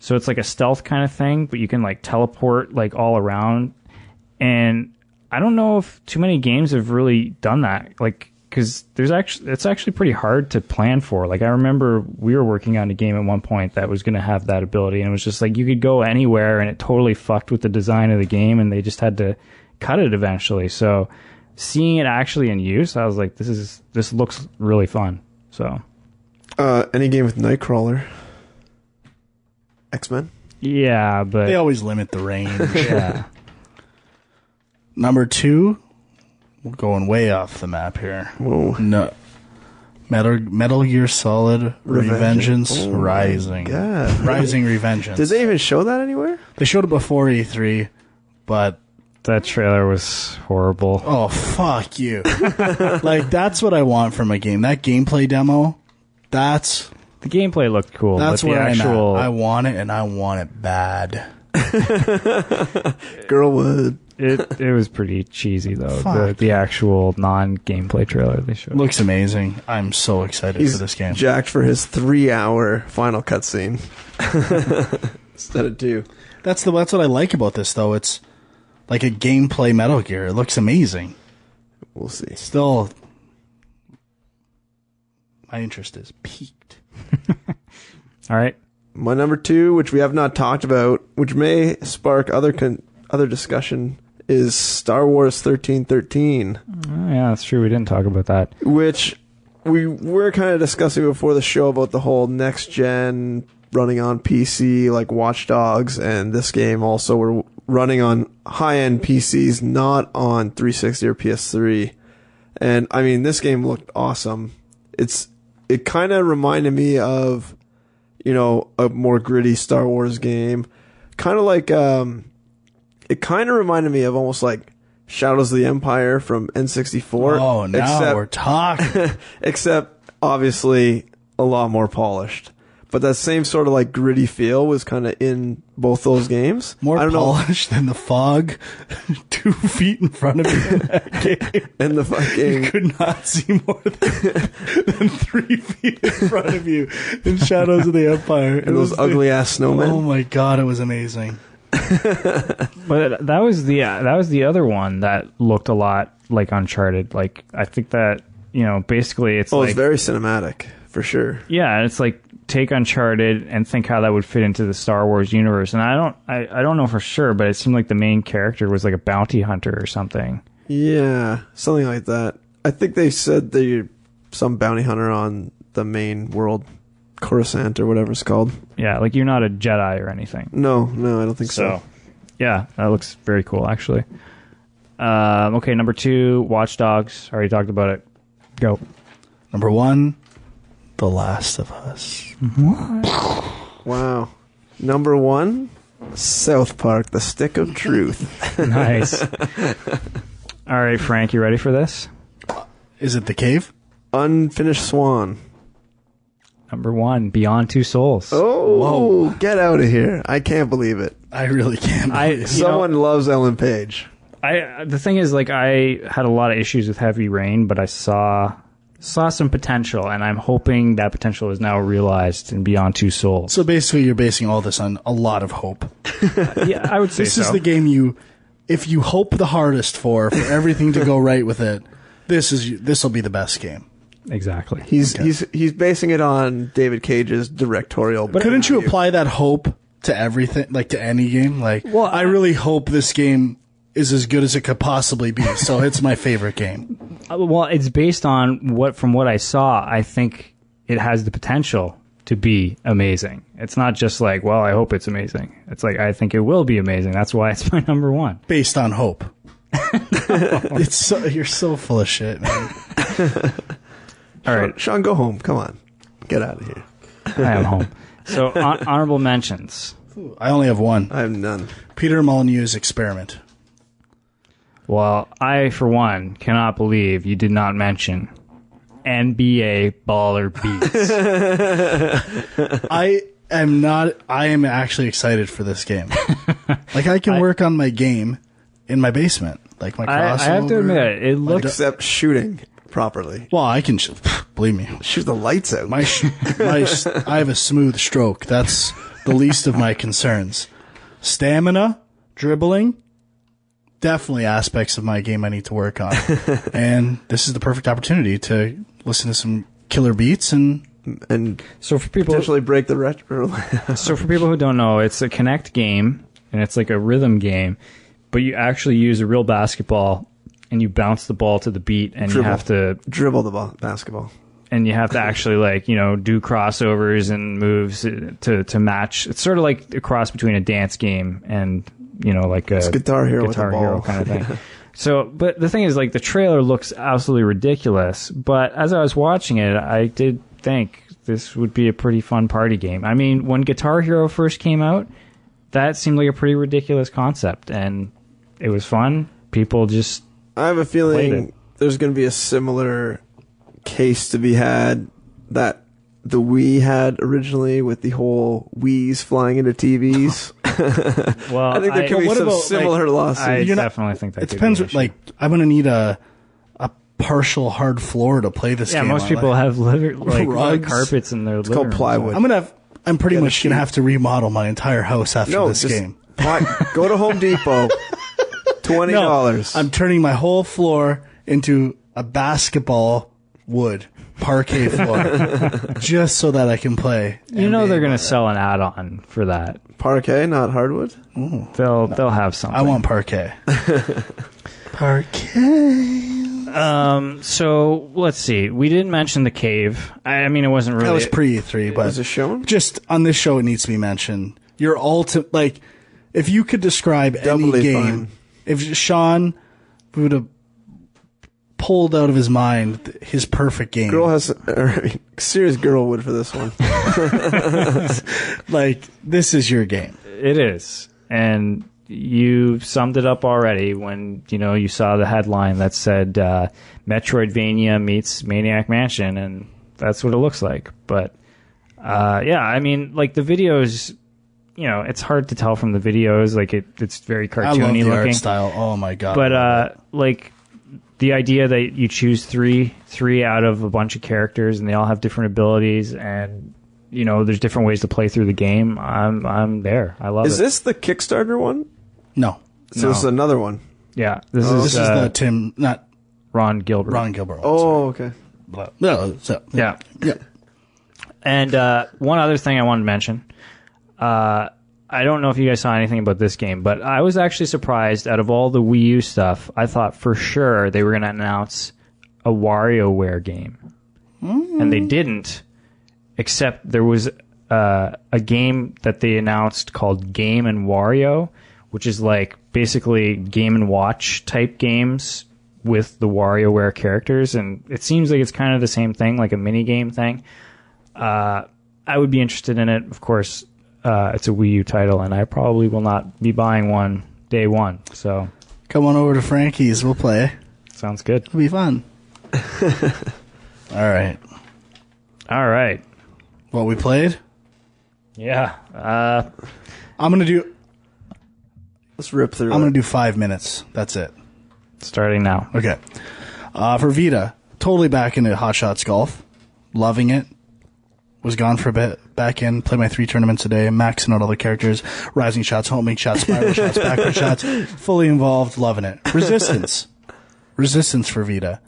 So it's like a stealth kind of thing, but you can like teleport like all around. And I don't know if too many games have really done that. Like, because it's actually pretty hard to plan for. Like, I remember we were working on a game at one point that was going to have that ability, and it was just like you could go anywhere, and it totally fucked with the design of the game, and they just had to cut it eventually. So seeing it actually in use, I was like, this looks really fun. So any game with Nightcrawler. X-Men? Yeah, but They always limit the range. yeah. Number 2, we're going way off the map here. Whoa. No, Metal Gear Solid Revengeance Oh Rising. God. Rising Revengeance. Did they even show that anywhere? They showed it before E3, but That trailer was horrible. oh, fuck you. Like, that's what I want from a game. That gameplay demo, that's The gameplay looked cool. but where the I'm actual, at. I want it, and I want it bad. Girlwood. It was pretty cheesy though. Fuck. The actual non-gameplay trailer they showed. Looks amazing. I'm so excited He's for this game. jacked for his 3-hour final cutscene. Instead of 2. That's what I like about this, though. It's like a gameplay Metal Gear. It looks amazing. We'll see. Still, my interest is peaked. All right. My number 2, which we have not talked about, which may spark other discussion, is Star Wars 1313. Oh, yeah, that's true. We didn't talk about that. Which we were kind of discussing before the show about the whole next gen running on PC, like Watch Dogs, and this game also were running on high-end PCs, not on 360 or PS3. And I mean, this game looked awesome. It kind of reminded me of, you know, a more gritty Star Wars game. Kind of like, it kind of reminded me of almost like Shadows of the Empire from N64. Oh, now we're talking. Except, obviously, a lot more polished. But that same sort of like gritty feel was kind of in both those games. More polished than the fog 2 feet in front of you in that game. And the fucking... You could not see more than 3 feet in front of you in Shadows of the Empire. And those ugly-ass snowmen. Oh my god, it was amazing. But that was the other one that looked a lot like Uncharted. Like, I think that, you know, basically it's it's very cinematic, for sure. Yeah, it's like take Uncharted and think how that would fit into the Star Wars universe. And I don't know for sure, but it seemed like the main character was like a bounty hunter or something. Yeah, something like that. I think they said they're some bounty hunter on the main world, Coruscant or whatever it's called. Yeah, like you're not a Jedi or anything. No, I don't think so. Yeah, that looks very cool, actually. Okay, number 2, Watch Dogs. Already talked about it. Go. Number 1, The Last of Us. Wow. Number 1, South Park, The Stick of Truth. Nice. All right, Frank, you ready for this? Is it The Cave? Unfinished Swan. Number 1, Beyond Two Souls. Oh, Whoa. Get out of here. I can't believe it. I really can't believe it. Someone loves Ellen Page. The thing is, like, I had a lot of issues with Heavy Rain, but I saw some potential, and I'm hoping that potential is now realized in Beyond Two Souls. So basically, you're basing all this on a lot of hope. Yeah, I would say This is the game if you hope the hardest for everything to go right with it, this will be the best game. Exactly. He's basing it on David Cage's directorial. But couldn't you apply that hope to everything, like to any game? Like, Well, I really hope this game is as good as it could possibly be, so it's my favorite game. Well, it's based on from what I saw, I think it has the potential to be amazing. It's not just like, well, I hope it's amazing. It's like, I think it will be amazing. That's why it's my number 1. Based on hope. You're so full of shit, man. All right. Sean, go home. Come on. Get out of here. I am home. So, honorable mentions. I only have one. I have none. Peter Molyneux's Experiment. Well, I, for one, cannot believe you did not mention NBA Baller Beats. I am actually excited for this game. Like, I can work on my game in my basement. Like my crossover. I have to admit, it looks... Except shooting properly. Well, I can, believe me. Shoot the lights out. I have a smooth stroke. That's the least of my concerns. Stamina, dribbling, definitely aspects of my game I need to work on. And this is the perfect opportunity to listen to some killer beats and so for people potentially break the retro. So for people who don't know, it's a Kinect game, and it's like a rhythm game, but you actually use a real basketball and you bounce the ball to the beat, and you have to dribble the basketball. And you have to actually, like, you know, do crossovers and moves to match. It's sort of like a cross between a dance game and, you know, like a Guitar Hero with a ball kind of thing. So, but the thing is, like, the trailer looks absolutely ridiculous. But as I was watching it, I did think this would be a pretty fun party game. I mean, when Guitar Hero first came out, that seemed like a pretty ridiculous concept, and it was fun. People just... I have a feeling there's going to be a similar case to be had that the Wii had originally with the whole Wii's flying into TVs. Well, I think there could be some similar lawsuits. I definitely think that it depends. Like, I'm going to need a partial hard floor to play this game. Yeah, most people have rugs, carpets in their living room. It's called plywood. I'm pretty much going to have to remodel my entire house after this game. Go to Home Depot. $20. No, I'm turning my whole floor into a basketball wood. parquet floor just so that I can play. You know they're going to sell an add-on for that. Parquet, not hardwood? Ooh. They'll have something. I want parquet. Parquet. So let's see. We didn't mention the cave. I mean, it wasn't really. That was pre-E3, but Was it shown? just on this show, it needs to be mentioned. Your ultimate, like, if you could describe Doubly any game, fun. if Sean would have pulled out of his mind his perfect game, Serious girl would for this one. like, this is your game. It is, and you summed it up already when you saw the headline that said Metroidvania meets Maniac Mansion, and that's what it looks like. But yeah, I mean, like the videos, it's hard to tell from the videos. Like it's very cartoony I love the looking art style. Oh my god! But like the idea that you choose three out of a bunch of characters and they all have different abilities, and there's different ways to play through the game. I'm there. I love it. Is this the Kickstarter one? No. So this is another one. Yeah, this This is is the Tim, not Ron Gilbert. Ron Gilbert. Oh, okay. No, so, Yeah. yeah. And one other thing I wanted to mention. I don't know if you guys saw anything about this game, but I was actually surprised. Out of all the Wii U stuff, I thought for sure they were going to announce a WarioWare game. And they didn't, except there was a game that they announced called Game & Wario, which is like basically Game & Watch type games with the WarioWare characters. And it seems like it's kind of the same thing, like a mini game thing. I would be interested in it, of course. It's a Wii U title, and I probably will not be buying one day one. So Come on over to Frankie's. We'll play. sounds good. It'll be fun. All right. All right. What we played? Yeah. I'm gonna do. Let's rip through. I'm gonna do 5 minutes. That's it. Starting now. Okay. For Vita, totally back into Hot Shots Golf. Loving it. Was gone for a bit. Back in. Played my 3 tournaments a day. Maxing out all the characters. Rising shots, homing shots, spiral shots, backward shots. Fully involved. Loving it. Resistance. Resistance for Vita.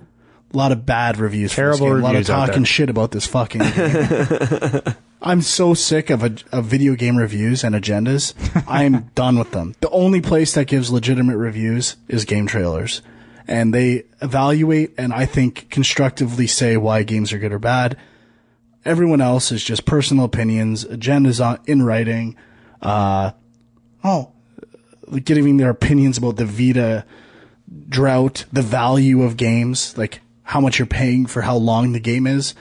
A lot of bad reviews Terrible for this game. A lot of reviews out talking there. shit about this fucking game. I'm so sick of video game reviews and agendas. I'm done with them. The only place that gives legitimate reviews is Game Trailers. And they evaluate and I think constructively say why games are good or bad. Everyone else is just personal opinions, agendas in writing. Giving their opinions about the Vita drought, the value of games, like how much you're paying for how long the game is,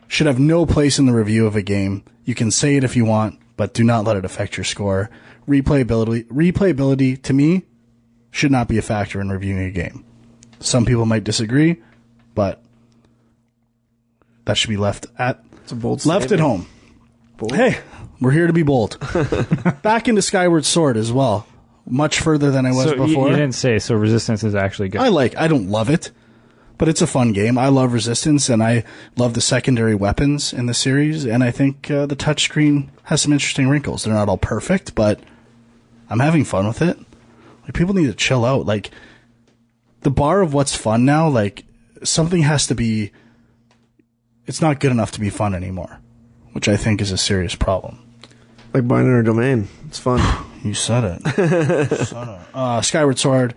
should have no place in the review of a game. You can say it if you want, but do not let it affect your score. Replayability to me should not be a factor in reviewing a game. Some people might disagree, but that should be left at It's a bold left statement. at home. Bold. Hey, we're here to be bold. Back into Skyward Sword as well. Much further than I was So before. you didn't say, so Resistance is actually good. I don't love it, but it's a fun game. I love Resistance, and I love the secondary weapons in the series, and I think the touchscreen has some interesting wrinkles. They're not all perfect, but I'm having fun with it. Like, people need to chill out. Like, the bar of what's fun now, like, something has to be... It's not good enough to be fun anymore, which I think is a serious problem. Like Binary Domain. It's fun. You said it. Skyward Sword,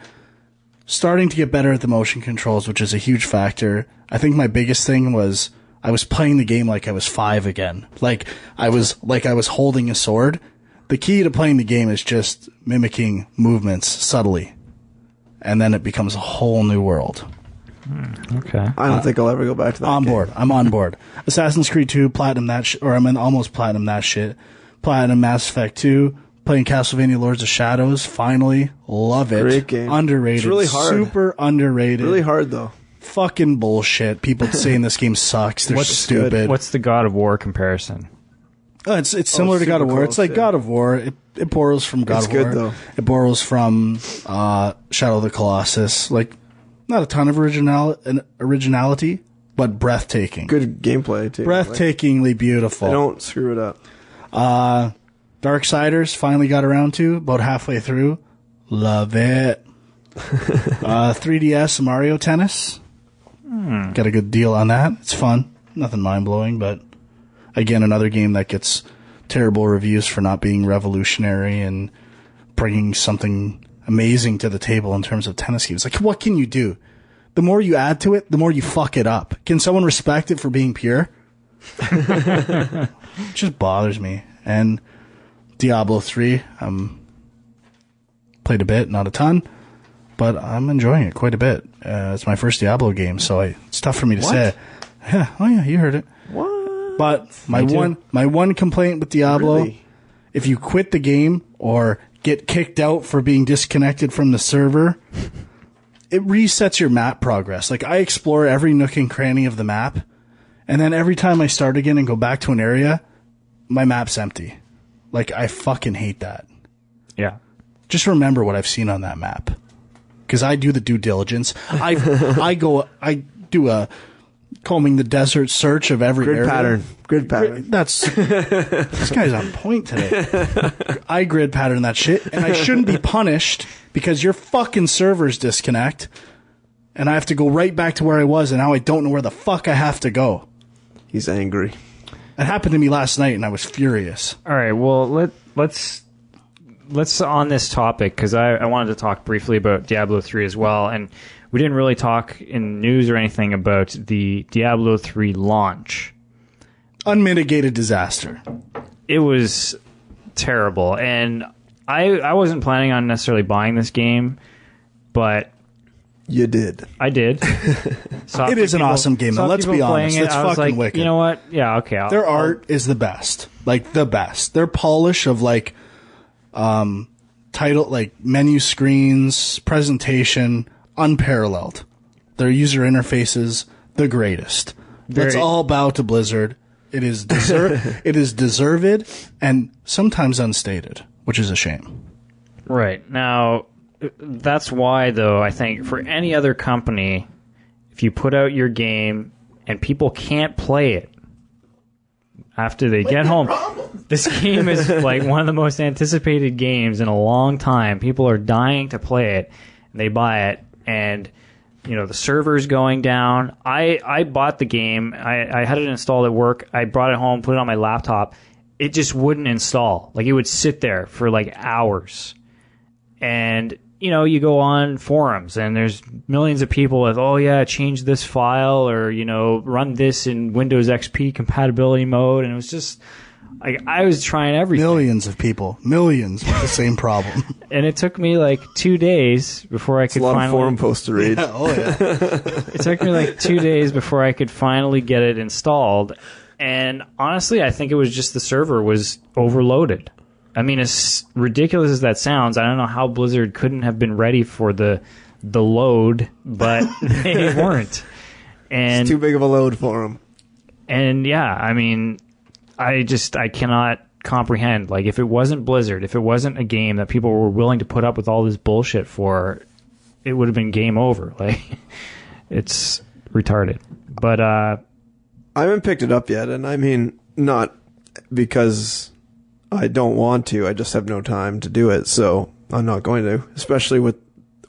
starting to get better at the motion controls, which is a huge factor. I think my biggest thing was I was playing the game like I was 5 again. Like I was holding a sword. The key to playing the game is just mimicking movements subtly, and then it becomes a whole new world. Okay. I don't think I'll ever go back to that. On game. board. I'm on board. Assassin's Creed 2, platinum that almost platinum that shit. Platinum Mass Effect 2, playing Castlevania Lords of Shadows, finally. Love it. Great game. Underrated. It's really hard. Super underrated. Really hard though. Fucking bullshit. People saying this game sucks. They're stupid. What's the God of War comparison? It's similar to God of super War. It's close, like yeah. God of War. It borrows from God It's of War. good, though. It borrows from Shadow of the Colossus. Like, not a ton of originality, but breathtaking. Good gameplay too. Breathtakingly beautiful. Like, they don't screw it up. Darksiders finally got around to about halfway through. Love it. 3DS Mario Tennis. Got a good deal on that. It's fun. nothing mind-blowing, but again, another game that gets terrible reviews for not being revolutionary and bringing something amazing to the table in terms of tennis games. Like, what can you do? The more you add to it, the more you fuck it up. Can someone respect it for being pure? It just bothers me. And Diablo 3, played a bit, not a ton, but I'm enjoying it quite a bit. It's my first Diablo game, so it's tough for me to say. Yeah, oh yeah, you heard it. What? But my one complaint with Diablo, Really? if you quit the game or get kicked out for being disconnected from the server, it resets your map progress. Like, I explore every nook and cranny of the map, and then every time I start again and go back to an area, my map's empty. Like, I fucking hate that. Yeah. Just remember what I've seen on that map. Because I do the due diligence. I do a combing the desert search of every area. Grid pattern. This guy's on point today. I grid pattern that shit, and I shouldn't be punished because your fucking servers disconnect, and I have to go right back to where I was, and now I don't know where the fuck I have to go. He's angry. It happened to me last night, and I was furious. All right. Well, let's on this topic, because I wanted to talk briefly about Diablo 3 as well, and we didn't really talk in news or anything about the Diablo 3 launch. Unmitigated disaster. It was terrible, and I wasn't planning on necessarily buying this game, but You did. I did. It is an awesome game, though. Let's be honest. It's fucking wicked. You know what? Yeah, okay. Their art is the best. Like, the best. Their polish of, like, title, like, menu screens, presentation, unparalleled. Their user interfaces, the greatest. Let's all bow to Blizzard. It is it is deserved and sometimes unstated, which is a shame. Right. Now, that's why, though, I think for any other company, if you put out your game and people can't play it after they get home, this game is like one of the most anticipated games in a long time. People are dying to play it, and they buy it, and you know the server's going down. I bought the game. I had it installed at work. I brought it home, put it on my laptop. It just wouldn't install. Like, it would sit there for like hours. And you know, you go on forums and there's millions of people with, oh yeah, change this file, or, you know, run this in Windows XP compatibility mode. And it was just, like, I was trying everything. Millions of people, millions with the same problem. And it took me like 2 days before I could finally... a lot of forum posts to read. Yeah, oh yeah. It took me like 2 days before I could finally get it installed. And honestly, I think it was just the server was overloaded. I mean, as ridiculous as that sounds, I don't know how Blizzard couldn't have been ready for the load, but they weren't. And It's too big of a load for them. And yeah, I mean, I cannot comprehend. Like, if it wasn't Blizzard, if it wasn't a game that people were willing to put up with all this bullshit for, it would have been game over. Like, it's retarded. But I haven't picked it up yet, and I mean, not because I don't want to. I just have no time to do it, so I'm not going to. Especially with...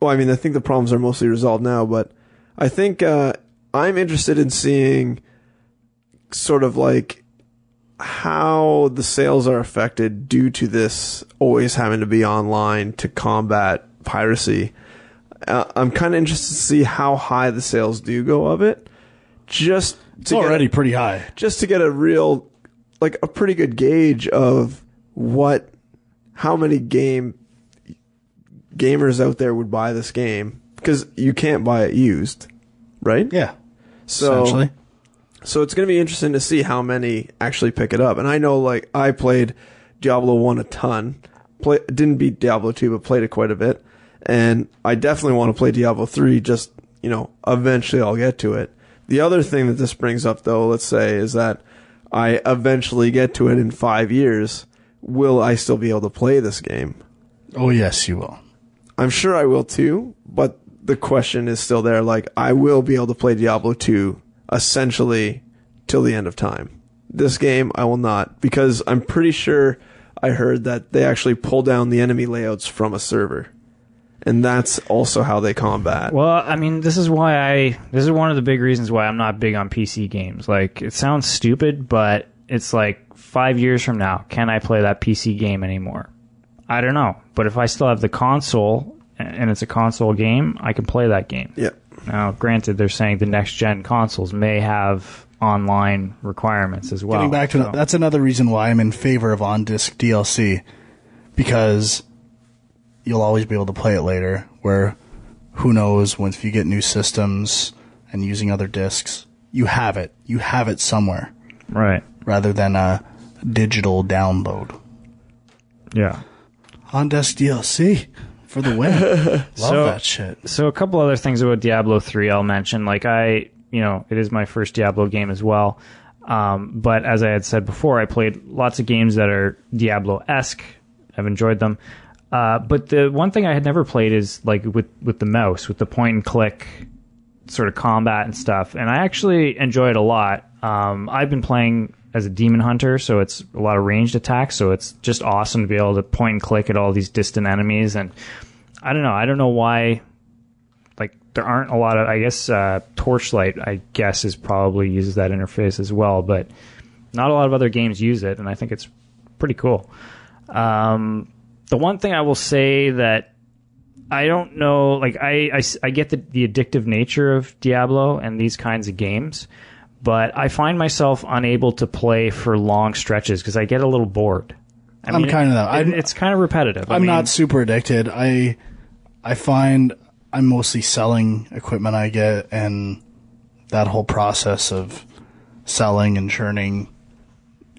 Well, I mean, I think the problems are mostly resolved now, but I think I'm interested in seeing sort of like how the sales are affected due to this always having to be online to combat piracy. I'm kind of interested to see how high the sales do go of it. It's already pretty high. Just to get a real, like, a pretty good gauge of how many gamers out there would buy this game, because you can't buy it used, right? Yeah. So it's going to be interesting to see how many actually pick it up. And I know, like, I played Diablo 1 a ton. Didn't beat Diablo 2, but played it quite a bit. And I definitely want to play Diablo 3, just, you know, eventually I'll get to it. The other thing that this brings up, though, let's say, is that I eventually get to it in 5 years. Will I still be able to play this game? Oh, yes, you will. I'm sure I will, too. But the question is still there. Like, I will be able to play Diablo 2 essentially till the end of time. This game, I will not. Because I'm pretty sure I heard that they actually pull down the enemy layouts from a server. And that's also how they combat. Well, I mean, this is one of the big reasons why I'm not big on PC games. Like, it sounds stupid, but it's like 5 years from now, can I play that PC game anymore? I don't know. But if I still have the console, and it's a console game, I can play that game. Yep. Now, granted, they're saying the next-gen consoles may have online requirements as well. Getting back to that's another reason why I'm in favor of on-disc DLC, because you'll always be able to play it later, where who knows, once you get new systems and using other discs, you have it. You have it somewhere. Right. Rather than a digital download. Yeah. On-disc DLC for the win. Love that shit. So a couple other things about Diablo 3 I'll mention. Like, it is my first Diablo game as well. But as I had said before, I played lots of games that are Diablo-esque. I've enjoyed them. But the one thing I had never played is like with the mouse, with the point and click sort of combat and stuff. And I actually enjoy it a lot. I've been playing as a demon hunter, so it's a lot of ranged attacks. So it's just awesome to be able to point and click at all these distant enemies. And I don't know why, like, there aren't a lot of, I guess, Torchlight, I guess, probably uses that interface as well. But not a lot of other games use it, and I think it's pretty cool. The one thing I will say that I don't know, like, I get the addictive nature of Diablo and these kinds of games, but I find myself unable to play for long stretches because I get a little bored. I'm kind of that. It's kind of repetitive. I'm not super addicted. I find I'm mostly selling equipment I get, and that whole process of selling and churning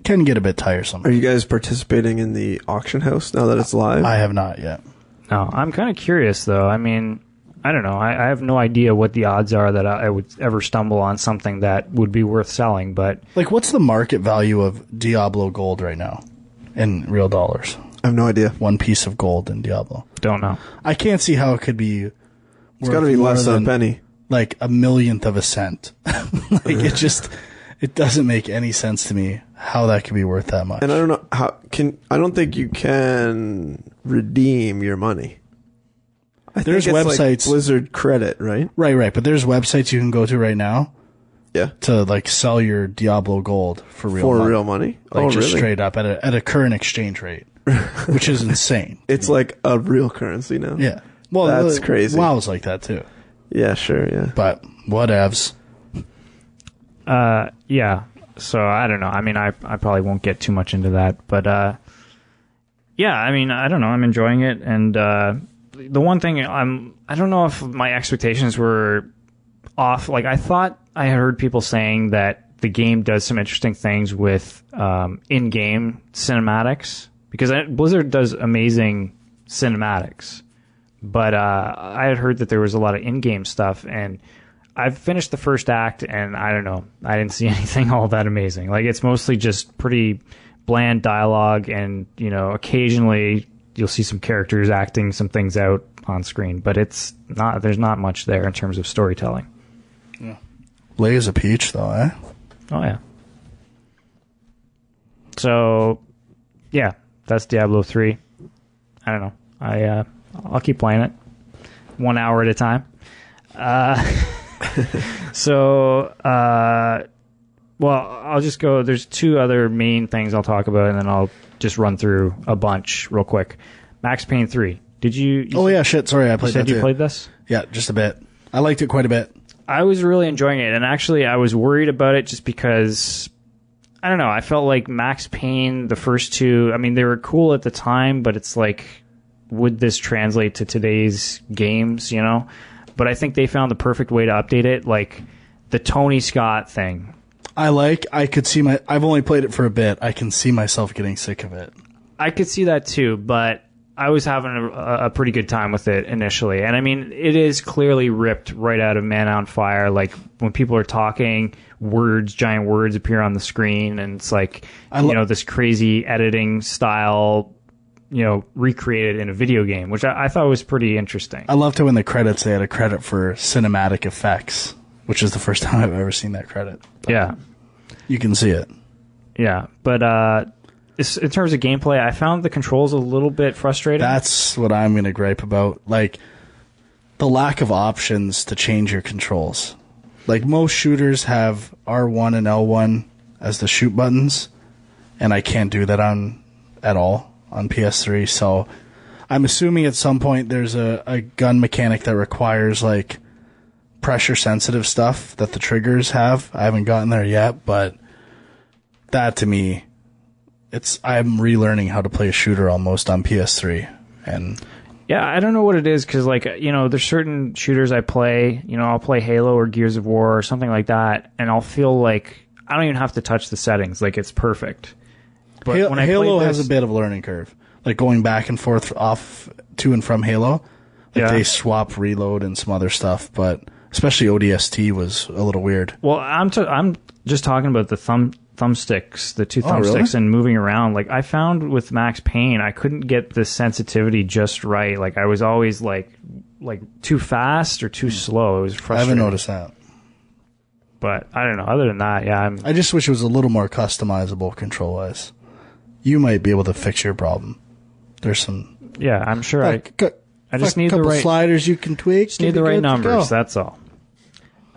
can get a bit tiresome. Are you guys participating in the auction house now that it's live? I have not yet. No, I'm kind of curious, though. I mean, I don't know. I have no idea what the odds are that I would ever stumble on something that would be worth selling, but... Like, what's the market value of Diablo gold right now in real dollars? I have no idea. One piece of gold in Diablo. Don't know. I can't see how it could be... It's got to be less than a penny. Like a millionth of a cent. Like, it doesn't make any sense to me how that could be worth that much. And I don't know I don't think you can redeem your money. There's websites, like Blizzard credit, right? Right. But there's websites you can go to right now. Yeah. To like sell your Diablo gold for real money. Like just really? Straight up at a current exchange rate, which is insane. It's like a real currency now. Yeah. Well, that's crazy. WoW's like that too. Yeah, sure, yeah. But whatevs. Yeah. So I don't know. I mean, I probably won't get too much into that, but yeah. I mean, I don't know. I'm enjoying it, and the one thing I don't know if my expectations were off. Like, I thought I had heard people saying that the game does some interesting things with in-game cinematics, because Blizzard does amazing cinematics. But I had heard that there was a lot of in-game stuff, and I've finished the first act, and I don't know. I didn't see anything all that amazing. Like, it's mostly just pretty bland dialogue, and, occasionally you'll see some characters acting some things out on screen, but there's not much there in terms of storytelling. Yeah. Lay as a peach, though, eh? Oh, yeah. So, yeah, that's Diablo 3. I don't know. I'll keep playing it 1 hour at a time. Well, I'll just go. There's two other main things I'll talk about, and then I'll just run through a bunch real quick. Max Payne 3. Did you yeah, shit. Sorry, I played that too. You played this? Yeah, just a bit. I liked it quite a bit. I was really enjoying it, and actually I was worried about it just because, I don't know, I felt like Max Payne, the first two, I mean, they were cool at the time, but it's like, would this translate to today's games, But I think they found the perfect way to update it, like the Tony Scott thing. I've only played it for a bit. I can see myself getting sick of it. I could see that too, but I was having a pretty good time with it initially. And I mean, it is clearly ripped right out of Man on Fire. Like, when people are talking, giant words appear on the screen, and it's like, this crazy editing style, recreated in a video game, which I thought was pretty interesting. I loved how in the credits they had a credit for cinematic effects, which is the first time I've ever seen that credit. But yeah. You can see it. Yeah, but in terms of gameplay, I found the controls a little bit frustrating. That's what I'm going to gripe about. Like, the lack of options to change your controls. Like, most shooters have R1 and L1 as the shoot buttons, and I can't do that at all on PS3. So I'm assuming at some point there's a gun mechanic that requires like pressure sensitive stuff that the triggers have. I haven't gotten there yet, but that to me, I'm relearning how to play a shooter almost on PS3. And yeah, I don't know what it is, because, like, you know, there's certain shooters I play, you know, I'll play Halo or Gears of War or something like that, and I'll feel like I don't even have to touch the settings. Like, it's perfect. But when Halo has a bit of a learning curve. Like, going back and forth off to and from Halo. Like, they swap reload and some other stuff, but especially ODST was a little weird. Well, I'm just talking about the thumbsticks, the two thumbsticks, really? and moving around. Like, I found with Max Payne, I couldn't get the sensitivity just right. Like, I was always like too fast or too slow. It was frustrating. I haven't noticed that. But I don't know. Other than that, yeah, I just wish it was a little more customizable control-wise. You might be able to fix your problem. There's some... Yeah, I'm sure I just need the right sliders you can tweak. Just need the right numbers, that's all.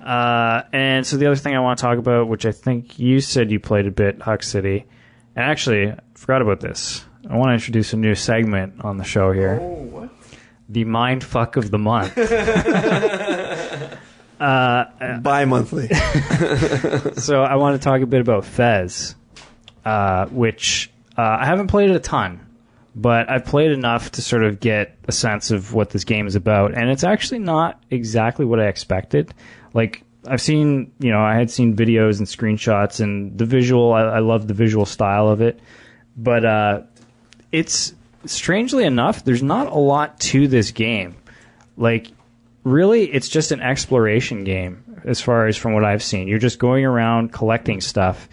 And so the other thing I want to talk about, which I think you said you played a bit, Huck City. And actually, I forgot about this. I want to introduce a new segment on the show here. Oh, what? The Mindfuck of the Month. Bi-monthly. So I want to talk a bit about Fez, which I haven't played it a ton, but I've played enough to sort of get a sense of what this game is about. And it's actually not exactly what I expected. Like, I've seen, you know, I had seen videos and screenshots, and the visual, I love the visual style of it. But it's, strangely enough, there's not a lot to this game. Like, really, it's just an exploration game, as far as from what I've seen. You're just going around collecting stuff,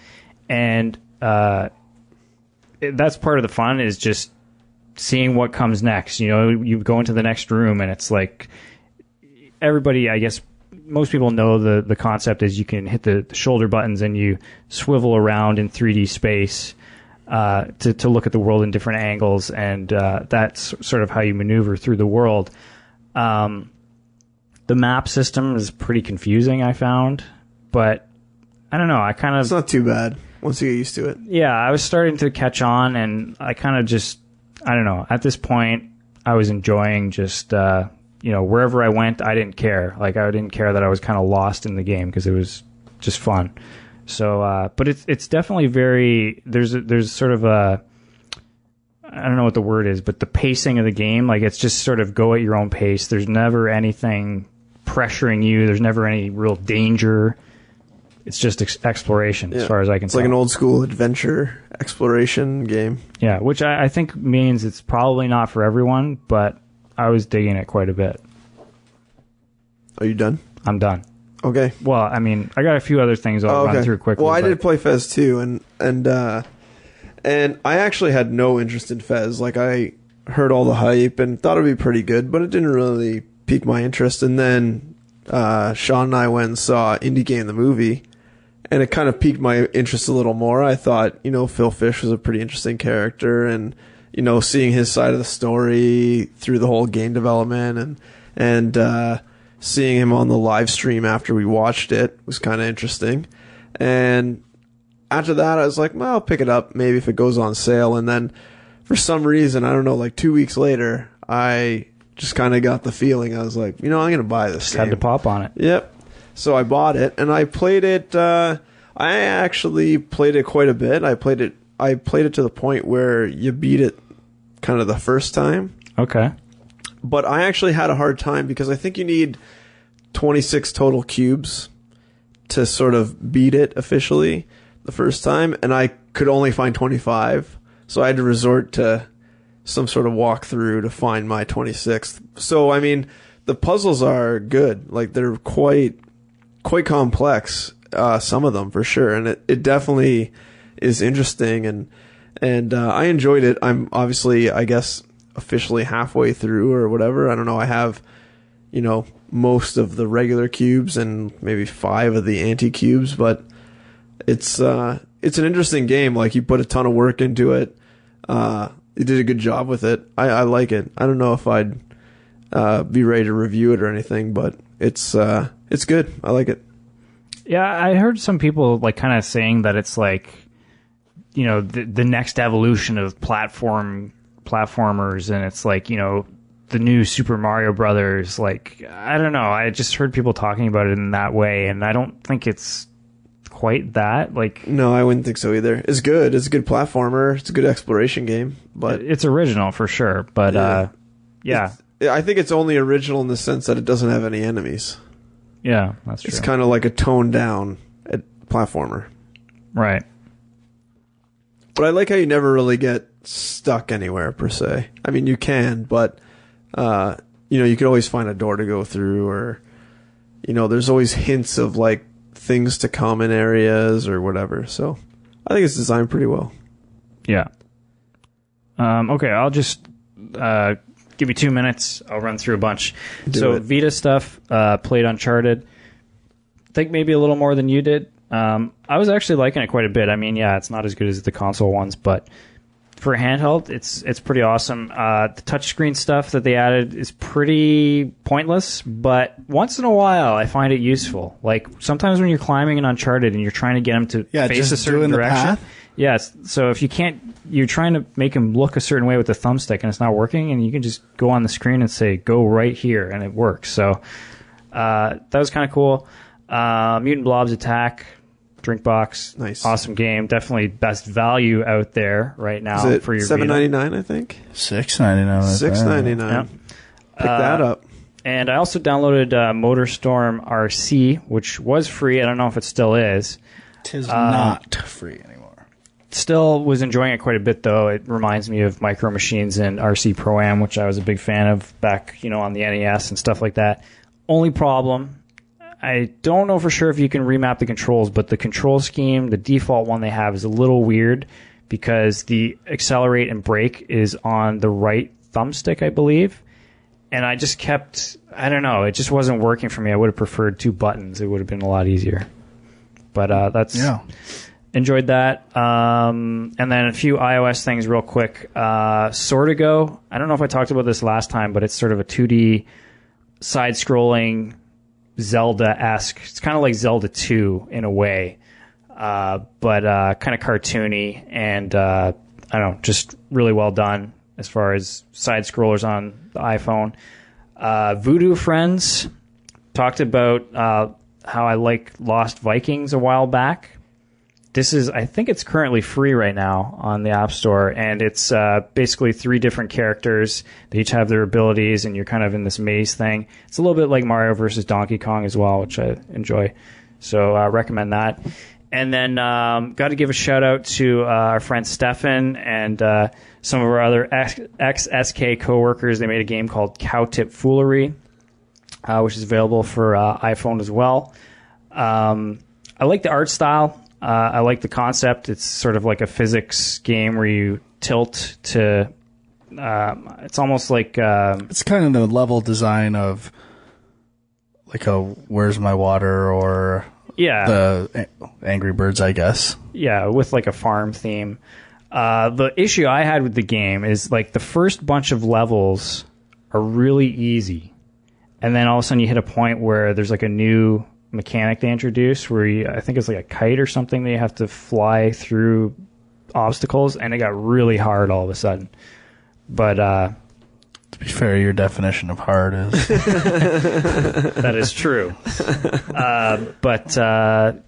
and that's part of the fun, is just seeing what comes next. You know, you go into the next room, and it's like, everybody, I guess, most people know the concept is you can hit the shoulder buttons and you swivel around in 3D space to look at the world in different angles, and that's sort of how you maneuver through the world. The map system is pretty confusing, I found, but I don't know. It's not too bad once you get used to it. Yeah, I was starting to catch on, and I kind of just, I don't know. At this point, I was enjoying just, you know, wherever I went, I didn't care. Like, I didn't care that I was kind of lost in the game, because it was just fun. So, but it's definitely very, there's sort of a, I don't know what the word is, but the pacing of the game, like, it's just sort of go at your own pace. There's never anything pressuring you. There's never any real danger. It's just exploration, as far as I can tell. It's like an old school adventure exploration game. Yeah, which I think means it's probably not for everyone, but I was digging it quite a bit. Are you done? I'm done. Okay. Well, I mean, I got a few other things I'll run through quickly. Well, I did play Fez too, and I actually had no interest in Fez. Like, I heard all the hype and thought it'd be pretty good, but it didn't really pique my interest. And then Sean and I went and saw Indie Game the movie, and it kind of piqued my interest a little more. I thought, you know, Phil Fish was a pretty interesting character, and, you know, seeing his side of the story through the whole game development and seeing him on the live stream after we watched it was kind of interesting. And after that, I was like, well, I'll pick it up maybe if it goes on sale. And then for some reason, I don't know, like 2 weeks later, I just kind of got the feeling. I was like, you know, I'm going to buy this game. Had to pop on it. Yep. So I bought it, and I played it. I actually played it quite a bit. I played it to the point where you beat it kind of the first time. Okay. But I actually had a hard time because I think you need 26 total cubes to sort of beat it officially the first time, and I could only find 25. So I had to resort to some sort of walkthrough to find my 26th. So, I mean, the puzzles are good. Like, they're quite complex, some of them for sure, and it definitely is interesting, and I enjoyed it. I'm obviously, I guess, officially halfway through or whatever. I don't know. I have, you know, most of the regular cubes and maybe 5 of the anti-cubes, but it's an interesting game. Like, you put a ton of work into it. You did a good job with it. I like it. I don't know if I'd be ready to review it or anything, but it's good. I like it. Yeah, I heard some people like kind of saying that it's like, you know, the next evolution of platformers, and it's like, you know, the new Super Mario Brothers. Like, I don't know. I just heard people talking about it in that way, and I don't think it's quite that. Like, no, I wouldn't think so either. It's good. It's a good platformer. It's a good exploration game, but it's original for sure. But yeah. I think it's only original in the sense that it doesn't have any enemies. Yeah, that's true. It's kind of like a toned down platformer. Right. But I like how you never really get stuck anywhere, per se. I mean, you can, but, you know, you could always find a door to go through, or, you know, there's always hints of, like, things to come in areas or whatever. So I think it's designed pretty well. Yeah. Okay, I'll just give you 2 minutes. I'll run through a bunch. Vita stuff, played Uncharted. I think maybe a little more than you did. I was actually liking it quite a bit. I mean, yeah, it's not as good as the console ones, but for a handheld, it's pretty awesome. The touchscreen stuff that they added is pretty pointless, but once in a while, I find it useful. Like, sometimes when you're climbing in Uncharted and you're trying to get him to face a certain direction. Yes, so if you can't, you're trying to make him look a certain way with the thumbstick and it's not working, and you can just go on the screen and say, go right here, and it works. So that was kind of cool. Mutant Blobs Attack, Drinkbox, nice, awesome game. Definitely best value out there right now for your $7.99, I think. $6.99. $6.99. Yeah. Pick that up. And I also downloaded Motorstorm RC, which was free. I don't know if it still is. Tis not free anymore. Still was enjoying it quite a bit, though. It reminds me of Micro Machines and RC Pro-Am, which I was a big fan of back, you know, on the NES and stuff like that. Only problem, I don't know for sure if you can remap the controls, but the control scheme, the default one they have, is a little weird because the accelerate and brake is on the right thumbstick, I believe. And I just kept, I don't know, it just wasn't working for me. I would have preferred 2 buttons. It would have been a lot easier. But that's... Yeah. Enjoyed that. And then a few iOS things real quick. Swordigo. I don't know if I talked about this last time, but it's sort of a 2D side-scrolling Zelda-esque. It's kind of like Zelda 2 in a way, but kind of cartoony, and I don't know, just really well done as far as side-scrollers on the iPhone. Voodoo Friends. Talked about how I like Lost Vikings a while back. I think it's currently free right now on the App Store, and it's basically 3 different characters. They each have their abilities, and you're kind of in this maze thing. It's a little bit like Mario versus Donkey Kong as well, which I enjoy. So I recommend that. And then got to give a shout-out to our friend Stefan and some of our other ex-SK coworkers. They made a game called Tip-Foolery, which is available for iPhone as well. I like the art style. I like the concept. It's sort of like a physics game where you tilt to... it's almost like... it's kind of the level design of like a Where's My Water or the Angry Birds, I guess. Yeah, with like a farm theme. The issue I had with the game is like the first bunch of levels are really easy. And then all of a sudden you hit a point where there's like a new mechanic they introduced where I think it's like a kite or something that you have to fly through obstacles, and it got really hard all of a sudden. But to be fair, your definition of hard is that is true. But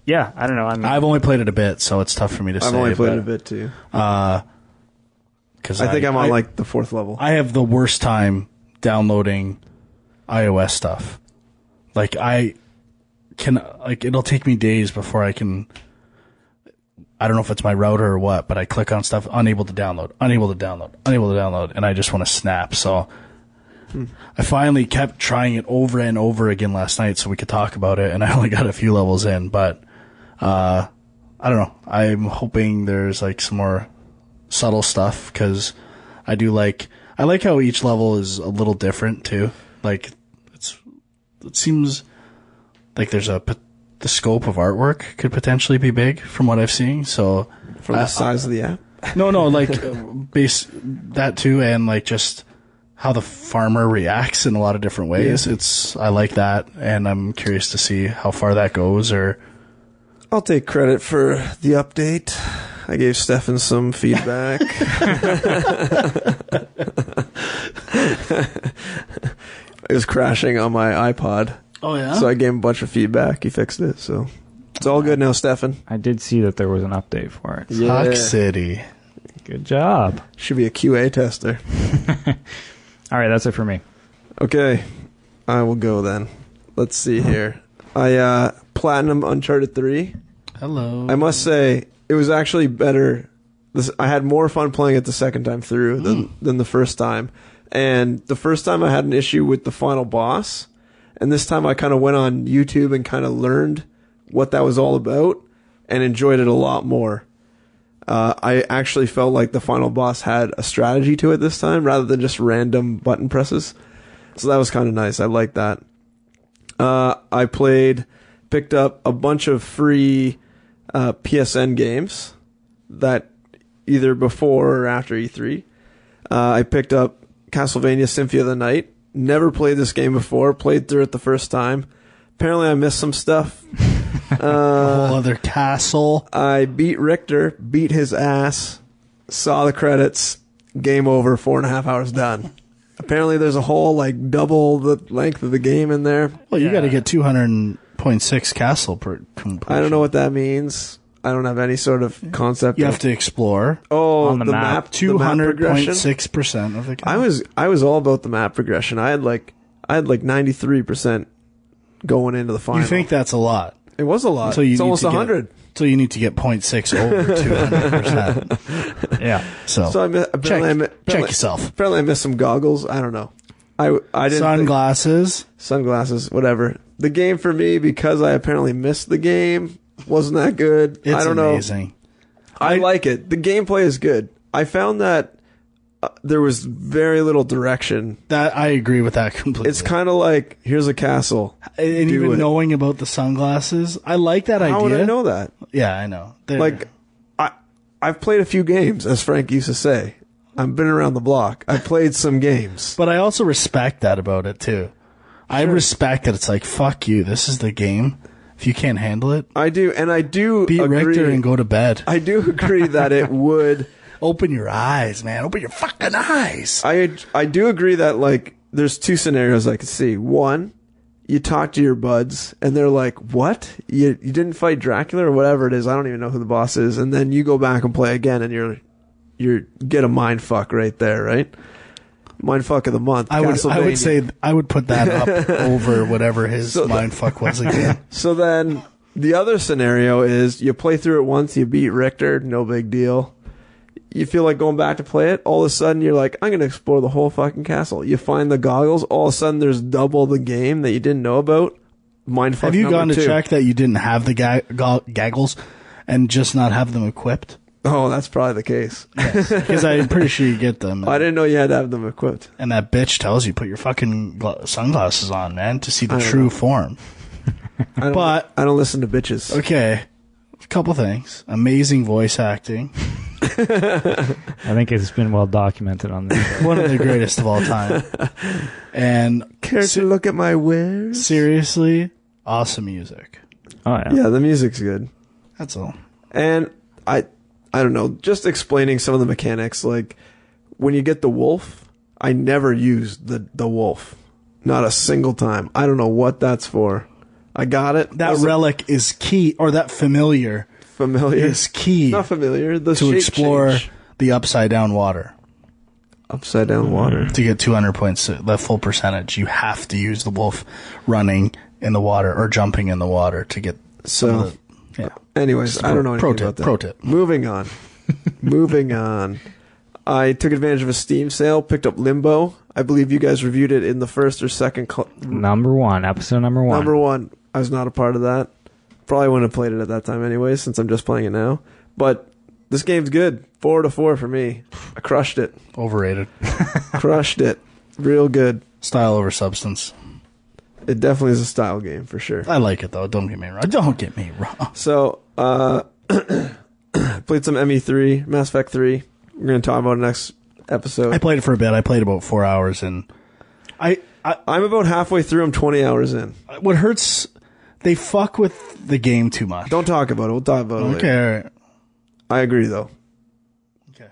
yeah, I don't know. I've only played it a bit, so it's tough for me to say. I've only played it a bit too. Because I think I'm on like the 4th level. I have the worst time downloading iOS stuff. Like it'll take me days before I can. I don't know if it's my router or what, but I click on stuff, unable to download, and I just want to snap. So I finally kept trying it over and over again last night so we could talk about it, and I only got a few levels in, but I don't know. I'm hoping there's like some more subtle stuff, because I like how each level is a little different too. Like it seems like there's the scope of artwork could potentially be big from what I've seen. So from the size of the app. No, like base that too, and like just how the farmer reacts in a lot of different ways. I like that, and I'm curious to see how far that goes. Or I'll take credit for the update. I gave Stefan some feedback. It was crashing on my iPod. oh yeah, So I gave him a bunch of feedback. He fixed it, so it's all good now, Stefan. I did see that there was an update for it. Huck City. Good job. Should be a QA tester. All right, that's it for me. Okay, I will go then. Let's see here. I platinum Uncharted 3. Hello. I must say, it was actually better. I had more fun playing it the second time through than the first time. And the first time I had an issue with the final boss. And this time I kind of went on YouTube and kind of learned what that was all about and enjoyed it a lot more. I actually felt like the final boss had a strategy to it this time rather than just random button presses. So that was kind of nice. I liked that. I picked up a bunch of free PSN games that either before or after E3. I picked up Castlevania Symphony of the Night. Never played this game before. Played through it the first time. Apparently I missed some stuff. A whole other castle. I beat Richter, beat his ass, saw the credits, game over, 4.5 hours done. Apparently there's a whole, like, double the length of the game in there. Well, you got to get 200.6 castle per completion. I don't know what that means. I don't have any sort of concept. You have to explore. Oh, On the map. 200.6% of the game. I was all about the map progression. I had like 93% going into the final. You think that's a lot? It was a lot. It's almost 100. So you need to get 0.6 over 200%. Yeah. So check yourself. Apparently I missed some goggles. I don't know. I didn't sunglasses, whatever. The game for me, because I apparently missed the game, wasn't that good. I don't know. Amazing. I like it. The gameplay is good. I found that there was very little direction. That I agree with that completely. It's kind of like, here's a castle. And even knowing about the sunglasses, I like that idea. How would I know that? Yeah, I know. I've played a few games, as Frank used to say. I've been around the block. I played some games. But I also respect that about it, too. I respect that it's like, fuck you, this is the game. If you can't handle it. I do, and I do beat agree. Richter and go to bed. I do agree that it would... Open your eyes, man. Open your fucking eyes. I do agree that, like, there's two scenarios I could see. One, you talk to your buds, and they're like, what? You didn't fight Dracula or whatever it is. I don't even know who the boss is. And then you go back and play again, and you get a mind fuck right there, right? Mind fuck of the month. I would say I would put that up over whatever his mind fuck was again. So then the other scenario is you play through it once, you beat Richter, no big deal. You feel like going back to play it, all of a sudden you're like, I'm going to explore the whole fucking castle. You find the goggles, all of a sudden there's double the game that you didn't know about. Mindfuck. Have you gone to check that you didn't have the gaggles and just not have them equipped? Oh, that's probably the case. Yes, because I'm pretty sure you get them. I didn't know you had to have them equipped. And that bitch tells you, put your fucking sunglasses on, man, to see the true form. I don't listen to bitches. Okay, a couple things. Amazing voice acting. I think it's been well documented on this. One of the greatest of all time. And care to look at my wares? Seriously, awesome music. Oh yeah. Yeah, the music's good. That's all. And I don't know, just explaining some of the mechanics, like when you get the wolf, I never used the wolf. Not a single time. I don't know what that's for. I got it. That relic is key, or that familiar is key. It's not familiar. To explore the upside down water. Upside down water. To get 200 points, the full percentage, you have to use the wolf running in the water or jumping in the water to get some of the... Yeah. Anyways, I don't know anything about that. Pro tip. Moving on. Moving on. I took advantage of a Steam sale, picked up Limbo. I believe you guys reviewed it in the first or second... episode number one. Number one. I was not a part of that. Probably wouldn't have played it at that time anyway, since I'm just playing it now. But this game's good. 4 out of 4 for me. I crushed it. Overrated. Crushed it. Real good. Style over substance. It definitely is a style game, for sure. I like it, though. Don't get me wrong. So, played some ME3, Mass Effect 3. We're going to talk about it next episode. I played it for a bit. I played about 4 hours, and I'm about halfway through. I'm 20 hours in. what hurts, they fuck with the game too much. Don't talk about it. We'll talk about it later. Okay, all right. I agree, though. Okay.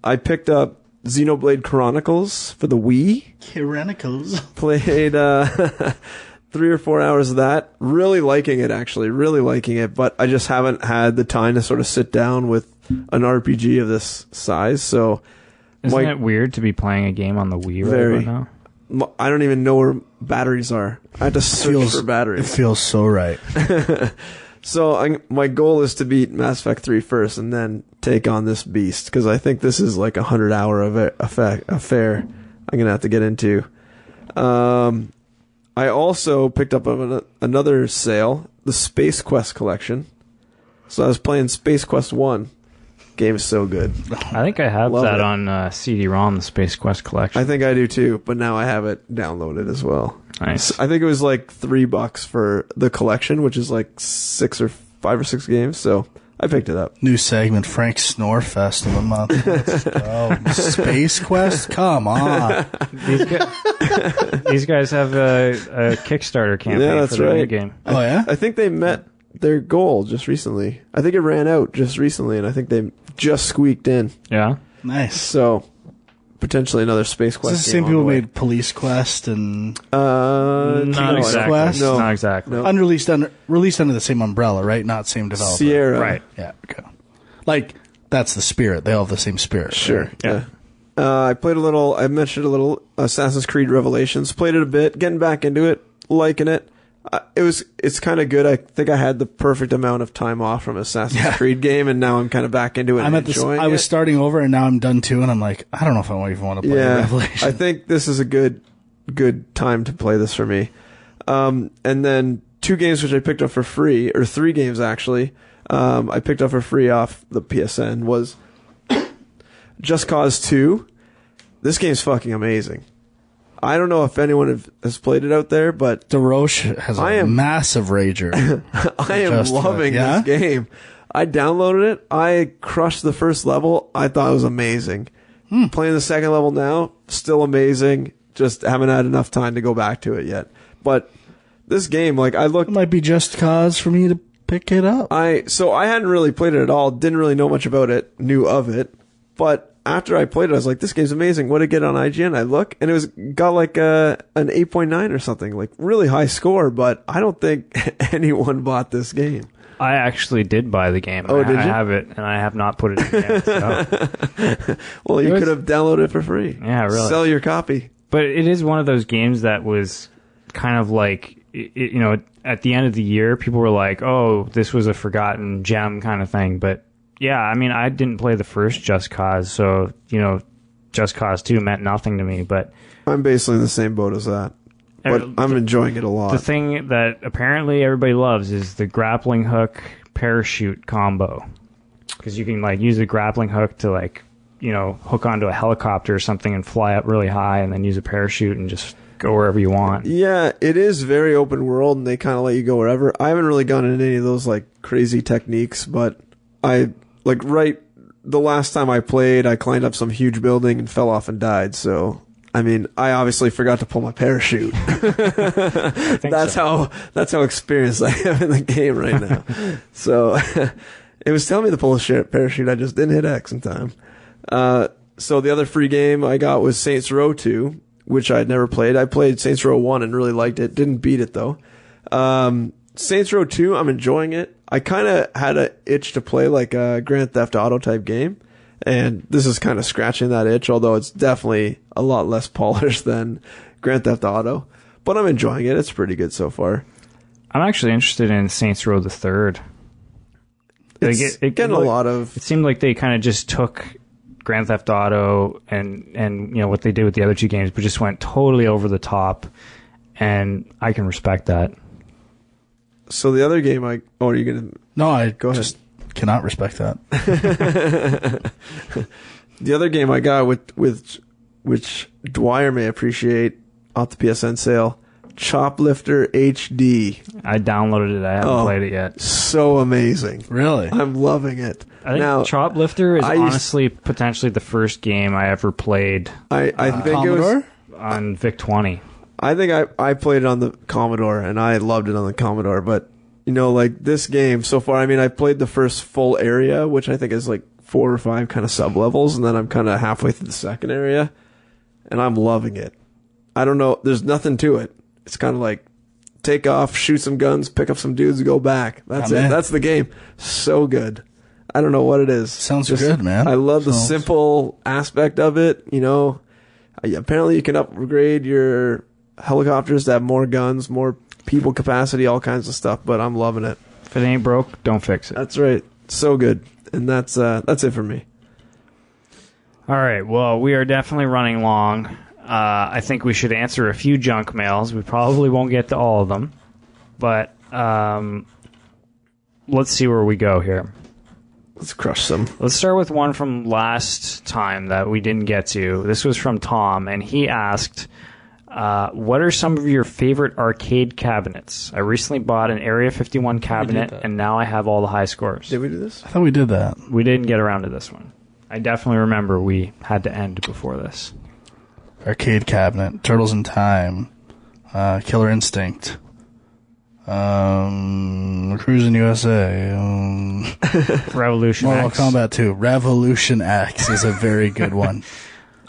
I picked up Xenoblade Chronicles for the Wii. Chronicles. Played 3 or 4 hours of that. Really liking it, actually. Really liking it, but I just haven't had the time to sort of sit down with an RPG of this size, so... Isn't it weird to be playing a game on the Wii right now? I don't even know where batteries are. I had to search for It batteries. feels so right. So my goal is to beat Mass Effect 3 first and then take on this beast, because I think this is like a 100-hour affair I'm going to have to get into. I also picked up another sale, the Space Quest collection. So I was playing Space Quest 1. Game is so good. I think I have that on CD-ROM, the Space Quest collection. I think I do too, but now I have it downloaded as well. Nice. I think it was like $3 for the collection, which is like 5 or 6 games. So I picked it up. New segment, Frank Snorefest of the month. Let's go. Space Quest? Come on. These guys have a Kickstarter campaign for their new game. Oh, yeah? I think they met their goal just recently. I think it ran out just recently, and I think they just squeaked in. Yeah? Nice. So potentially another Space Quest. Is this the same people made Police Quest and not exactly. Quest? No. Not exactly. No. released under the same umbrella, right? Not same developer. Sierra. Right. Yeah. Okay. Like that's the spirit. They all have the same spirit. Sure. Right? Yeah. I played a little. I mentioned a little Assassin's Creed Revelations. Played it a bit. Getting back into it. Liking it. It's kind of good. I think I had the perfect amount of time off from Assassin's Creed game, and now I'm kind of back into it. I'm at this. I was starting over, and now I'm done too, and I'm like, I don't know if I even want to play Revelation. I think this is a good time to play this for me. And then 2 games which I picked up for free, or 3 games actually. I picked up for free off the PSN was Just Cause 2. This game's fucking amazing. I don't know if anyone has played it out there, but DeRoche has a massive rager. I am loving this game. I downloaded it. I crushed the first level. I thought it was amazing. Playing the second level now, still amazing. Just haven't had enough time to go back to it yet. But this game, like it might be just cause for me to pick it up. So I hadn't really played it at all. Didn't really know much about it. Knew of it, but after I played it, I was like, this game's amazing. What did it get on IGN? I look, and it got like an 8.9 or something, like really high score, but I don't think anyone bought this game. I actually did buy the game. Oh, did you? I have it, and I have not put it in yet. So. Well, you could have downloaded it for free. Yeah, really. Sell your copy. But it is one of those games that was kind of like, at the end of the year, people were like, oh, this was a forgotten gem kind of thing, but yeah, I mean, I didn't play the first Just Cause, so, Just Cause 2 meant nothing to me, but... I'm basically in the same boat as that, but I'm enjoying it a lot. The thing that apparently everybody loves is the grappling hook parachute combo. Because you can, use a grappling hook to, hook onto a helicopter or something and fly up really high, and then use a parachute and just go wherever you want. Yeah, it is very open world, and they kind of let you go wherever. I haven't really gone into any of those, crazy techniques, but the last time I played, I climbed up some huge building and fell off and died. So, I mean, I obviously forgot to pull my parachute. That's how experienced I am in the game right now. So, it was telling me to pull a parachute. I just didn't hit X in time. So the other free game I got was Saints Row 2, which I'd never played. I played Saints Row 1 and really liked it. Didn't beat it though. Saints Row 2, I'm enjoying it. I kind of had an itch to play a Grand Theft Auto type game, and this is kind of scratching that itch, although it's definitely a lot less polished than Grand Theft Auto. But I'm enjoying it. It's pretty good so far. I'm actually interested in Saints Row the Third. It's getting a lot of... It seemed like they kind of just took Grand Theft Auto and what they did with the other 2 games, but just went totally over the top, and I can respect that. So the other game are you going to... No, I go ahead. Just cannot respect that. The other game I got which Dwyer may appreciate off the PSN sale, Choplifter HD. I downloaded it. I haven't played it yet. So amazing. Really? I'm loving it. I think Now, Choplifter is honestly potentially the first game I ever played I think Commodore? it was on VIC-20. I think I played it on the Commodore, and I loved it on the Commodore. But, you know, like, this game so far, I mean, I played the first full area, which I think is like 4 or 5 kind of sub-levels, and then I'm kind of halfway through the second area, and I'm loving it. I don't know, there's nothing to it. It's kind of like, take off, shoot some guns, pick up some dudes, and go back. That's it. That's the game. So good. I don't know what it is. Sounds good, man. I love the simple aspect of it, you know. Apparently you can upgrade your helicopters to have more guns, more people capacity, all kinds of stuff, but I'm loving it. If it ain't broke, don't fix it. That's right. So good. And that's it for me. All right. Well, we are definitely running long. I think we should answer a few junk mails. We probably won't get to all of them, but let's see where we go here. Let's crush some. Let's start with one from last time that we didn't get to. This was from Tom, and he asked, what are some of your favorite arcade cabinets? I recently bought an Area 51 cabinet, and now I have all the high scores. Did we do this? I thought we did that. We didn't get around to this one. I definitely remember we had to end before this. Arcade cabinet, Turtles in Time, Killer Instinct, Cruising USA, Revolution Mortal X. Kombat 2. Revolution X is a very good one.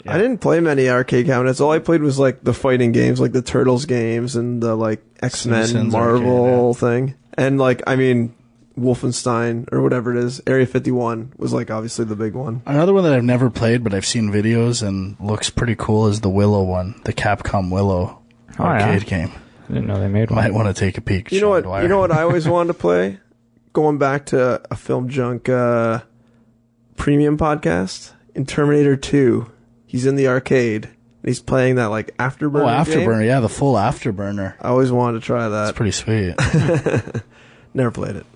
Yeah. I didn't play many arcade cabinets. All I played was like the fighting games, like the Turtles games and the like X-Men Simpsons Marvel arcade, thing. And like, I mean, Wolfenstein or whatever it is, Area 51 was like obviously the big one. Another one that I've never played, but I've seen videos and looks pretty cool is the Willow one, the Capcom Willow arcade game. I didn't know they made one. Might want to take a peek. You know what? You know what I always wanted to play? Going back to a Film Junk premium podcast in Terminator 2. He's in the arcade. And he's playing that like Afterburner. Oh, Afterburner, game. yeah, the full Afterburner. I always wanted to try that. That's pretty sweet. Never played it.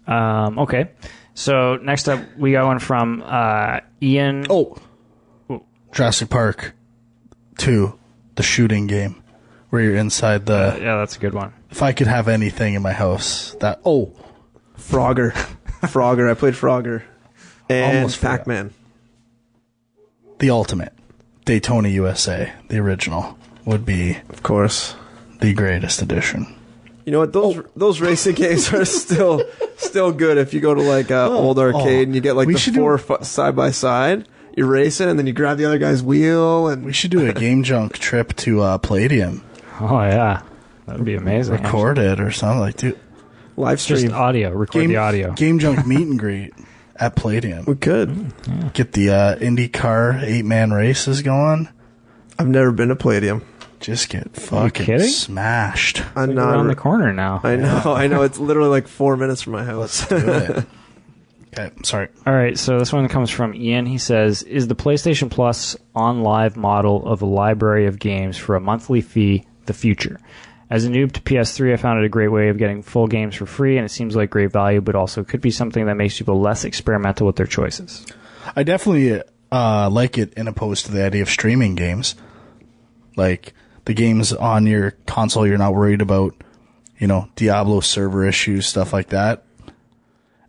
Okay. So next up, we got one from Ian. Oh, Jurassic Park 2, the shooting game, where you're inside the... Yeah, that's a good one. If I could have anything in my house, that... Oh, Frogger. Frogger. I played Frogger. And Almost forgot. Pac-Man. the ultimate. Daytona USA, the original, would be... Of course. The greatest edition. You know what? Those racing games are still good. If you go to like old arcade and you get like the four side by side, you're racing and then you grab the other guy's wheel and we should do a Game Junk trip to Palladium. Oh yeah, that'd be amazing. Record it or something like that. Live stream. Just audio. Record the audio. Game Junk meet and greet at Palladium. We could get the IndyCar 8-man races going. I've never been to Palladium. Just get fucking smashed. I'm not around the corner now. I know. It's literally like 4 minutes from my house. Let's do it. Okay, sorry. All right, so this one comes from Ian. He says, is the PlayStation Plus on live model of a library of games for a monthly fee the future? As a noob to PS3, I found it a great way of getting full games for free, and it seems like great value, but also could be something that makes people less experimental with their choices. I definitely like it in opposed to the idea of streaming games. Like, the games on your console, you're not worried about, Diablo server issues, stuff like that.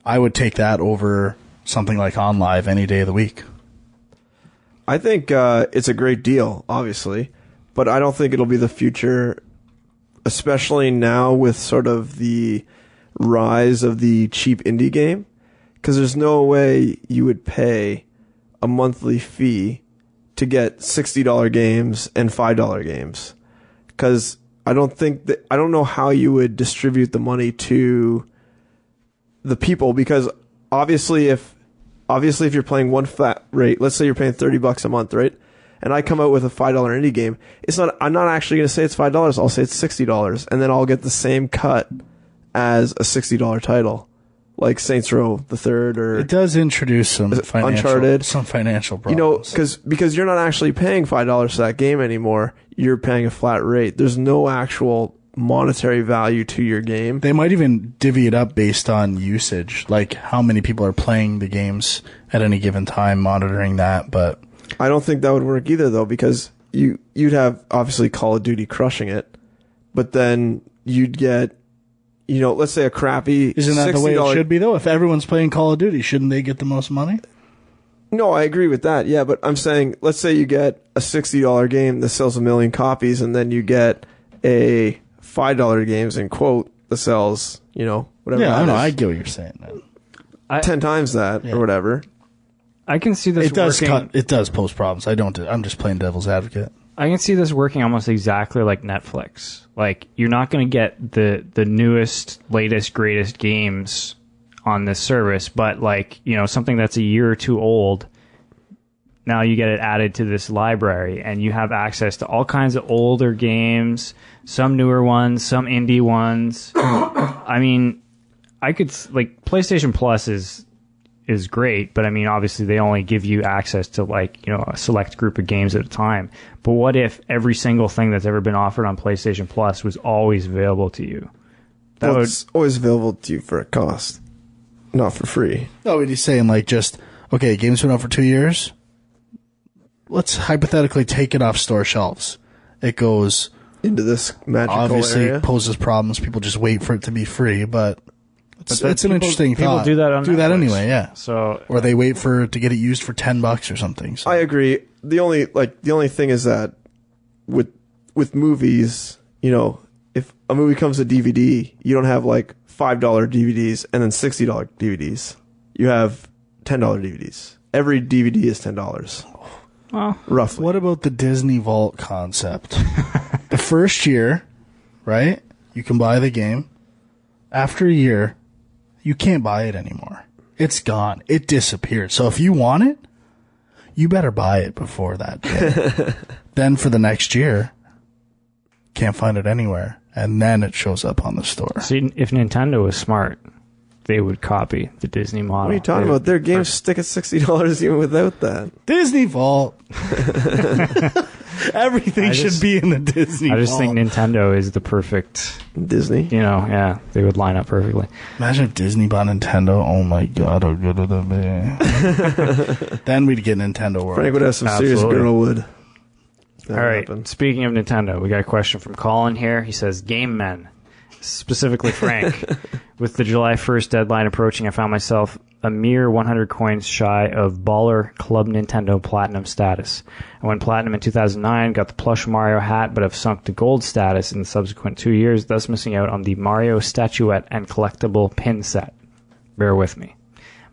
I would take that over something like OnLive any day of the week. I think it's a great deal, obviously, but I don't think it'll be the future, especially now with sort of the rise of the cheap indie game, because there's no way you would pay a monthly fee to get $60 games and $5 games, because I don't know how you would distribute the money to the people, because obviously if you're playing one flat rate, let's say you're paying $30 a month, right? And I come out with a $5 indie game, I'm not actually going to say it's $5, I'll say it's $60, and then I'll get the same cut as a $60 title, like Saints Row the Third, or it does introduce some Uncharted, some financial problems. Because you're not actually paying $5 for that game anymore. You're paying a flat rate. There's no actual monetary value to your game. They might even divvy it up based on usage, like how many people are playing the games at any given time, monitoring that. But I don't think that would work either, though, because you'd have obviously Call of Duty crushing it, but then you'd get, let's say a crappy Isn't that the way $60 it should be, though? If everyone's playing Call of Duty, shouldn't they get the most money? No, I agree with that. Yeah, but I'm saying, let's say you get a $60 game that sells 1 million copies, and then you get a $5 games in quote that sells, whatever. Yeah, I know. is. I get what you're saying, man. 10 times that or whatever. I can see this working. It does pose problems. I'm just playing devil's advocate. I can see this working almost exactly like Netflix. Like, you're not going to get the newest, latest, greatest games on this service, but like, something that's a year or two old, now you get it added to this library, and you have access to all kinds of older games, some newer ones, some indie ones. I mean, PlayStation Plus is great, but I mean, obviously they only give you access to a select group of games at a time. But what if every single thing that's ever been offered on PlayStation Plus was always available to you? It's always available to you for a cost, not for free. No, but he's saying game's been out for 2 years. Let's hypothetically take it off store shelves. It goes into this magical obviously area. Poses problems. People just wait for it to be free, but it's an interesting thought. People do that on Netflix. Anyway, yeah. So, or they wait to get it used for $10 or something. So. I agree. The only thing is that with movies, if a movie comes with DVD, you don't have $5 DVDs and then $60 DVDs. You have $10 DVDs. Every DVD is $10. Well, roughly. What about the Disney Vault concept? The first year, right? You can buy the game. After a year, you can't buy it anymore. It's gone. It disappeared. So if you want it, you better buy it before that day. Then for the next year, can't find it anywhere. And then it shows up on the store. See, if Nintendo was smart, they would copy the Disney model. What are you talking about? Their games stick at $60 even without that. Disney Vault. Everything should be in the Disney Vault. I just think Nintendo is the perfect Disney. They would line up perfectly. Imagine if Disney bought Nintendo. Oh my God, how good would that be? Then we'd get Nintendo World. Frank would have some serious girl wood. All right. Speaking of Nintendo, we got a question from Colin here. He says, Game Men. Specifically Frank. With the July 1st deadline approaching, I found myself a mere 100 coins shy of Baller Club Nintendo Platinum status. I went Platinum in 2009, got the plush Mario hat, but have sunk to Gold status in the subsequent 2 years, thus missing out on the Mario statuette and collectible pin set. Bear with me.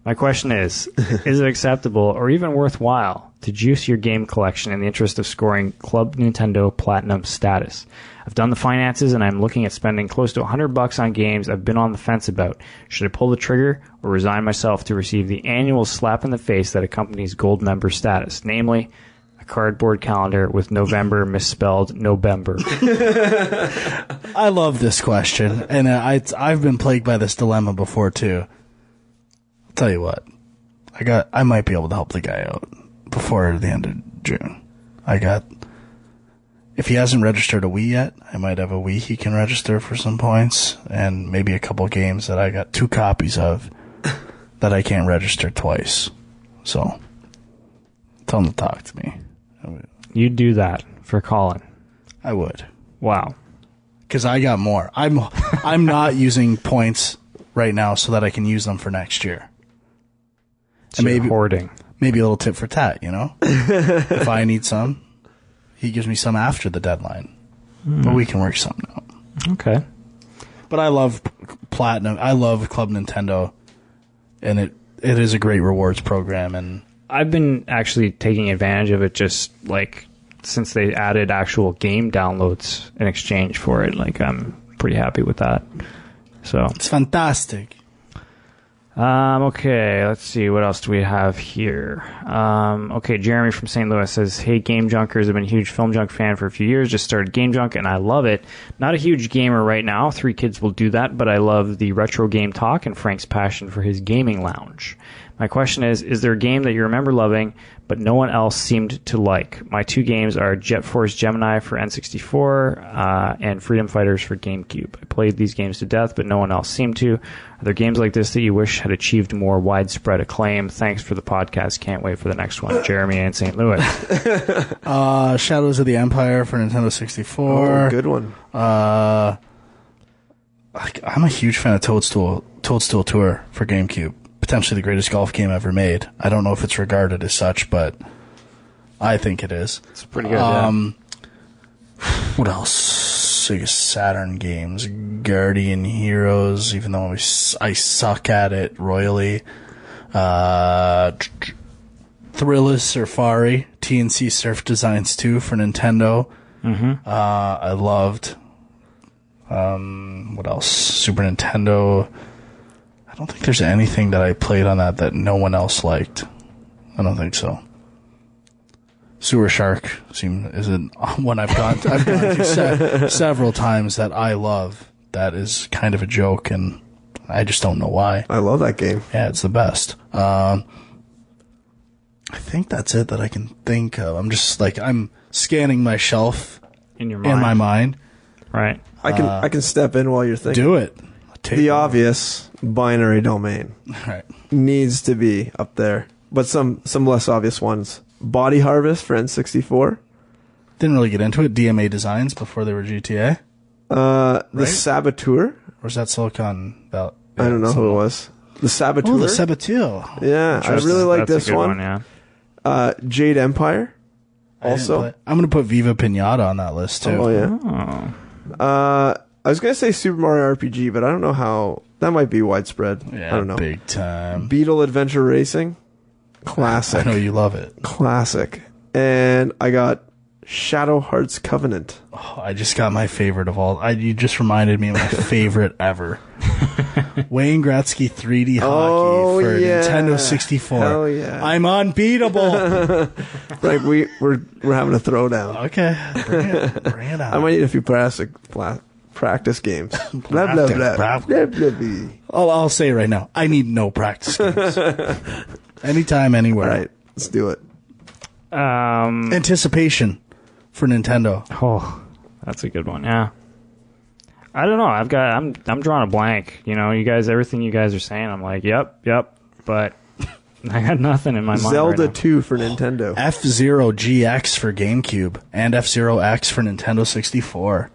My question is it acceptable or even worthwhile to juice your game collection in the interest of scoring Club Nintendo Platinum status? I've done the finances and I'm looking at spending close to $100 on games I've been on the fence about. Should I pull the trigger or resign myself to receive the annual slap in the face that accompanies gold member status, namely a cardboard calendar with November misspelled November? I love this question, and I've been plagued by this dilemma before too. I'll tell you what, I might be able to help the guy out before the end of June. If he hasn't registered a Wii yet, I might have a Wii he can register for some points, and maybe a couple games that I got 2 copies of that I can't register twice. So, tell him to talk to me. You'd do that for Colin? I would. Wow. Because I got more. I'm not using points right now so that I can use them for next year. So and maybe hoarding. Maybe a little tit for tat, If I need some, he gives me some after the deadline. But we can work something out. Okay. But I love Platinum. I love Club Nintendo. And it is a great rewards program. And I've been actually taking advantage of it just since they added actual game downloads in exchange for it. I'm pretty happy with that. So it's fantastic. Okay, let's see. What else do we have here? Okay, Jeremy from St. Louis says, hey, Game Junkers, I've been a huge Film Junk fan for a few years. Just started Game Junk, and I love it. Not a huge gamer right now. 3 kids will do that, but I love the retro game talk and Frank's passion for his gaming lounge. My question is there a game that you remember loving, but no one else seemed to like? My 2 games are Jet Force Gemini for N64 and Freedom Fighters for GameCube. I played these games to death, but no one else seemed to. Are there games like this that you wish had achieved more widespread acclaim? Thanks for the podcast. Can't wait for the next one. Jeremy in St. Louis. Shadows of the Empire for Nintendo 64. Oh, good one. I'm a huge fan of Toadstool Tour for GameCube. Potentially the greatest golf game ever made. I don't know if it's regarded as such, but I think it is. It's pretty good, yeah. What else? Sega Saturn games. Guardian Heroes, even though I suck at it royally. Thrilla Safari, TNC Surf Designs 2 for Nintendo. Mm-hmm. I loved. What else? Super Nintendo. I don't think there's anything that I played on that no one else liked. I don't think so. Sewer Shark isn't one I've gone to several times that I love. That is kind of a joke, and I just don't know why. I love that game. Yeah, it's the best. I think that's it that I can think of. I'm scanning my shelf In your mind. in my mind. Right. I can step in while you're thinking. Do it. The obvious binary domain Right. needs to be up there, but some less obvious ones. Body Harvest for N64. Didn't really get into it. DMA Designs before they were GTA. The Saboteur. Or was that Silicon Valley? I don't know who it was. The Saboteur. Oh, the Saboteur. Yeah, I really like That's this a good one. yeah. Jade Empire. Also, I'm going to put Viva Pinata on that list, too. oh yeah. Oh. I was gonna say Super Mario RPG, but I don't know how that might be widespread. Yeah, I don't know. big time. Beetle Adventure Racing, classic. I know you love it. Classic. And I got Shadow Hearts Covenant. Oh, I just got my favorite of all. You just reminded me of my favorite ever. Wayne Gretzky 3D hockey for Nintendo 64. Hell yeah. I'm unbeatable. Right, we're having a throwdown. Okay, bring it on. I might need a few practice games. Blah blah blah. Blah blah blah. I'll say it right now. I need no practice games. Anytime, anywhere. All right, let's do it. Anticipation for Nintendo. Oh, that's a good one. Yeah. I don't know. I'm drawing a blank. You know, you guys, everything you guys are saying, I'm like, yep, but I got nothing in my mind. Zelda right now. 2 for Nintendo. F-Zero GX for GameCube and F-Zero X for Nintendo 64.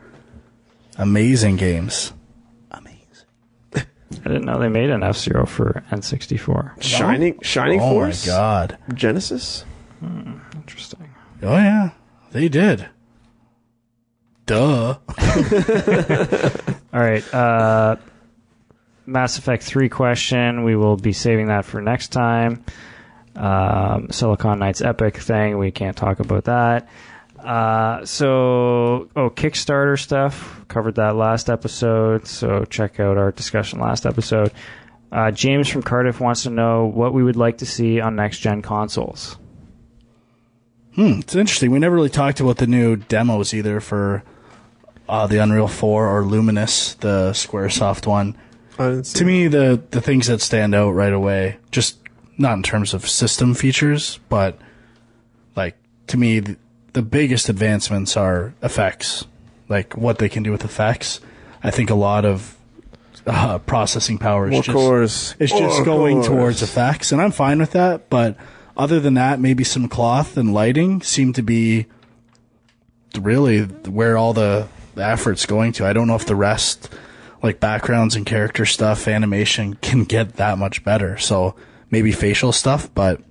Amazing games. Amazing. I didn't know they made an F-Zero for N64. Shining Oh Force. my god. Genesis. Interesting. Oh yeah, they did. Duh. All right. Mass Effect 3 question. We will be saving that for next time. Silicon Knights Epic thing. We can't talk about that. Kickstarter stuff. Covered that last episode. So check out our discussion last episode. James from Cardiff wants to know what we would like to see on next-gen consoles. It's interesting. We never really talked about the new demos either for the Unreal 4 or Luminous, the Squaresoft one. To me, the things that stand out right away, just not in terms of system features, but like to me, the biggest advancements are effects, like what they can do with effects. I think a lot of processing power is just going towards effects, and I'm fine with that. But other than that, maybe some cloth and lighting seem to be really where all the effort's going to. I don't know if the rest, like backgrounds and character stuff, animation, can get that much better. So maybe facial stuff, but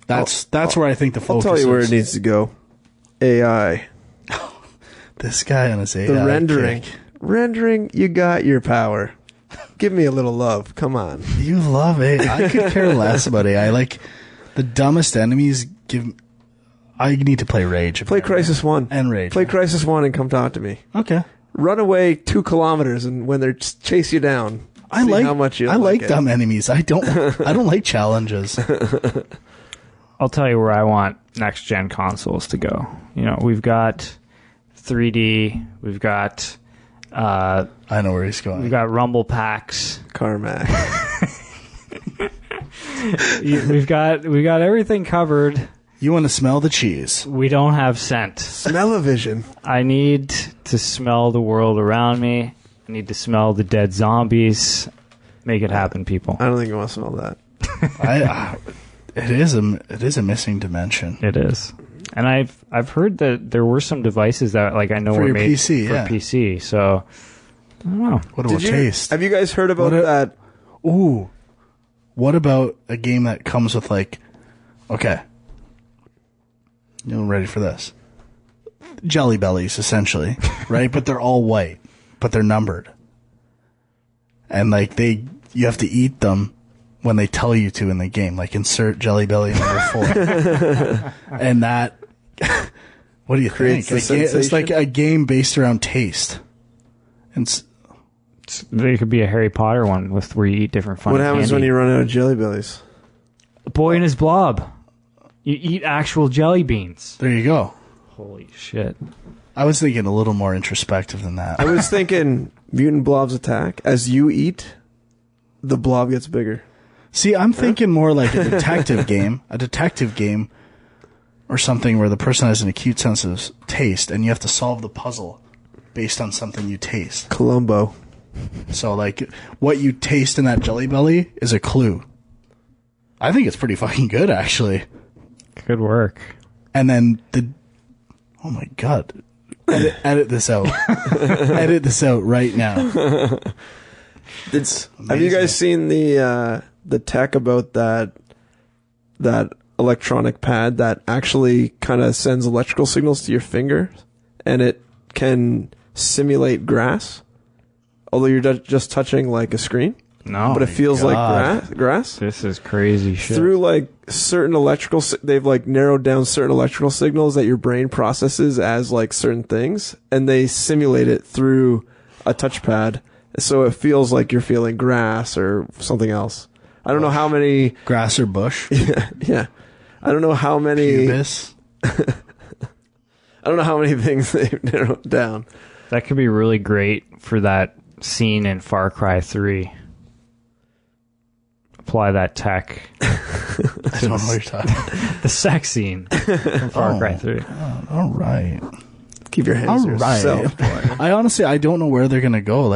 that's where I think the focus is. I'll tell you where it needs to go. AI. This guy on his AI. The rendering. kick. Rendering, you got your power. Give me a little love. Come on. You love it. I could care less about AI. Like, the dumbest enemies I need to play Rage. Play Crisis 1. And Rage. Play Crisis 1 and come talk to me. Okay. Run away 2 kilometers, and when they chase you down, I like dumb enemies. I don't like challenges. I'll tell you where I want next gen consoles to go. You know, we've got 3D, we've got I know where he's going. we've got Rumble packs. Carmack. We've got everything covered. You want to smell the cheese. We don't have scent. Smell-o-vision. I need to smell the world around me. I need to smell the dead zombies. Make it happen, people. I don't think you want to smell that. It is a missing dimension. It is. And I've heard that there were some devices that I know For were your made PC, for yeah. PC. So I don't know. What about taste? Have you guys heard about that? Ooh. What about a game that comes with okay. You ready for this? Jelly bellies, essentially, right? But they're all white, but they're numbered. And you have to eat them when they tell you to in the game, insert Jelly Belly number 4. And that, what do you think? It's like a game based around taste. And there could be a Harry Potter one where you eat different fun. What happens when you run out of Jelly Bellies? The Boy and His Blob. You eat actual jelly beans. There you go. Holy shit. I was thinking a little more introspective than that. I was thinking Mutant Blobs attack. As you eat, the blob gets bigger. See, I'm thinking more like a detective game. A detective game or something where the person has an acute sense of taste and you have to solve the puzzle based on something you taste. Columbo. So, what you taste in that Jelly Belly is a clue. I think it's pretty fucking good, actually. Good work. And then oh my god. Edit this out. Edit this out right now. Have you guys seen the tech about that electronic pad that actually kind of sends electrical signals to your finger, and it can simulate grass, although you're just touching a screen? No, but it feels like grass. This is crazy shit. Through certain electrical, they've narrowed down certain electrical signals that your brain processes as certain things, and they simulate it through a touchpad, so it feels like you're feeling grass or something else. I don't know how many grass or bush. Yeah. I don't know how many. Pubis. I don't know how many things they've narrowed down. That could be really great for that scene in Far Cry 3. Apply that tech. I don't know what you're talking about. The sex scene from Far Cry 3. All right. Keep your hands to yourself. I don't know where they're going to go.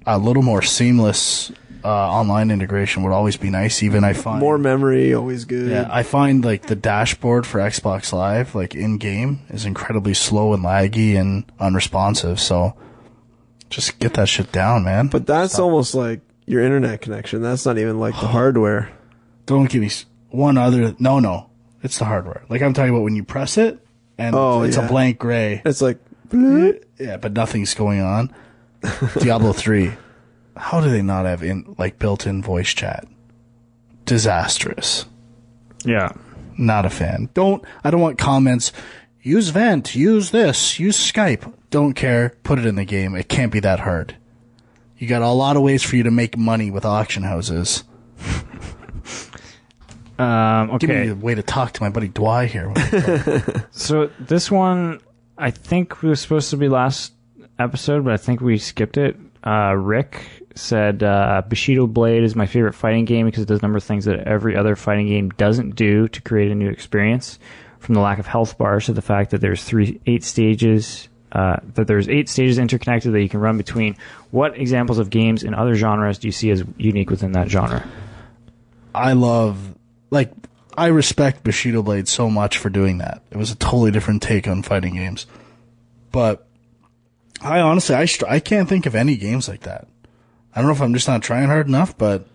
A little more seamless online integration would always be nice. Even I find more memory, always good. Yeah, I find the dashboard for Xbox Live, in game, is incredibly slow and laggy and unresponsive. So just get that shit down, man. But that's almost like your internet connection. That's not even the hardware. Don't give me one other. No, it's the hardware. I'm talking about when you press it and it's a blank gray. It's yeah, but nothing's going on. Diablo 3. How do they not have built-in voice chat? Disastrous. Yeah. Not a fan. I don't want comments. Use Vent, use this, use Skype. Don't care. Put it in the game. It can't be that hard. You got a lot of ways for you to make money with auction houses. Okay. Give me a way to talk to my buddy Dwight here. So this one, I think was supposed to be last episode, but I think we skipped it. Rick said, Bushido Blade is my favorite fighting game because it does a number of things that every other fighting game doesn't do to create a new experience. From the lack of health bars to the fact that there's 8 stages interconnected that you can run between. What examples of games in other genres do you see as unique within that genre? I respect Bushido Blade so much for doing that. It was a totally different take on fighting games. But I honestly, I can't think of any games like that. I don't know if I'm just not trying hard enough, but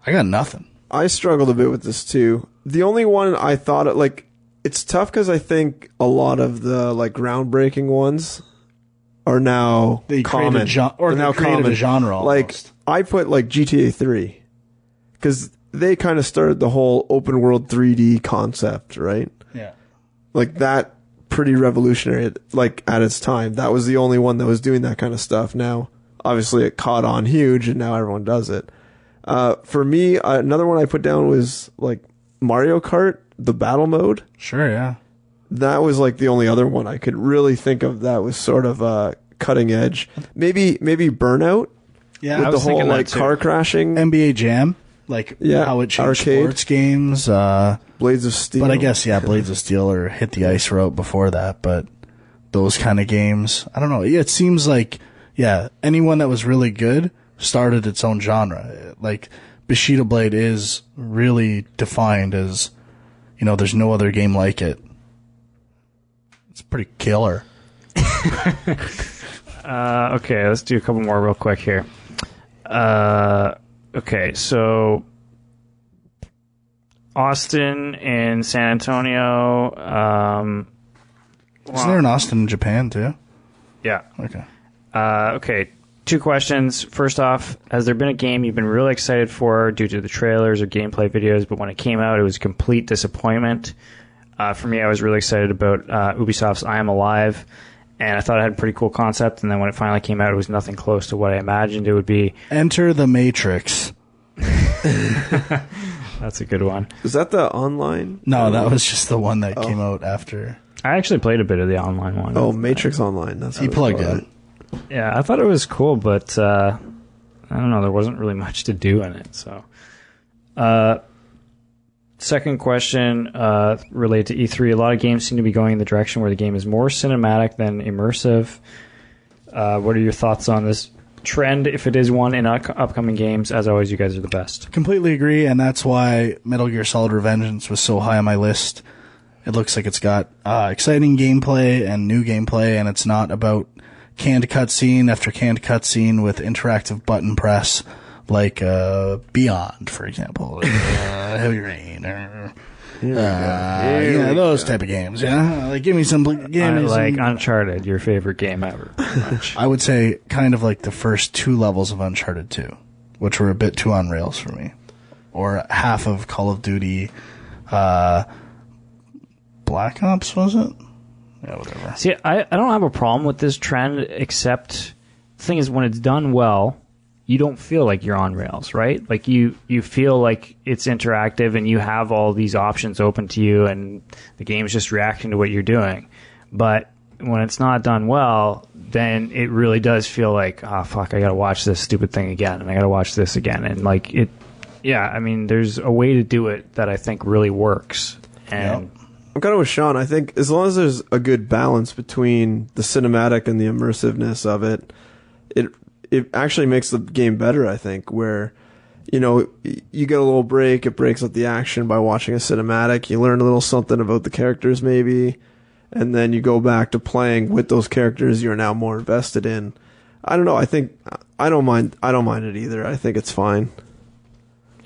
I got nothing. I struggled a bit with this too. The only one I thought it's tough because I think a lot of the groundbreaking ones are now common. They created a genre almost. I put GTA 3 because they kind of started the whole open world 3D concept, right? Yeah. That pretty revolutionary at its time. That was the only one that was doing that kind of stuff. Now, obviously it caught on huge and now everyone does it. For me, another one I put down was Mario Kart, the battle mode. Sure, yeah. That was the only other one I could really think of that was sort of cutting edge. Maybe Burnout. Yeah, with I was the whole thinking that too. car crashing. NBA Jam. like Yeah, how it changed arcade. sports games. Blades of Steel. But I guess, yeah, Blades of Steel or Hit the Ice route before that. But those kind of games, I don't know. Yeah, it seems like, yeah, anyone that was really good started its own genre. Like, Bushido Blade is really defined as, you know, there's no other game like it. It's pretty killer. Okay, let's do a couple more real quick here. Okay, so Austin and San Antonio. Isn't there an Austin in Japan, too? Yeah. Okay. Okay, two questions. First off, has there been a game you've been really excited for due to the trailers or gameplay videos, but when it came out, it was a complete disappointment? For me, I was really excited about Ubisoft's I Am Alive, and I thought it had a pretty cool concept, and then when it finally came out, it was nothing close to what I imagined it would be. Enter the Matrix. That's a good one. Is that the online? No, that was just the one that came out after. I actually played a bit of the online one. Oh, Matrix Online. That's He plugged in. Yeah, I thought it was cool, but I don't know, there wasn't really much to do in it. So, second question related to E3. A lot of games seem to be going in the direction where the game is more cinematic than immersive. What are your thoughts on this trend, if it is one, in upcoming games? As always, you guys are the best. Completely agree, and that's why Metal Gear Solid Revengeance was so high on my list. It looks like it's got exciting gameplay and new gameplay, and it's not about canned cutscene after canned cutscene with interactive button press like Beyond, for example, Heavy Rain, or those type of games. Yeah, like give me some. Like Uncharted, your favorite game ever. I would say kind of like the first two levels of Uncharted 2, which were a bit too on rails for me, or half of Call of Duty. Black Ops, was it? Yeah, whatever. See, I don't have a problem with this trend, except the thing is, when it's done well, you don't feel like you're on rails, right? Like you feel like it's interactive and you have all these options open to you and the game's just reacting to what you're doing. But when it's not done well, then it really does feel like, oh, fuck, I gotta watch this stupid thing again and I gotta watch this again. And like it, yeah, I mean, there's a way to do it that I think really works. And Yep. I'm kind of with Sean. I think as long as there's a good balance between the cinematic and the immersiveness of it, it actually makes the game better, I think, where, you know, you get a little break, it breaks up the action by watching a cinematic, you learn a little something about the characters maybe, and then you go back to playing with those characters you're now more invested in. I don't know, I think, I don't mind it either. I think it's fine.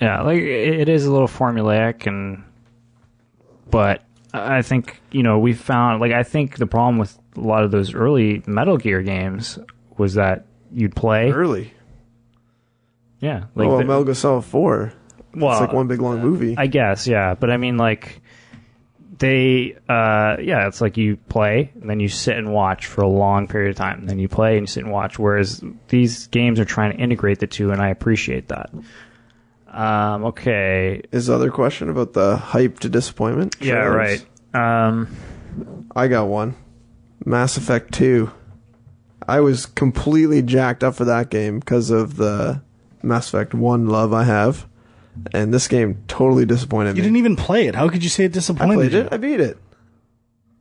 yeah, like it is a little formulaic, but I think, you know, we found, like, I think the problem with a lot of those early Metal Gear games was that you'd play. Early. Yeah. Like Metal Gear Solid 4. Well, it's like one big long movie. I guess, yeah. But I mean, like, it's like you play, and then you sit and watch for a long period of time. And then you play, and you sit and watch. Whereas these games are trying to integrate the two, and I appreciate that. Okay. Is the other question about the hype to disappointment? Yeah, right. I got one. Mass Effect 2. I was completely jacked up for that game because of the Mass Effect 1 love I have. And this game totally disappointed me. You didn't even play it. How could you say it disappointed I played you? it. I beat it.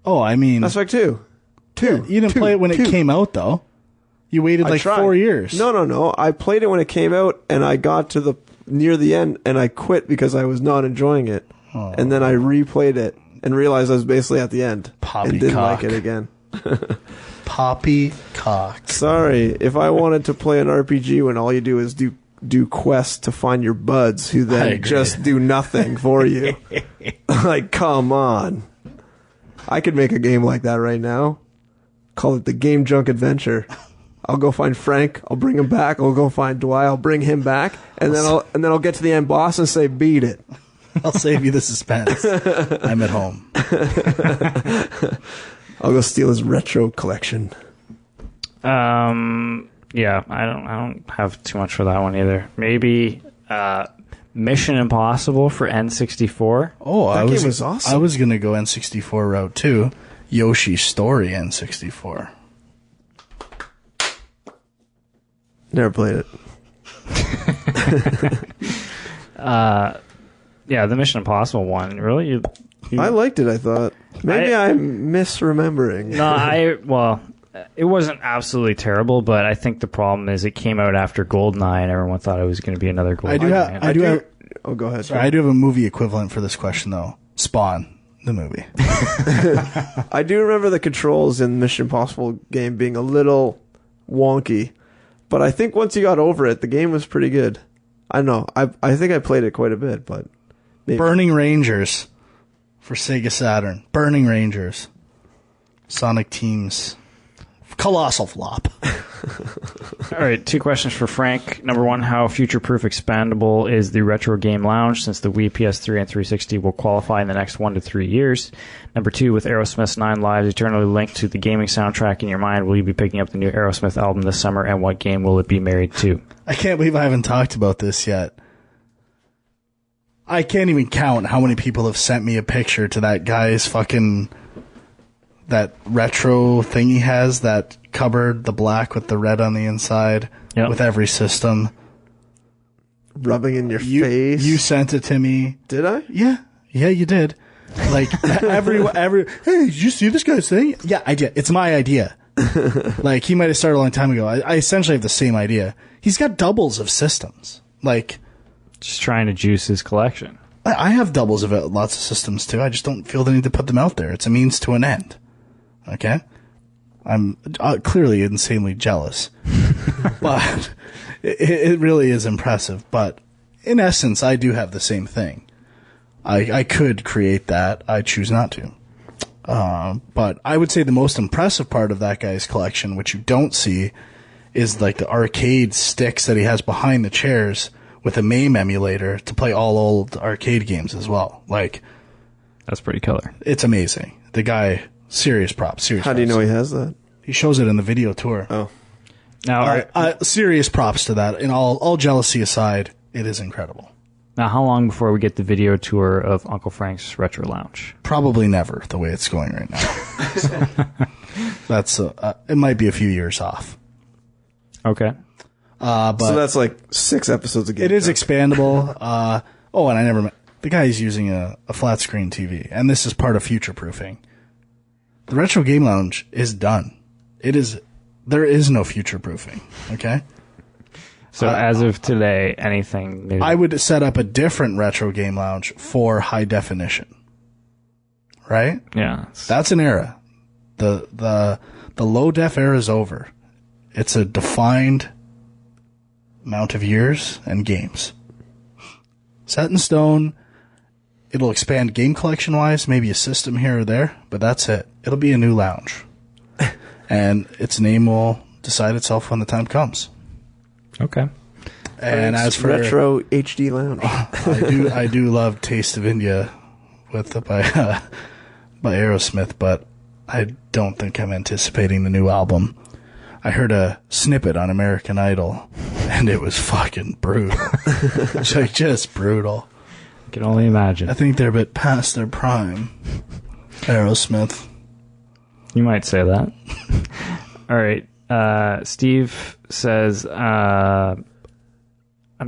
Oh, I mean... Mass Effect 2. Yeah, you didn't play it when it came out, though. You waited like 4 years. No. I played it when it came out, and I got to near the end, and I quit because I was not enjoying it. Oh. And then I replayed it and realized I was basically at the end. And didn't like it again. Poppycock. Sorry, if I wanted to play an RPG when all you do is do quests to find your buds who then just do nothing for you. Like, come on. I could make a game like that right now. Call it the Game Junk Adventure. I'll go find Frank, I'll bring him back, I'll go find Dwight, I'll bring him back, and then I'll get to the end boss and say beat it. I'll save you the suspense. I'm at home. I'll go steal his retro collection. Yeah, I don't have too much for that one either. Maybe Mission Impossible for N64. Oh, that game was awesome. I was gonna go N64 route too. Yoshi's Story N64. Never played it. Yeah, the Mission Impossible one. Really? I liked it, I thought. Maybe I'm misremembering. No, it wasn't absolutely terrible, but I think the problem is it came out after GoldenEye, and everyone thought it was going to be another GoldenEye. Oh, go ahead. Sorry, I do have a movie equivalent for this question, though. Spawn, the movie. I do remember the controls in Mission Impossible game being a little wonky, but I think once you got over it, the game was pretty good. I don't know. I think I played it quite a bit, but maybe. Burning Rangers for Sega Saturn. Burning Rangers. Sonic Teams. Colossal flop. All right, 2 questions for Frank. Number 1, how future-proof expandable is the Retro Game Lounge, since the Wii, PS3, and 360 will qualify in the next 1 to 3 years? Number 2, with Aerosmith's 9 Lives eternally linked to the gaming soundtrack in your mind, will you be picking up the new Aerosmith album this summer, and what game will it be married to? I can't believe I haven't talked about this yet. I can't even count how many people have sent me a picture to that guy's fucking... that retro thing he has, that cupboard, the black with the red on the inside, with every system. Rubbing in your face. You sent it to me. Did I? Yeah, you did. Like, every, hey, did you see this guy's thing? Yeah, I did. It's my idea. Like, he might have started a long time ago. I essentially have the same idea. He's got doubles of systems. Like... just trying to juice his collection. I have doubles of lots of systems, too. I just don't feel the need to put them out there. It's a means to an end. Okay? I'm clearly insanely jealous. But it really is impressive. But in essence, I do have the same thing. I could create that. I choose not to. But I would say the most impressive part of that guy's collection, which you don't see, is like the arcade sticks that he has behind the chairs with a MAME emulator to play all old arcade games as well. Like, that's pretty killer. It's amazing. The guy... Serious props. How do you know he has that? He shows it in the video tour. Oh. Now, serious props to that. And all jealousy aside, it is incredible. Now, how long before we get the video tour of Uncle Frank's Retro Lounge? Probably never, the way it's going right now. So, that's it might be a few years off. Okay. But so that's like 6 episodes a game. It is expandable. And I never... The guy's using a flat screen TV, and this is part of future-proofing. The Retro Game Lounge is done. There is no future-proofing, okay? So as of today, anything new? I would set up a different Retro Game Lounge for high definition. Right? Yeah. That's an era. The low def era is over. It's a defined amount of years and games. Set in stone. It'll expand game collection-wise, maybe a system here or there, but that's it. It'll be a new lounge. And its name will decide itself when the time comes. Okay. And as for... Retro HD Lounge. I do love Taste of India by Aerosmith, but I don't think I'm anticipating the new album. I heard a snippet on American Idol, and it was fucking brutal. Just brutal. I can only imagine. I think they're a bit past their prime. Aerosmith. You might say that. All right. Steve says, I'm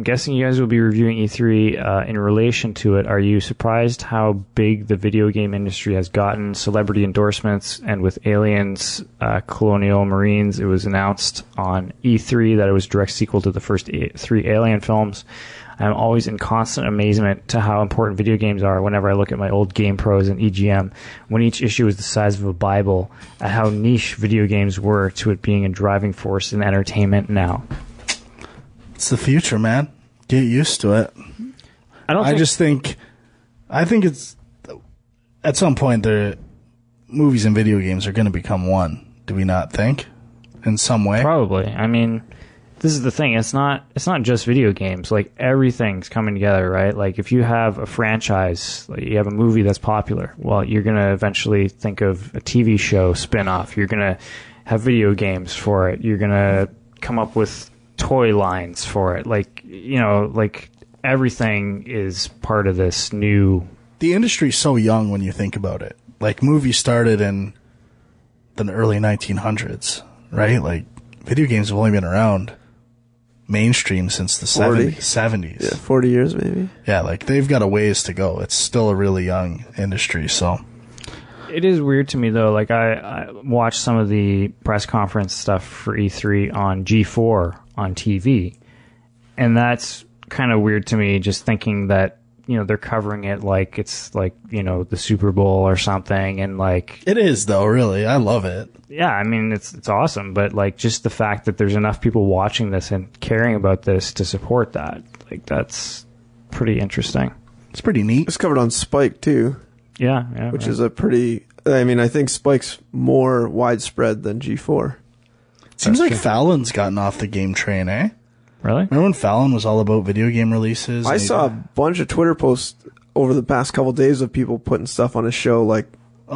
guessing you guys will be reviewing E3 in relation to it. Are you surprised how big the video game industry has gotten? Celebrity endorsements, and with Aliens, Colonial Marines, it was announced on E3 that it was a direct sequel to the first 3 Alien films. I'm always in constant amazement to how important video games are whenever I look at my old Game Pros and EGM, when each issue was the size of a Bible, at how niche video games were to it being a driving force in entertainment now. It's the future, man. Get used to it. I think it's, at some point, the movies and video games are going to become one. Do we not think? In some way? Probably. I mean, this is the thing. It's not just video games. Like, everything's coming together, right? Like, if you have a franchise, like you have a movie that's popular, well, you're going to eventually think of a TV show spin-off. You're going to have video games for it. You're going to come up with toy lines for it. Like, you know, like, everything is part of this new... The industry's so young when you think about it. Like, movies started in the early 1900s, right? Like, video games have only been around mainstream since the 40. 70s. Yeah, 40 years maybe. Yeah, like they've got a ways to go. It's still a really young industry, so. It is weird to me though. Like I watched some of the press conference stuff for E3 on G4 on TV, and that's kind of weird to me. Just thinking that they're covering it like it's like the Super Bowl or something, and like it is though. Really, I love it. Yeah, I mean it's awesome, but like just the fact that there's enough people watching this and caring about this to support that, like that's pretty interesting. It's pretty neat. It's covered on Spike too. Yeah, which is a pretty. I mean, I think Spike's more widespread than G4. Seems like Fallon's gotten off the game train, eh? Really? Remember when Fallon was all about video game releases? I saw a bunch of Twitter posts over the past couple days of people putting stuff on his show, like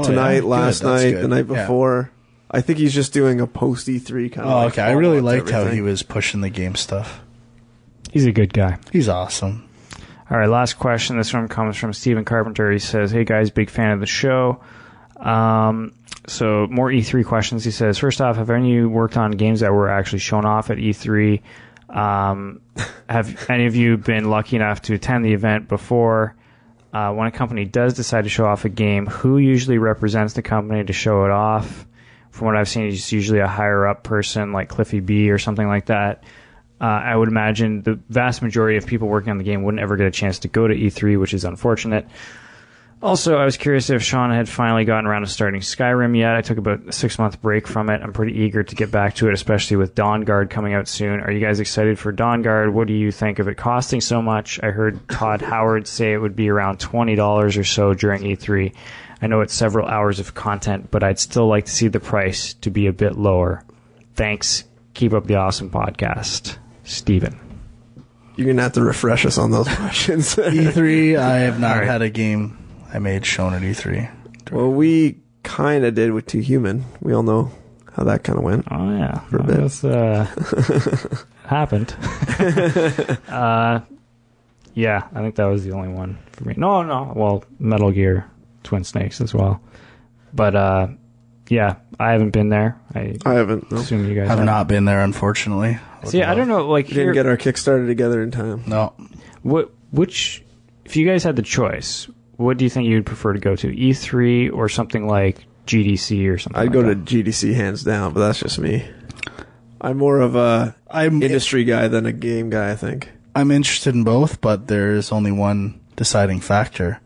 tonight, last night, the night before. Yeah. I think he's just doing a post E3 kind of. Oh, okay. I really liked how he was pushing the game stuff. He's a good guy. He's awesome. All right, last question. This one comes from Stephen Carpenter. He says, "Hey guys, big fan of the show." So more E3 questions. He says, first off, have any of you worked on games that were actually shown off at E3? Have any of you been lucky enough to attend the event before? When a company does decide to show off a game, who usually represents the company to show it off? From what I've seen, it's usually a higher up person like Cliffy B or something like that. I would imagine the vast majority of people working on the game wouldn't ever get a chance to go to E3, which is unfortunate. Also, I was curious if Sean had finally gotten around to starting Skyrim yet. I took about a 6-month break from it. I'm pretty eager to get back to it, especially with Dawnguard coming out soon. Are you guys excited for Dawnguard? What do you think of it costing so much? I heard Todd Howard say it would be around $20 or so during E3. I know it's several hours of content, but I'd still like to see the price to be a bit lower. Thanks. Keep up the awesome podcast. Steven. You're going to have to refresh us on those questions. E3, I have not had a game I made shown at E3. Well, we kind of did with Too Human. We all know how that kind of went. Oh, yeah. For a bit. That's, happened. Yeah, I think that was the only one for me. No. Well, Metal Gear Twin Snakes as well. But, yeah, I haven't been there. I haven't. Assume you guys have not been there, unfortunately. See, I don't know. Like, we didn't get our Kickstarter together in time. No. If you guys had the choice, what do you think you'd prefer to go to? E3 or something like GDC or something? I'd go to GDC hands down, but that's just me. I'm more of a industry guy than a game guy, I think. I'm interested in both, but there is only one deciding factor.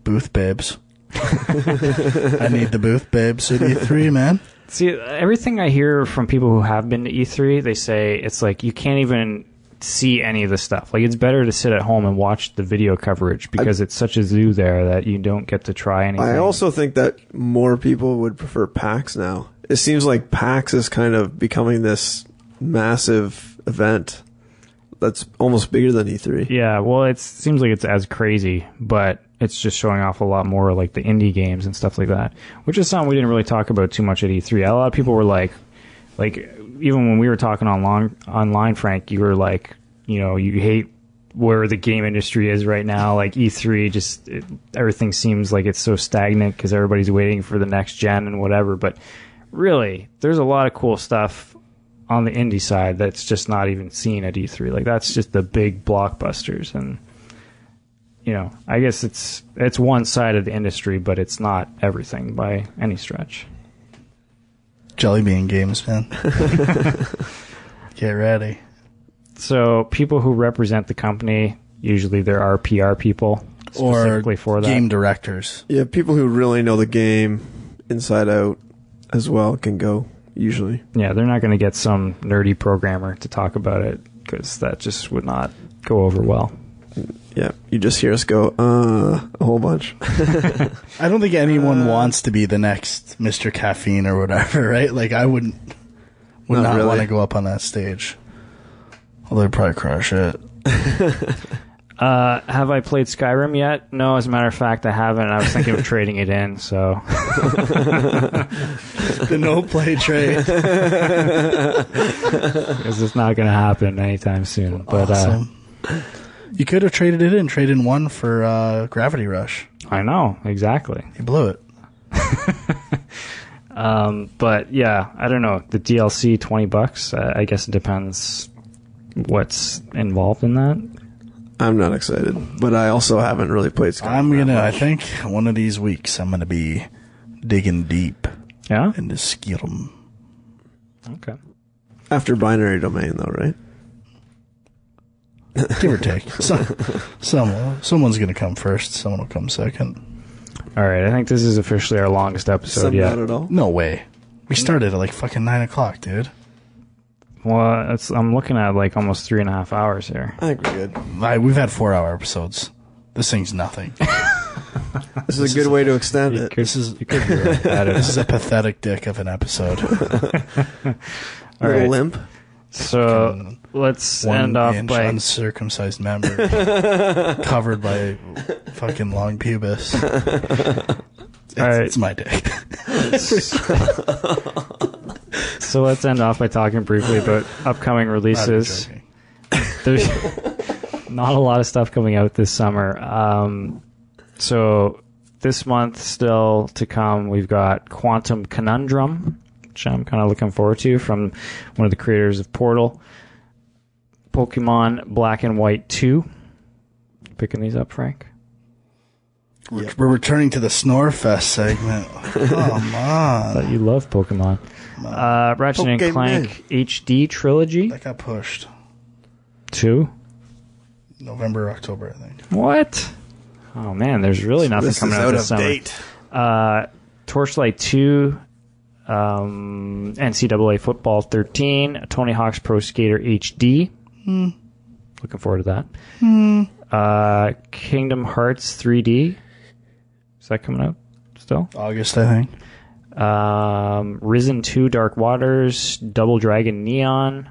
Booth babes. I need the booth babes at E3, man. See, everything I hear from people who have been to E3, they say it's like you can't even see any of the stuff. Like, it's better to sit at home and watch the video coverage because it's such a zoo there that you don't get to try anything. I also think that more people would prefer PAX now. It seems like PAX is kind of becoming this massive event that's almost bigger than E3. Yeah, well, it seems like it's as crazy, but it's just showing off a lot more like the indie games and stuff like that, which is something we didn't really talk about too much at E3. A lot of people were like even when we were talking online, Frank, you were like, you hate where the game industry is right now. Like E3, everything seems like it's so stagnant because everybody's waiting for the next gen and whatever. But really, there's a lot of cool stuff on the indie side that's just not even seen at E3. Like, that's just the big blockbusters. And, I guess it's one side of the industry, but it's not everything by any stretch. Jelly bean games, man. Get ready. So people who represent the company, usually there are PR people specifically for that. Game directors. Yeah, people who really know the game inside out as well can go, usually. Yeah, they're not going to get some nerdy programmer to talk about it because that just would not go over well. Yeah, you just hear us go, a whole bunch. I don't think anyone wants to be the next Mr. Caffeine or whatever, right? Like, I would not really want to go up on that stage. Although they'd probably crush it. Have I played Skyrim yet? No, as a matter of fact, I haven't. I was thinking of trading it in, so. The no-play trade. Because it's not going to happen anytime soon. But, awesome. You could have traded in one for Gravity Rush. I know, exactly. You blew it. But yeah, I don't know. The DLC, $20. I guess it depends what's involved in that. I'm not excited, but I also haven't really played Skyrim. I think one of these weeks I'm gonna be digging deep into Skyrim. Okay. After Binary Domain, though, right? Give or take. Someone's gonna come first. Someone will come second. All right. I think this is officially our longest episode yet. Not at all. No way. We started at like fucking 9 o'clock, dude. Well, I'm looking at like almost 3.5 hours here. I think we're good. We've had 4-hour episodes. This thing's nothing. This is a good way to extend it. This is a pathetic dick of an episode. All right. Limp. So let's end off by uncircumcised member covered by fucking long pubis. It's my dick. So let's end off by talking briefly about upcoming releases. There's not a lot of stuff coming out this summer. So this month still to come, we've got Quantum Conundrum, which I'm kind of looking forward to, from one of the creators of Portal. Pokemon Black and White 2. Picking these up, Frank? We're returning to the Snorefest segment. Come on. I thought you love Pokemon. Ratchet and Clank HD Trilogy. That got pushed. 2? November, October, I think. What? Oh, man, there's really nothing coming out this summer. Date. Torchlight 2, NCAA Football 13, Tony Hawk's Pro Skater HD. Looking forward to that. Kingdom Hearts 3D. Is that coming out still? August, I think. Risen 2 Dark Waters, Double Dragon Neon,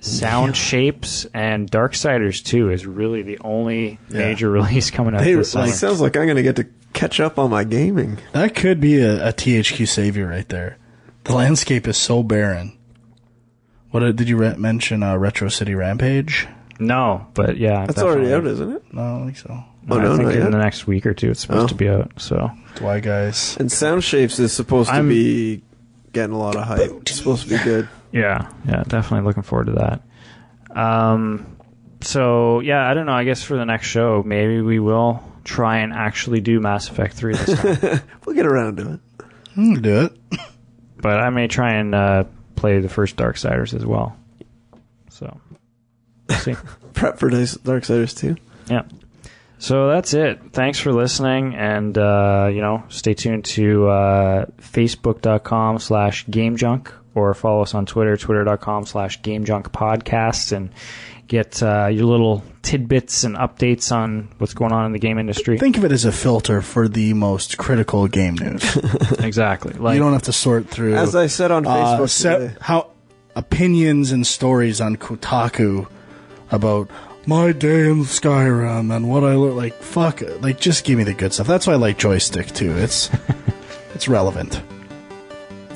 Sound Shapes, and Darksiders 2 is really the only major release coming out this summer. It sounds like I'm going to get to catch up on my gaming. That could be a THQ savior right there. The landscape is so barren. What did you mention? Retro City Rampage? No, but yeah. That's already out, isn't it? No, I don't think so. I think in the next week or two it's supposed to be out. So why, guys? And Sound Shapes is supposed to be getting a lot of hype. It's supposed to be good. Yeah, definitely looking forward to that. So yeah, I don't know. I guess for the next show, maybe we will try and actually do Mass Effect 3 this time. We'll get around to it. We'll do it. But I may try and play the first Darksiders as well. So we'll see. Prep for Darksiders 2. Yeah. So that's it. Thanks for listening, and stay tuned to facebook.com/GameJunk, or follow us on Twitter, twitter.com/GameJunkPodcasts, and get your little tidbits and updates on what's going on in the game industry. Think of it as a filter for the most critical game news. Exactly. You don't have to sort through. As I said on Facebook today. How opinions and stories on Kotaku about my day in Skyrim and what I look like. Fuck it. Like, just give me the good stuff. That's why I like Joystick too. It's relevant.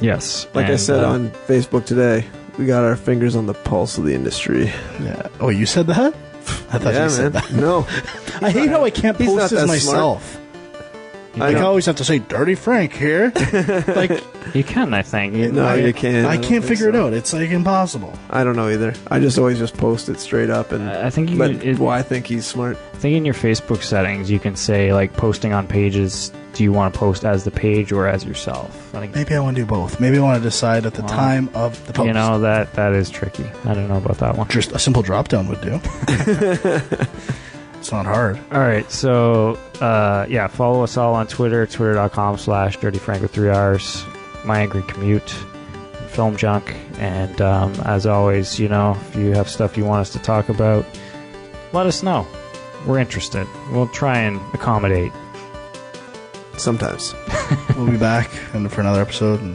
Yes. Like I said on Facebook today, we got our fingers on the pulse of the industry. Yeah. Oh, you said that? I thought you said that. No. I hate how I can't He's post not this that myself. I always have to say Dirty Frank here. Like, you can, I think. No, you can't. I can't figure it out. It's like impossible. I don't know either. I just always post it straight up, and I think why I think he's smart. I think in your Facebook settings you can say, like, posting on pages, do you want to post as the page or as yourself? I think maybe I want to do both. Maybe I want to decide at the time of the post. You know, that is tricky. I don't know about that one. Just a simple drop down would do. It's not hard. All right, so follow us all on Twitter, twitter.com/dirtyfrank with 3 R's, My Angry Commute, Film Junk, and as always, if you have stuff you want us to talk about, let us know. We're interested. We'll try and accommodate. Sometimes. We'll be back for another episode, and